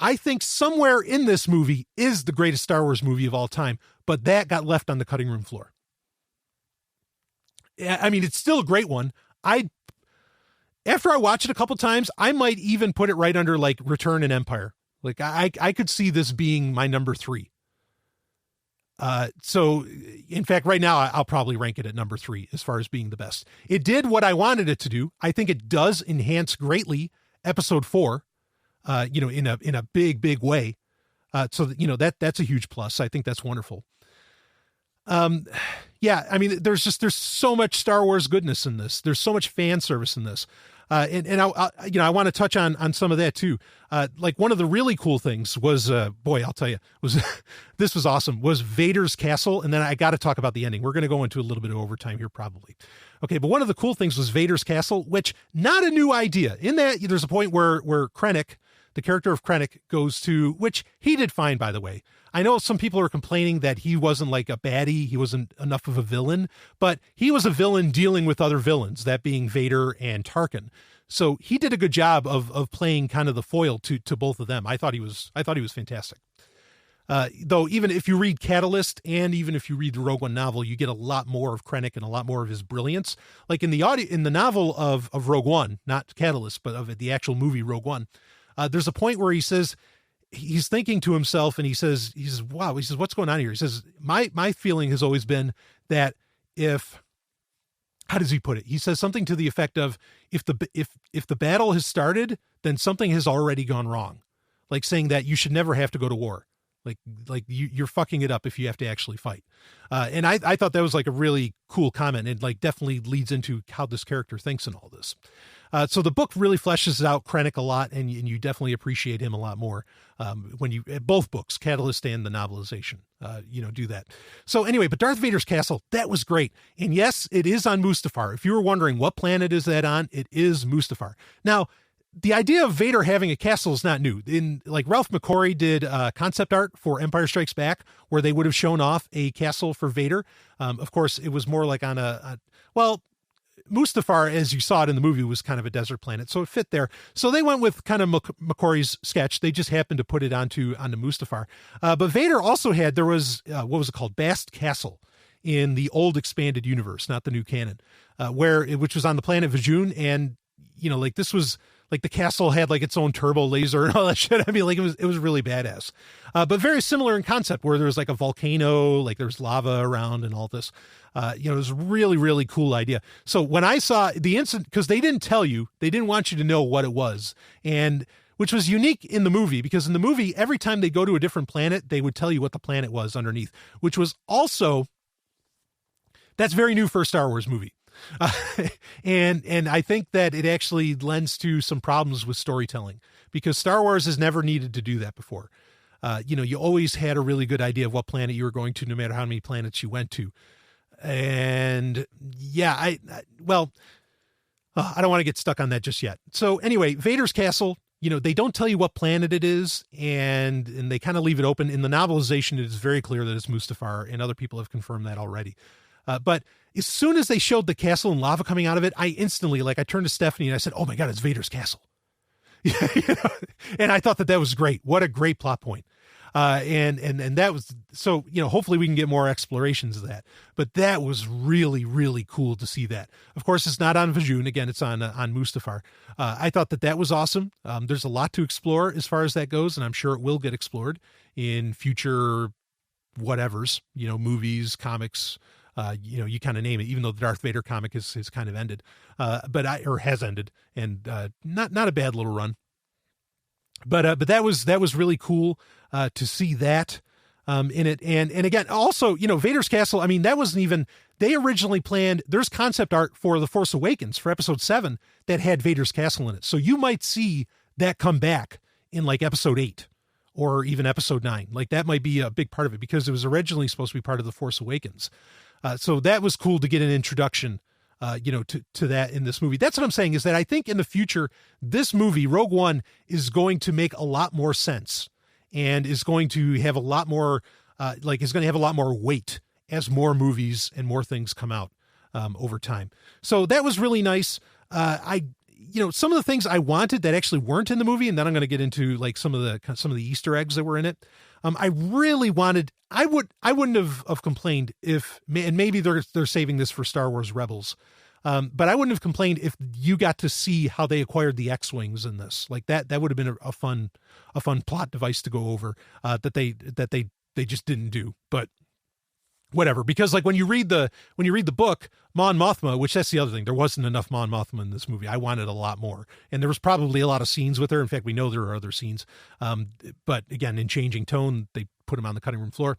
I think somewhere in this movie is the greatest Star Wars movie of all time, but that got left on the cutting room floor. I mean, it's still a great one. After I watch it a couple times, I might even put it right under like Return and Empire. Like I could see this being my number 3. So in fact, right now I'll probably rank it at number 3 as far as being the best. It did what I wanted it to do. I think it does enhance greatly episode 4, in a big, big way. So that's a huge plus. I think that's wonderful. Yeah, I mean, there's so much Star Wars goodness in this. There's so much fan service in this. And I want to touch on some of that too. Like one of the really cool things was, boy, I'll tell you, was this was awesome, was Vader's castle. And then I got to talk about the ending. We're going to go into a little bit of overtime here probably. Okay, but one of the cool things was Vader's castle, which not a new idea. In that, there's a point where Krennic, the character of Krennic, goes to, which he did fine, by the way. I know some people are complaining that he wasn't like a baddie, he wasn't enough of a villain, but he was a villain dealing with other villains, that being Vader and Tarkin. So he did a good job of playing kind of the foil to both of them. I thought he was fantastic. Though even if you read Catalyst and even if you read the Rogue One novel, you get a lot more of Krennic and a lot more of his brilliance. Like in the novel of Rogue One, not Catalyst, but of the actual movie Rogue One, there's a point where he says, he's thinking to himself and he says, wow, he says, what's going on here? He says, my feeling has always been that how does he put it? He says something to the effect of, if the battle has started, then something has already gone wrong. Like saying that you should never have to go to war. Like you're fucking it up if you have to actually fight. And I thought that was like a really cool comment. And like definitely leads into how this character thinks in all this. So the book really fleshes out Krennic a lot, and you definitely appreciate him a lot more when you, both books, Catalyst and the novelization, do that. So anyway, but Darth Vader's castle, that was great. And yes, it is on Mustafar. If you were wondering what planet is that on, it is Mustafar. Now, the idea of Vader having a castle is not new. Like Ralph McQuarrie did concept art for Empire Strikes Back, where they would have shown off a castle for Vader. Of course, it was more like on Mustafar, as you saw it in the movie, was kind of a desert planet, so it fit there. So they went with kind of McQuarrie's sketch. They just happened to put it onto Mustafar. But Vader also had, there was, what was it called? Bast Castle in the old expanded universe, not the new canon, which was on the planet Vajun. And, like this was, like the castle had like its own turbo laser and all that shit. I mean, like it was really badass, but very similar in concept, where there was like a volcano, like there's lava around and all this. It was a really, really cool idea. So when I saw the instant, because they didn't tell you, they didn't want you to know what it was, and which was unique in the movie, because in the movie, every time they go to a different planet, they would tell you what the planet was underneath, which was also, that's very new for a Star Wars movie. And I think that it actually lends to some problems with storytelling, because Star Wars has never needed to do that before. You always had a really good idea of what planet you were going to, no matter how many planets you went to. And yeah, I don't want to get stuck on that just yet. So anyway, Vader's castle, they don't tell you what planet it is, and they kind of leave it open. In the novelization, it is very clear that it's Mustafar, and other people have confirmed that already. But as soon as they showed the castle and lava coming out of it, I instantly, I turned to Stephanie and I said, "Oh my God, it's Vader's castle." And I thought that was great. What a great plot point. And that was, so, hopefully we can get more explorations of that, but that was really, really cool to see that. Of course, it's not on Vajun. Again, it's on Mustafar. I thought that was awesome. There's a lot to explore as far as that goes, and I'm sure it will get explored in future whatevers, movies, comics, you kind of name it, even though the Darth Vader comic has kind of ended, or has ended, and not a bad little run. But that was really cool to see that in it. And again, also, Vader's castle, I mean, that wasn't even, they originally planned, there's concept art for The Force Awakens for episode 7 that had Vader's castle in it. So you might see that come back in like episode 8 or even episode 9. Like that might be a big part of it, because it was originally supposed to be part of The Force Awakens. So that was cool to get an introduction, to that in this movie. That's what I'm saying, is that I think in the future, this movie, Rogue One, is going to make a lot more sense, and is going to have a lot more, is going to have a lot more weight as more movies and more things come out over time. So that was really nice. Some of the things I wanted that actually weren't in the movie, and then I'm going to get into like some of the Easter eggs that were in it. I really wanted, I wouldn't have complained if, and maybe they're saving this for Star Wars Rebels. But I wouldn't have complained if you got to see how they acquired the X-Wings in this. Like that would have been a fun plot device to go over, that they just didn't do, but whatever. Because like when you read the book, Mon Mothma, which that's the other thing, there wasn't enough Mon Mothma in this movie. I wanted a lot more, and there was probably a lot of scenes with her. In fact, we know there are other scenes. But again, in changing tone, they put him on the cutting room floor.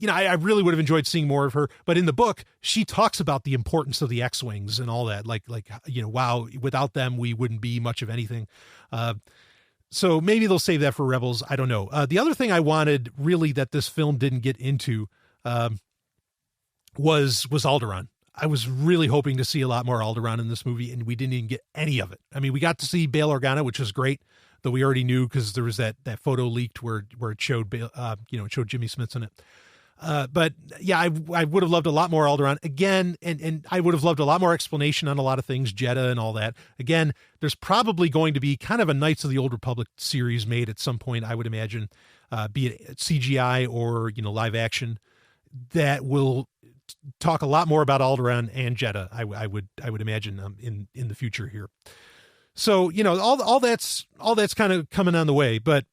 I really would have enjoyed seeing more of her. But in the book, she talks about the importance of the X-Wings and all that. Wow, without them, we wouldn't be much of anything. So maybe they'll save that for Rebels. I don't know. The other thing I wanted really that this film didn't get into was Alderaan. I was really hoping to see a lot more Alderaan in this movie, and we didn't even get any of it. I mean, we got to see Bail Organa, which was great, though we already knew because there was that photo leaked where it showed it showed Jimmy Smits in it. But yeah, I would have loved a lot more Alderaan again, and I would have loved a lot more explanation on a lot of things, Jeddah and all that. Again, there's probably going to be kind of a Knights of the Old Republic series made at some point, I would imagine, be it CGI or live action, that will talk a lot more about Alderaan and Jeddah. I would imagine in the future here. So all that's kind of coming on the way, but.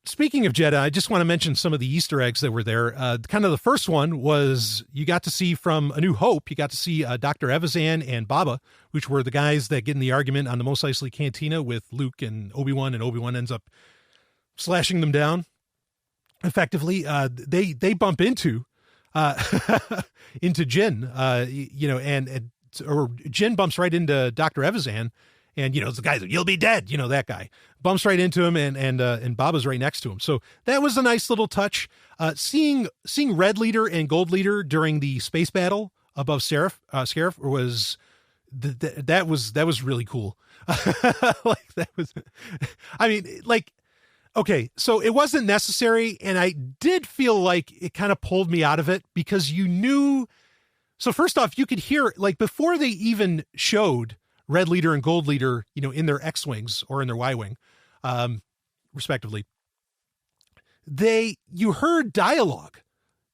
Speaking of Jeddah, I just want to mention some of the Easter eggs that were there. Kind of the first one was you got to see from A New Hope, you got to see Dr. Evazan and Baba, which were the guys that get in the argument on the Mos Eisley Cantina with Luke and Obi-Wan ends up slashing them down. Effectively, they bump into Jin, or Jin bumps right into Dr. Evazan. And, the guy's like, you'll be dead. That guy bumps right into him and Baba's right next to him. So that was a nice little touch. Seeing Red Leader and Gold Leader during the space battle above Scarif was, that was really cool. Okay, so it wasn't necessary. And I did feel like it kind of pulled me out of it because so first off, you could hear, before they even showed Red Leader and Gold Leader, in their X-Wings or in their Y-Wing, respectively, you heard dialogue,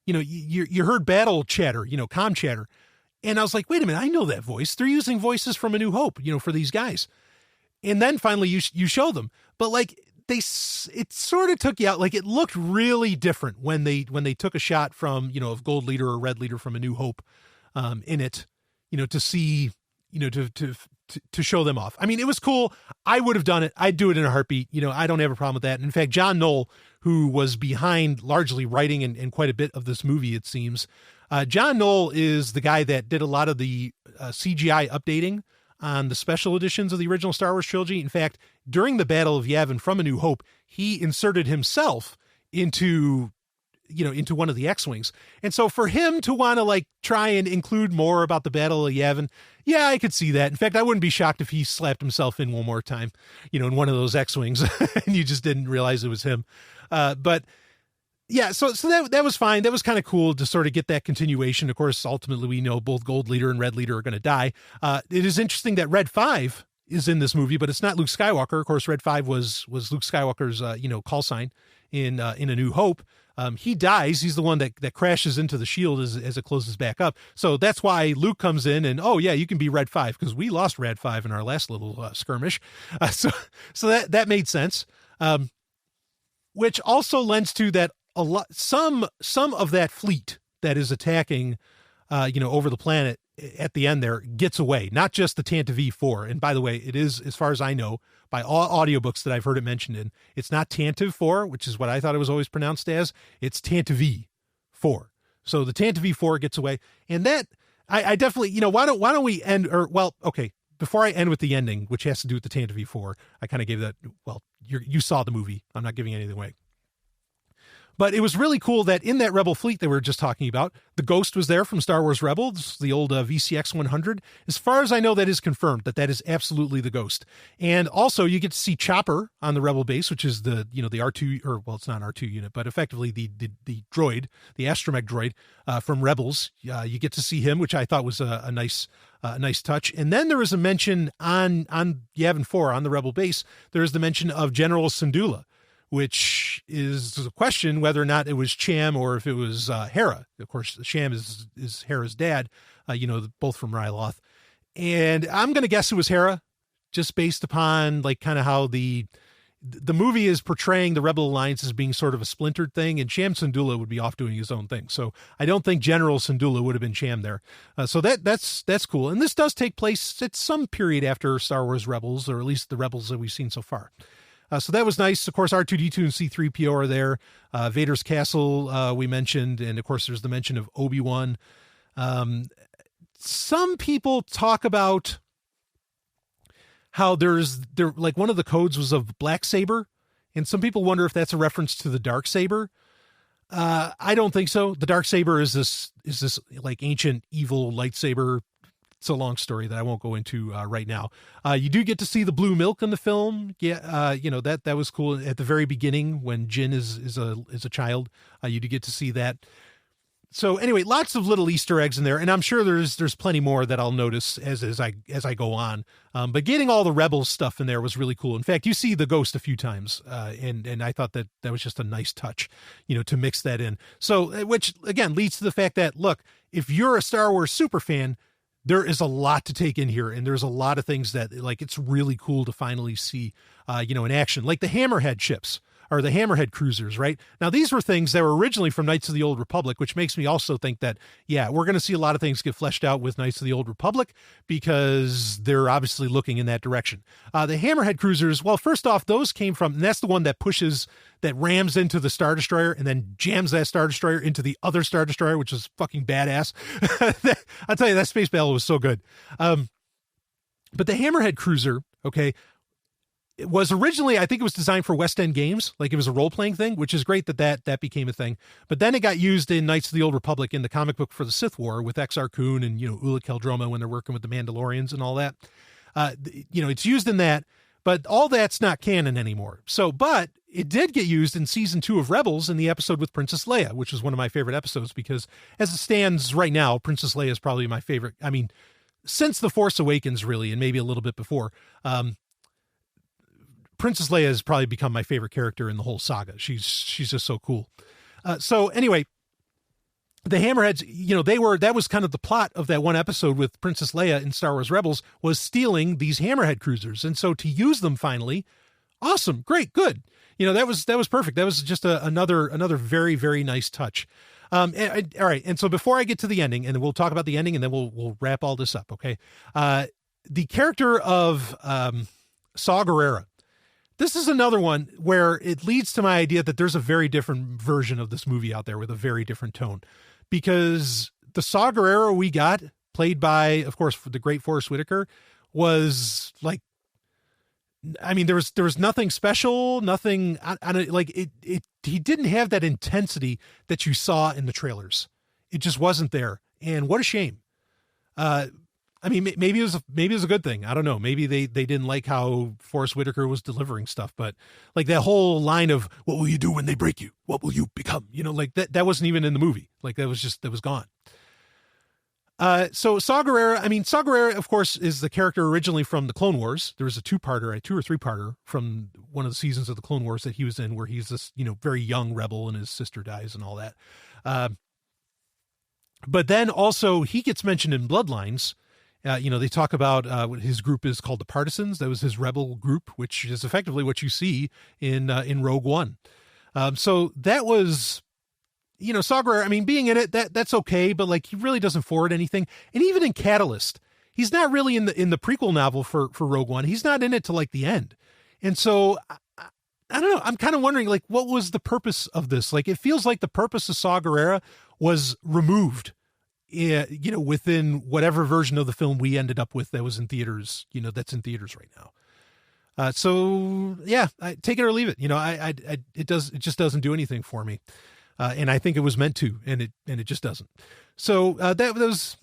you heard battle chatter, comm chatter. And I was like, wait a minute, I know that voice. They're using voices from A New Hope, for these guys. And then finally you show them, but it sort of took you out. It looked really different when they took a shot from, of Gold Leader or Red Leader from A New Hope, in it, to see, to show them off. I mean, it was cool. I would have done it. I'd do it in a heartbeat. I don't have a problem with that. In fact, John Knoll, who was behind largely writing and quite a bit of this movie, it seems, John Knoll is the guy that did a lot of the CGI updating on the special editions of the original Star Wars trilogy. In fact, during the Battle of Yavin from A New Hope, he inserted himself into one of the X-Wings. And so for him to want to try and include more about the Battle of Yavin, yeah, I could see that. In fact, I wouldn't be shocked if he slapped himself in one more time, in one of those X-Wings and you just didn't realize it was him. But yeah, so that was fine. That was kind of cool to sort of get that continuation. Of course, ultimately we know both Gold Leader and Red Leader are going to die. It is interesting that Red 5 is in this movie, but it's not Luke Skywalker. Of course, Red 5 was Luke Skywalker's, call sign in A New Hope. He dies. He's the one that crashes into the shield as it closes back up. So that's why Luke comes in and, oh yeah, you can be Red 5 because we lost Red 5 in our last little skirmish. So that made sense. Which also lends to that some of that fleet that is attacking, over the planet at the end there gets away, not just the Tantive 4. And by the way, it is, as far as I know, by all audiobooks that I've heard it mentioned in, it's not Tantive 4, which is what I thought it was always pronounced as. It's Tantive 4. So the Tantive 4 gets away. And that, I definitely, why don't we end, okay, before I end with the ending, which has to do with the Tantive 4, I kind of gave that, you saw the movie. I'm not giving anything away. But it was really cool that in that Rebel fleet that we were just talking about, the Ghost was there from Star Wars Rebels, the old VCX 100. As far as I know, that is confirmed, that is absolutely the Ghost. And also you get to see Chopper on the Rebel base, which is the R2, or it's not an R2 unit, but effectively the droid, the astromech droid from Rebels. You get to see him, which I thought was a nice touch. And then there is a mention on Yavin 4 on the Rebel base. There is the mention of General Syndulla, which is a question whether or not it was Cham or if it was Hera. Of course, Cham is Hera's dad, both from Ryloth. And I'm going to guess it was Hera, just based upon kind of how the movie is portraying the Rebel Alliance as being sort of a splintered thing, and Cham Syndulla would be off doing his own thing. So I don't think General Syndulla would have been Cham there. So that's cool. And this does take place at some period after Star Wars Rebels, or at least the Rebels that we've seen so far. So that was nice. Of course, R2-D2 and C-3PO are there. Vader's castle we mentioned, and of course there's the mention of Obi-Wan. Some people talk about how like one of the codes was of black saber, and some people wonder if that's a reference to the dark saber. I don't think so. The dark saber is this like ancient evil lightsaber. It's a long story that I won't go into right now. You do get to see the blue milk in the film. Yeah, that was cool at the very beginning when Jin is a child. You do get to see that. So anyway, lots of little Easter eggs in there, and I'm sure there's plenty more that I'll notice as I go on. But getting all the Rebels stuff in there was really cool. In fact, you see the Ghost a few times, and I thought that was just a nice touch, to mix that in. So, which again leads to the fact that, look, if you're a Star Wars super fan, there is a lot to take in here, and there's a lot of things that, like, it's really cool to finally see, in action, like the Hammerhead ships. Or the Hammerhead cruisers, right? Now, these were things that were originally from Knights of the Old Republic, which makes me also think that, yeah, we're going to see a lot of things get fleshed out with Knights of the Old Republic because they're obviously looking in that direction. The Hammerhead cruisers, well, first off, those came from, and that's the one that rams into the Star Destroyer and then jams that Star Destroyer into the other Star Destroyer, which is fucking badass. I'll tell you, that space battle was so good. But the Hammerhead cruiser, okay, it was originally, I think it was designed for West End Games, like it was a role-playing thing, which is great that became a thing. But then it got used in Knights of the Old Republic in the comic book for the Sith War with Exar Kun and, Ula Keldroma when they're working with the Mandalorians and all that. It's used in that, but all that's not canon anymore. So, but it did get used in season 2 of Rebels in the episode with Princess Leia, which was one of my favorite episodes because as it stands right now, Princess Leia is probably my favorite. I mean, since The Force Awakens, really, and maybe a little bit before, Princess Leia has probably become my favorite character in the whole saga. She's just so cool. So anyway, the Hammerheads, that was kind of the plot of that one episode with Princess Leia in Star Wars Rebels, was stealing these Hammerhead cruisers. And so to use them finally, awesome, great, good. That was perfect. That was just another very, very nice touch. All right. And so before I get to the ending, and then we'll talk about the ending and then we'll wrap all this up. Okay. The character of Saw Gerrera. This is another one where it leads to my idea that there's a very different version of this movie out there with a very different tone, because the Saw Gerrera we got, played by, of course, the great Forrest Whitaker, was like, I mean, there was nothing special, nothing he didn't have that intensity that you saw in the trailers. It just wasn't there. And what a shame. I mean, maybe it was a good thing. I don't know. Maybe they didn't like how Forrest Whitaker was delivering stuff, but like that whole line of "What will you do when they break you? What will you become?" Like that wasn't even in the movie. Like that was gone. So Saw Gerrera, of course, is the character originally from the Clone Wars. There was a 2 or 3-parter from one of the seasons of the Clone Wars that he was in, where he's this, very young rebel and his sister dies and all that. But then also he gets mentioned in Bloodlines. They talk about what his group is called the Partisans. That was his rebel group, which is effectively what you see in Rogue One. So that was, Saw Gerrera, I mean, being in it, that's okay, but like he really doesn't forward anything. And even in Catalyst, he's not really in the prequel novel for Rogue One. He's not in it till like the end. And so I don't know. I'm kind of wondering, like, what was the purpose of this? Like, it feels like the purpose of Saw Gerrera was removed, within whatever version of the film we ended up with that was in theaters, that's in theaters right now. So yeah, take it or leave it. It just doesn't do anything for me. And I think it was meant to, and it just doesn't. So that was,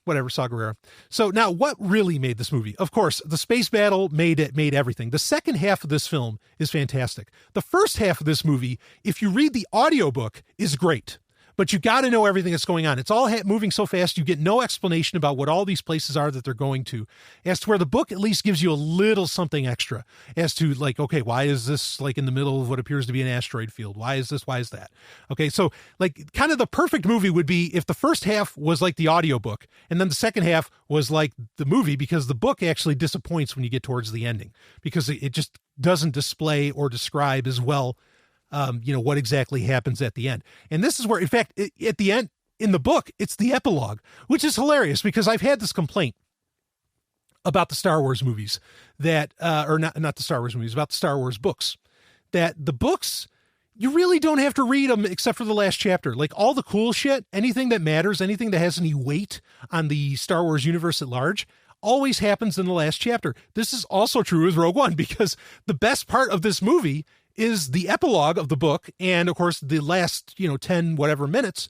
whatever, Saw Gerrera. So now what really made this movie? Of course, the space battle made everything. The second half of this film is fantastic. The first half of this movie, if you read the audiobook, is great. But you got to know everything that's going on. It's all moving so fast, you get no explanation about what all these places are that they're going to, as to where the book at least gives you a little something extra as to like, okay, why is this like in the middle of what appears to be an asteroid field? Why is this? Why is that? Okay, so like kind of the perfect movie would be if the first half was like the audiobook and then the second half was like the movie, because the book actually disappoints when you get towards the ending because it just doesn't display or describe as well what exactly happens at the end. And this is where, in fact, at the end, in the book, it's the epilogue, which is hilarious because I've had this complaint about the Star Wars movies that, or not the Star Wars movies, about the Star Wars books, that the books, you really don't have to read them except for the last chapter. Like all the cool shit, anything that matters, anything that has any weight on the Star Wars universe at large, always happens in the last chapter. This is also true with Rogue One, because the best part of this movie is the epilogue of the book. And of course, the last, 10 whatever minutes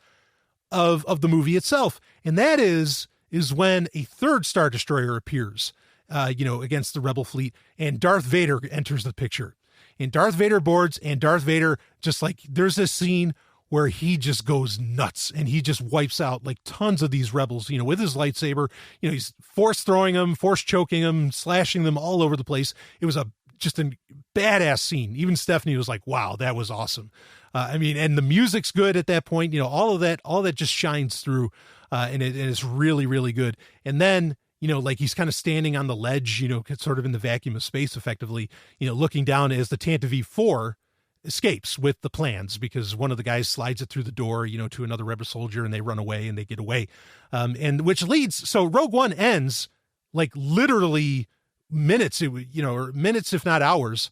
of the movie itself. And that is when a third Star Destroyer appears, against the Rebel fleet, and Darth Vader enters the picture. And Darth Vader boards, and Darth Vader just like, there's this scene where he just goes nuts and he just wipes out like tons of these rebels, with his lightsaber. He's force throwing them, force choking them, slashing them all over the place. It was just a badass scene. Even Stephanie was like, wow, that was awesome. And the music's good at that point. All of that just shines through, and it's really, really good. And then, like he's kind of standing on the ledge, sort of in the vacuum of space, effectively, looking down as the Tantive 4 escapes with the plans, because one of the guys slides it through the door, to another rebel soldier, and they run away and they get away. And which leads, so Rogue One ends like literally minutes, or minutes, if not hours,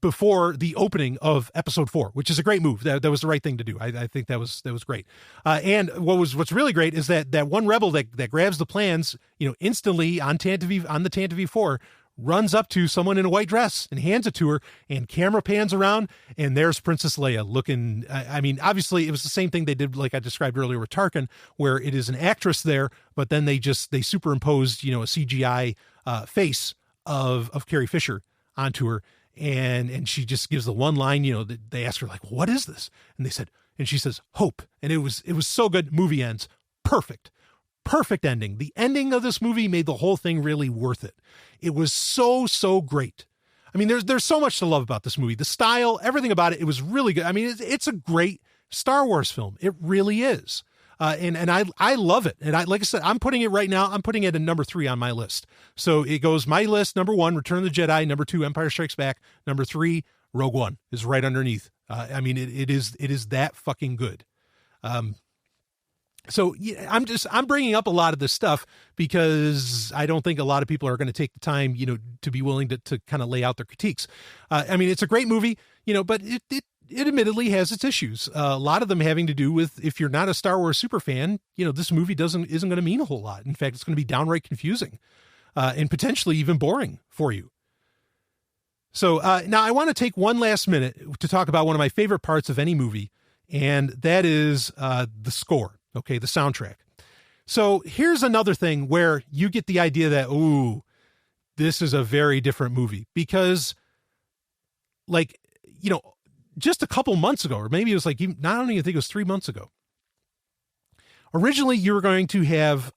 before the opening of episode 4, which is a great move. That was the right thing to do. I think that was great. And what's really great is that one rebel that grabs the plans, instantly on the Tantive 4, runs up to someone in a white dress and hands it to her, and camera pans around, and there's Princess Leia looking. Obviously it was the same thing they did, like I described earlier with Tarkin, where it is an actress there, but then they superimposed, a CGI face of Carrie Fisher onto her. And she just gives the one line, they ask her like, what is this? And she says, hope. And it was so good. Movie ends. Perfect ending. The ending of this movie made the whole thing really worth it. It was so great. There's so much to love about this movie. The style, everything about it, it was really good. It's a great Star Wars film. It really is. And I love it. And like I said, I'm putting it right now. I'm putting it at number 3 on my list. So it goes my list. Number 1, Return of the Jedi. Number 2, Empire Strikes Back. Number 3, Rogue One is right underneath. It is that fucking good. So yeah, I'm bringing up a lot of this stuff because I don't think a lot of people are going to take the time, to be willing to kind of lay out their critiques. It's a great movie, but it admittedly has its issues. A lot of them having to do with, if you're not a Star Wars super fan, this movie isn't going to mean a whole lot. In fact, it's going to be downright confusing, and potentially even boring for you. So now I want to take one last minute to talk about one of my favorite parts of any movie, and that is the score. Okay, the soundtrack. So here's another thing where you get the idea that, ooh, this is a very different movie, because just a couple months ago, or maybe it was like, I don't even think it was 3 months ago. Originally, you were going to have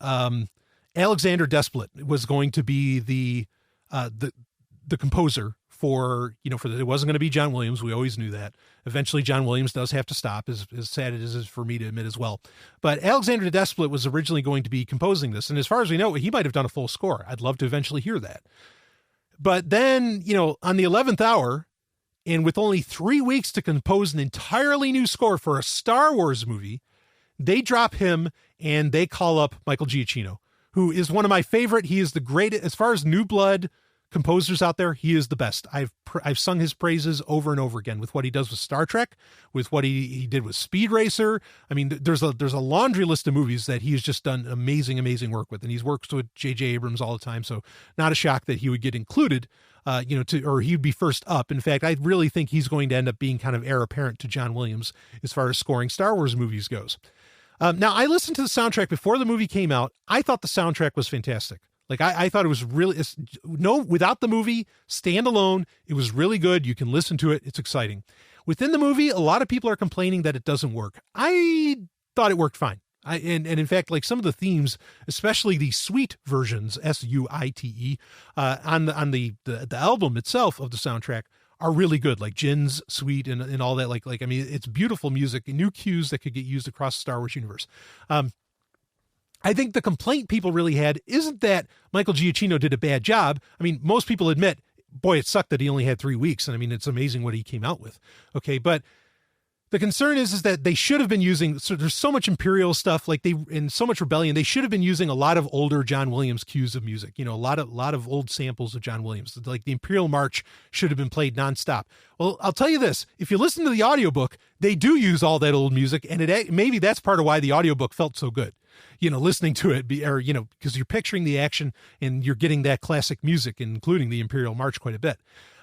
Alexander Desplat was going to be the composer for it wasn't going to be John Williams. We always knew that. Eventually, John Williams does have to stop, as sad it is for me to admit as well. But Alexander Desplat was originally going to be composing this. And as far as we know, he might have done a full score. I'd love to eventually hear that. But then, on the 11th hour, and with only 3 weeks to compose an entirely new score for a Star Wars movie, they drop him and they call up Michael Giacchino, who is one of my favorite. He is the greatest, as far as new blood composers out there, he is the best. I've sung his praises over and over again with what he does with Star Trek, with what he did with Speed Racer. There's a laundry list of movies that he's just done amazing work with, and he's worked with J.J. Abrams all the time. So not a shock that he would get included, or he'd be first up. In fact, I really think he's going to end up being kind of heir apparent to John Williams as far as scoring Star Wars movies goes. Now, I listened to the soundtrack before the movie came out. I thought the soundtrack was fantastic. Like, I thought it was really, without the movie, standalone, it was really good. You can listen to it. It's exciting. Within the movie, a lot of people are complaining that it doesn't work. I thought it worked fine. And in fact, like some of the themes, especially the suite versions, SUITE, on the album itself of the soundtrack are really good, like Jin's suite and all that. It's beautiful music, new cues that could get used across the Star Wars universe. I think the complaint people really had isn't that Michael Giacchino did a bad job. Most people admit, boy, it sucked that he only had 3 weeks. And it's amazing what he came out with. Okay. But The concern is that they should have been using, so there's so much Imperial stuff, like and so much Rebellion, they should have been using a lot of older John Williams cues of music, a lot of old samples of John Williams. Like the Imperial March should have been played nonstop. Well, I'll tell you this, if you listen to the audiobook, they do use all that old music, and maybe that's part of why the audiobook felt so good. Listening to it, because you're picturing the action and you're getting that classic music, including the Imperial March quite a bit.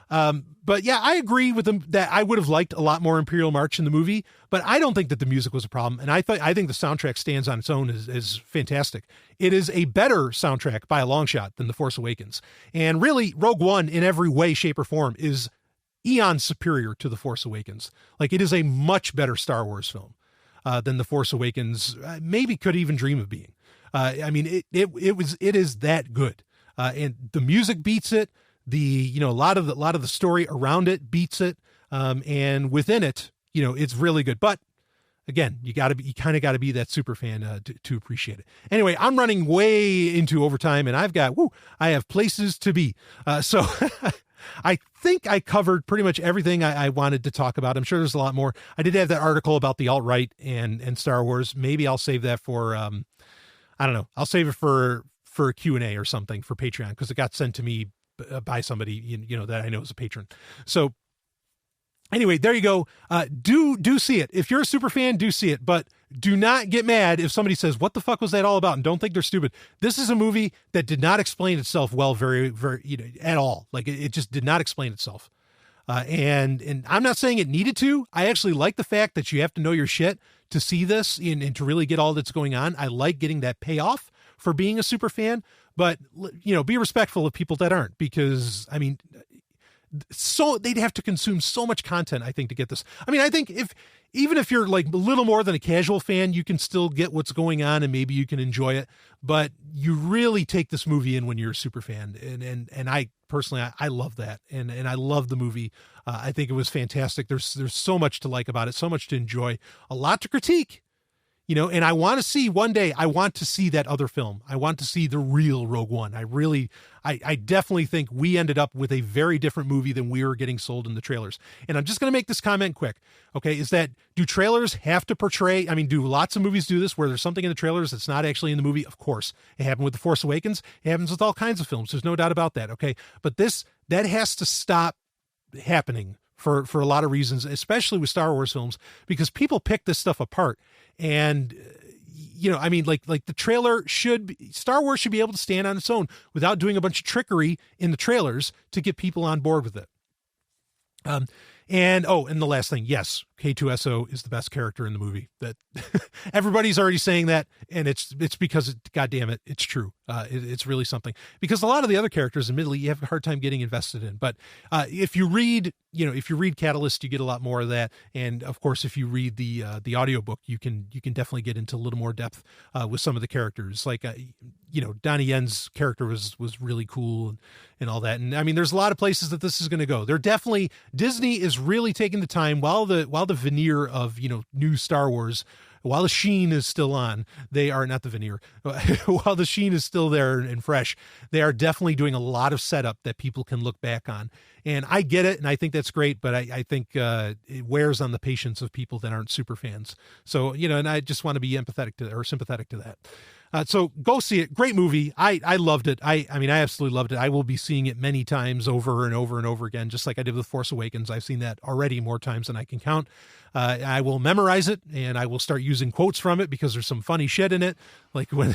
But yeah, I agree with them that I would have liked a lot more Imperial March in the movie, but I don't think that the music was a problem. And I think the soundtrack stands on its own is fantastic. It is a better soundtrack by a long shot than The Force Awakens. And really, Rogue One in every way, shape, or form is eons superior to The Force Awakens. Like, it is a much better Star Wars film than The Force Awakens maybe could even dream of being. It is that good. And the music beats it. A lot of the story around it beats it. And within it, it's really good. But again, you kind of got to be that super fan to appreciate it. Anyway, I'm running way into overtime, and I have places to be. So I think I covered pretty much everything I wanted to talk about. I'm sure there's a lot more. I did have that article about the alt-right and Star Wars. Maybe I'll save that for, I don't know. I'll save it for a Q&A or something for Patreon, because it got sent to me by somebody, that I know is a patron. So anyway, there you go. Do see it. If you're a super fan, do see it, but do not get mad if somebody says, what the fuck was that all about? And don't think they're stupid. This is a movie that did not explain itself well, very, very, at all. Like, it just did not explain itself. And I'm not saying it needed to. I actually like the fact that you have to know your shit to see this and to really get all that's going on. I like getting that payoff for being a super fan, but be respectful of people that aren't, because so they'd have to consume so much content, I think, to get this. I think even if you're like a little more than a casual fan, you can still get what's going on and maybe you can enjoy it, but you really take this movie in when you're a super fan. And I personally, I love that. And I love the movie. I think it was fantastic. There's so much to like about it, so much to enjoy, a lot to critique. And I want to see one day, I want to see that other film. I want to see the real Rogue One. I definitely think we ended up with a very different movie than we were getting sold in the trailers. And I'm just going to make this comment quick. Okay. Is that, do trailers have to portray? Do lots of movies do this where there's something in the trailers that's not actually in the movie? Of course. It happened with The Force Awakens. It happens with all kinds of films. There's no doubt about that. Okay. But that has to stop happening for a lot of reasons, especially with Star Wars films, because people pick this stuff apart. And, like the trailer Star Wars should be able to stand on its own without doing a bunch of trickery in the trailers to get people on board with it. And the last thing, yes, K2SO is the best character in the movie. That everybody's already saying that, and it's because God damn it, it's true. It's really something, because a lot of the other characters, admittedly, you have a hard time getting invested in. But if you read Catalyst, you get a lot more of that. And of course, if you read the audiobook, you can definitely get into a little more depth with some of the characters. Like Donnie Yen's character was really cool and all that. And there's a lot of places that this is going to go. Disney is really taking the time while the veneer of new Star Wars, while the sheen is still on, they are not the veneer. While the sheen is still there and fresh, they are definitely doing a lot of setup that people can look back on. And I get it, and I think that's great, but I think it wears on the patience of people that aren't super fans. So, and I just want to be sympathetic to that. So go see it. Great movie. I loved it. I absolutely loved it. I will be seeing it many times over and over and over again, just like I did with Force Awakens. I've seen that already more times than I can count. I will memorize it, and I will start using quotes from it, because there's some funny shit in it. Like when,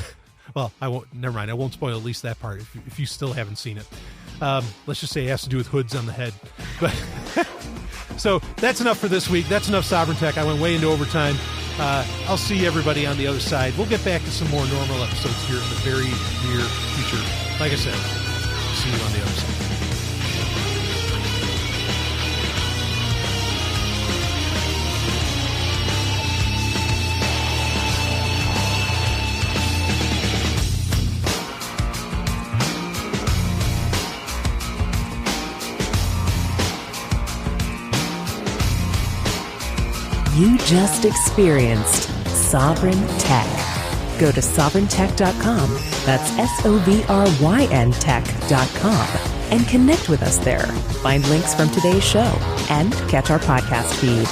well, I won't, never mind. I won't spoil at least that part if you still haven't seen it. Let's just say it has to do with hoods on the head. But so that's enough for this week. That's enough Sovryn Tech. I went way into overtime. I'll see everybody on the other side. We'll get back to some more normal episodes here in the very near future. Like I said, see you on the other side. You just experienced Sovryn Tech. Go to sovryntech.com, that's SOVRYN tech.com, and connect with us there. Find links from today's show and catch our podcast feed.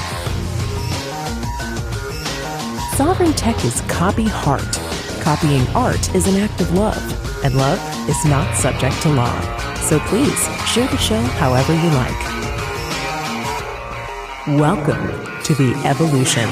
Sovryn Tech is copy heart. Copying art is an act of love, and love is not subject to law. So please share the show however you like. Welcome to the evolution.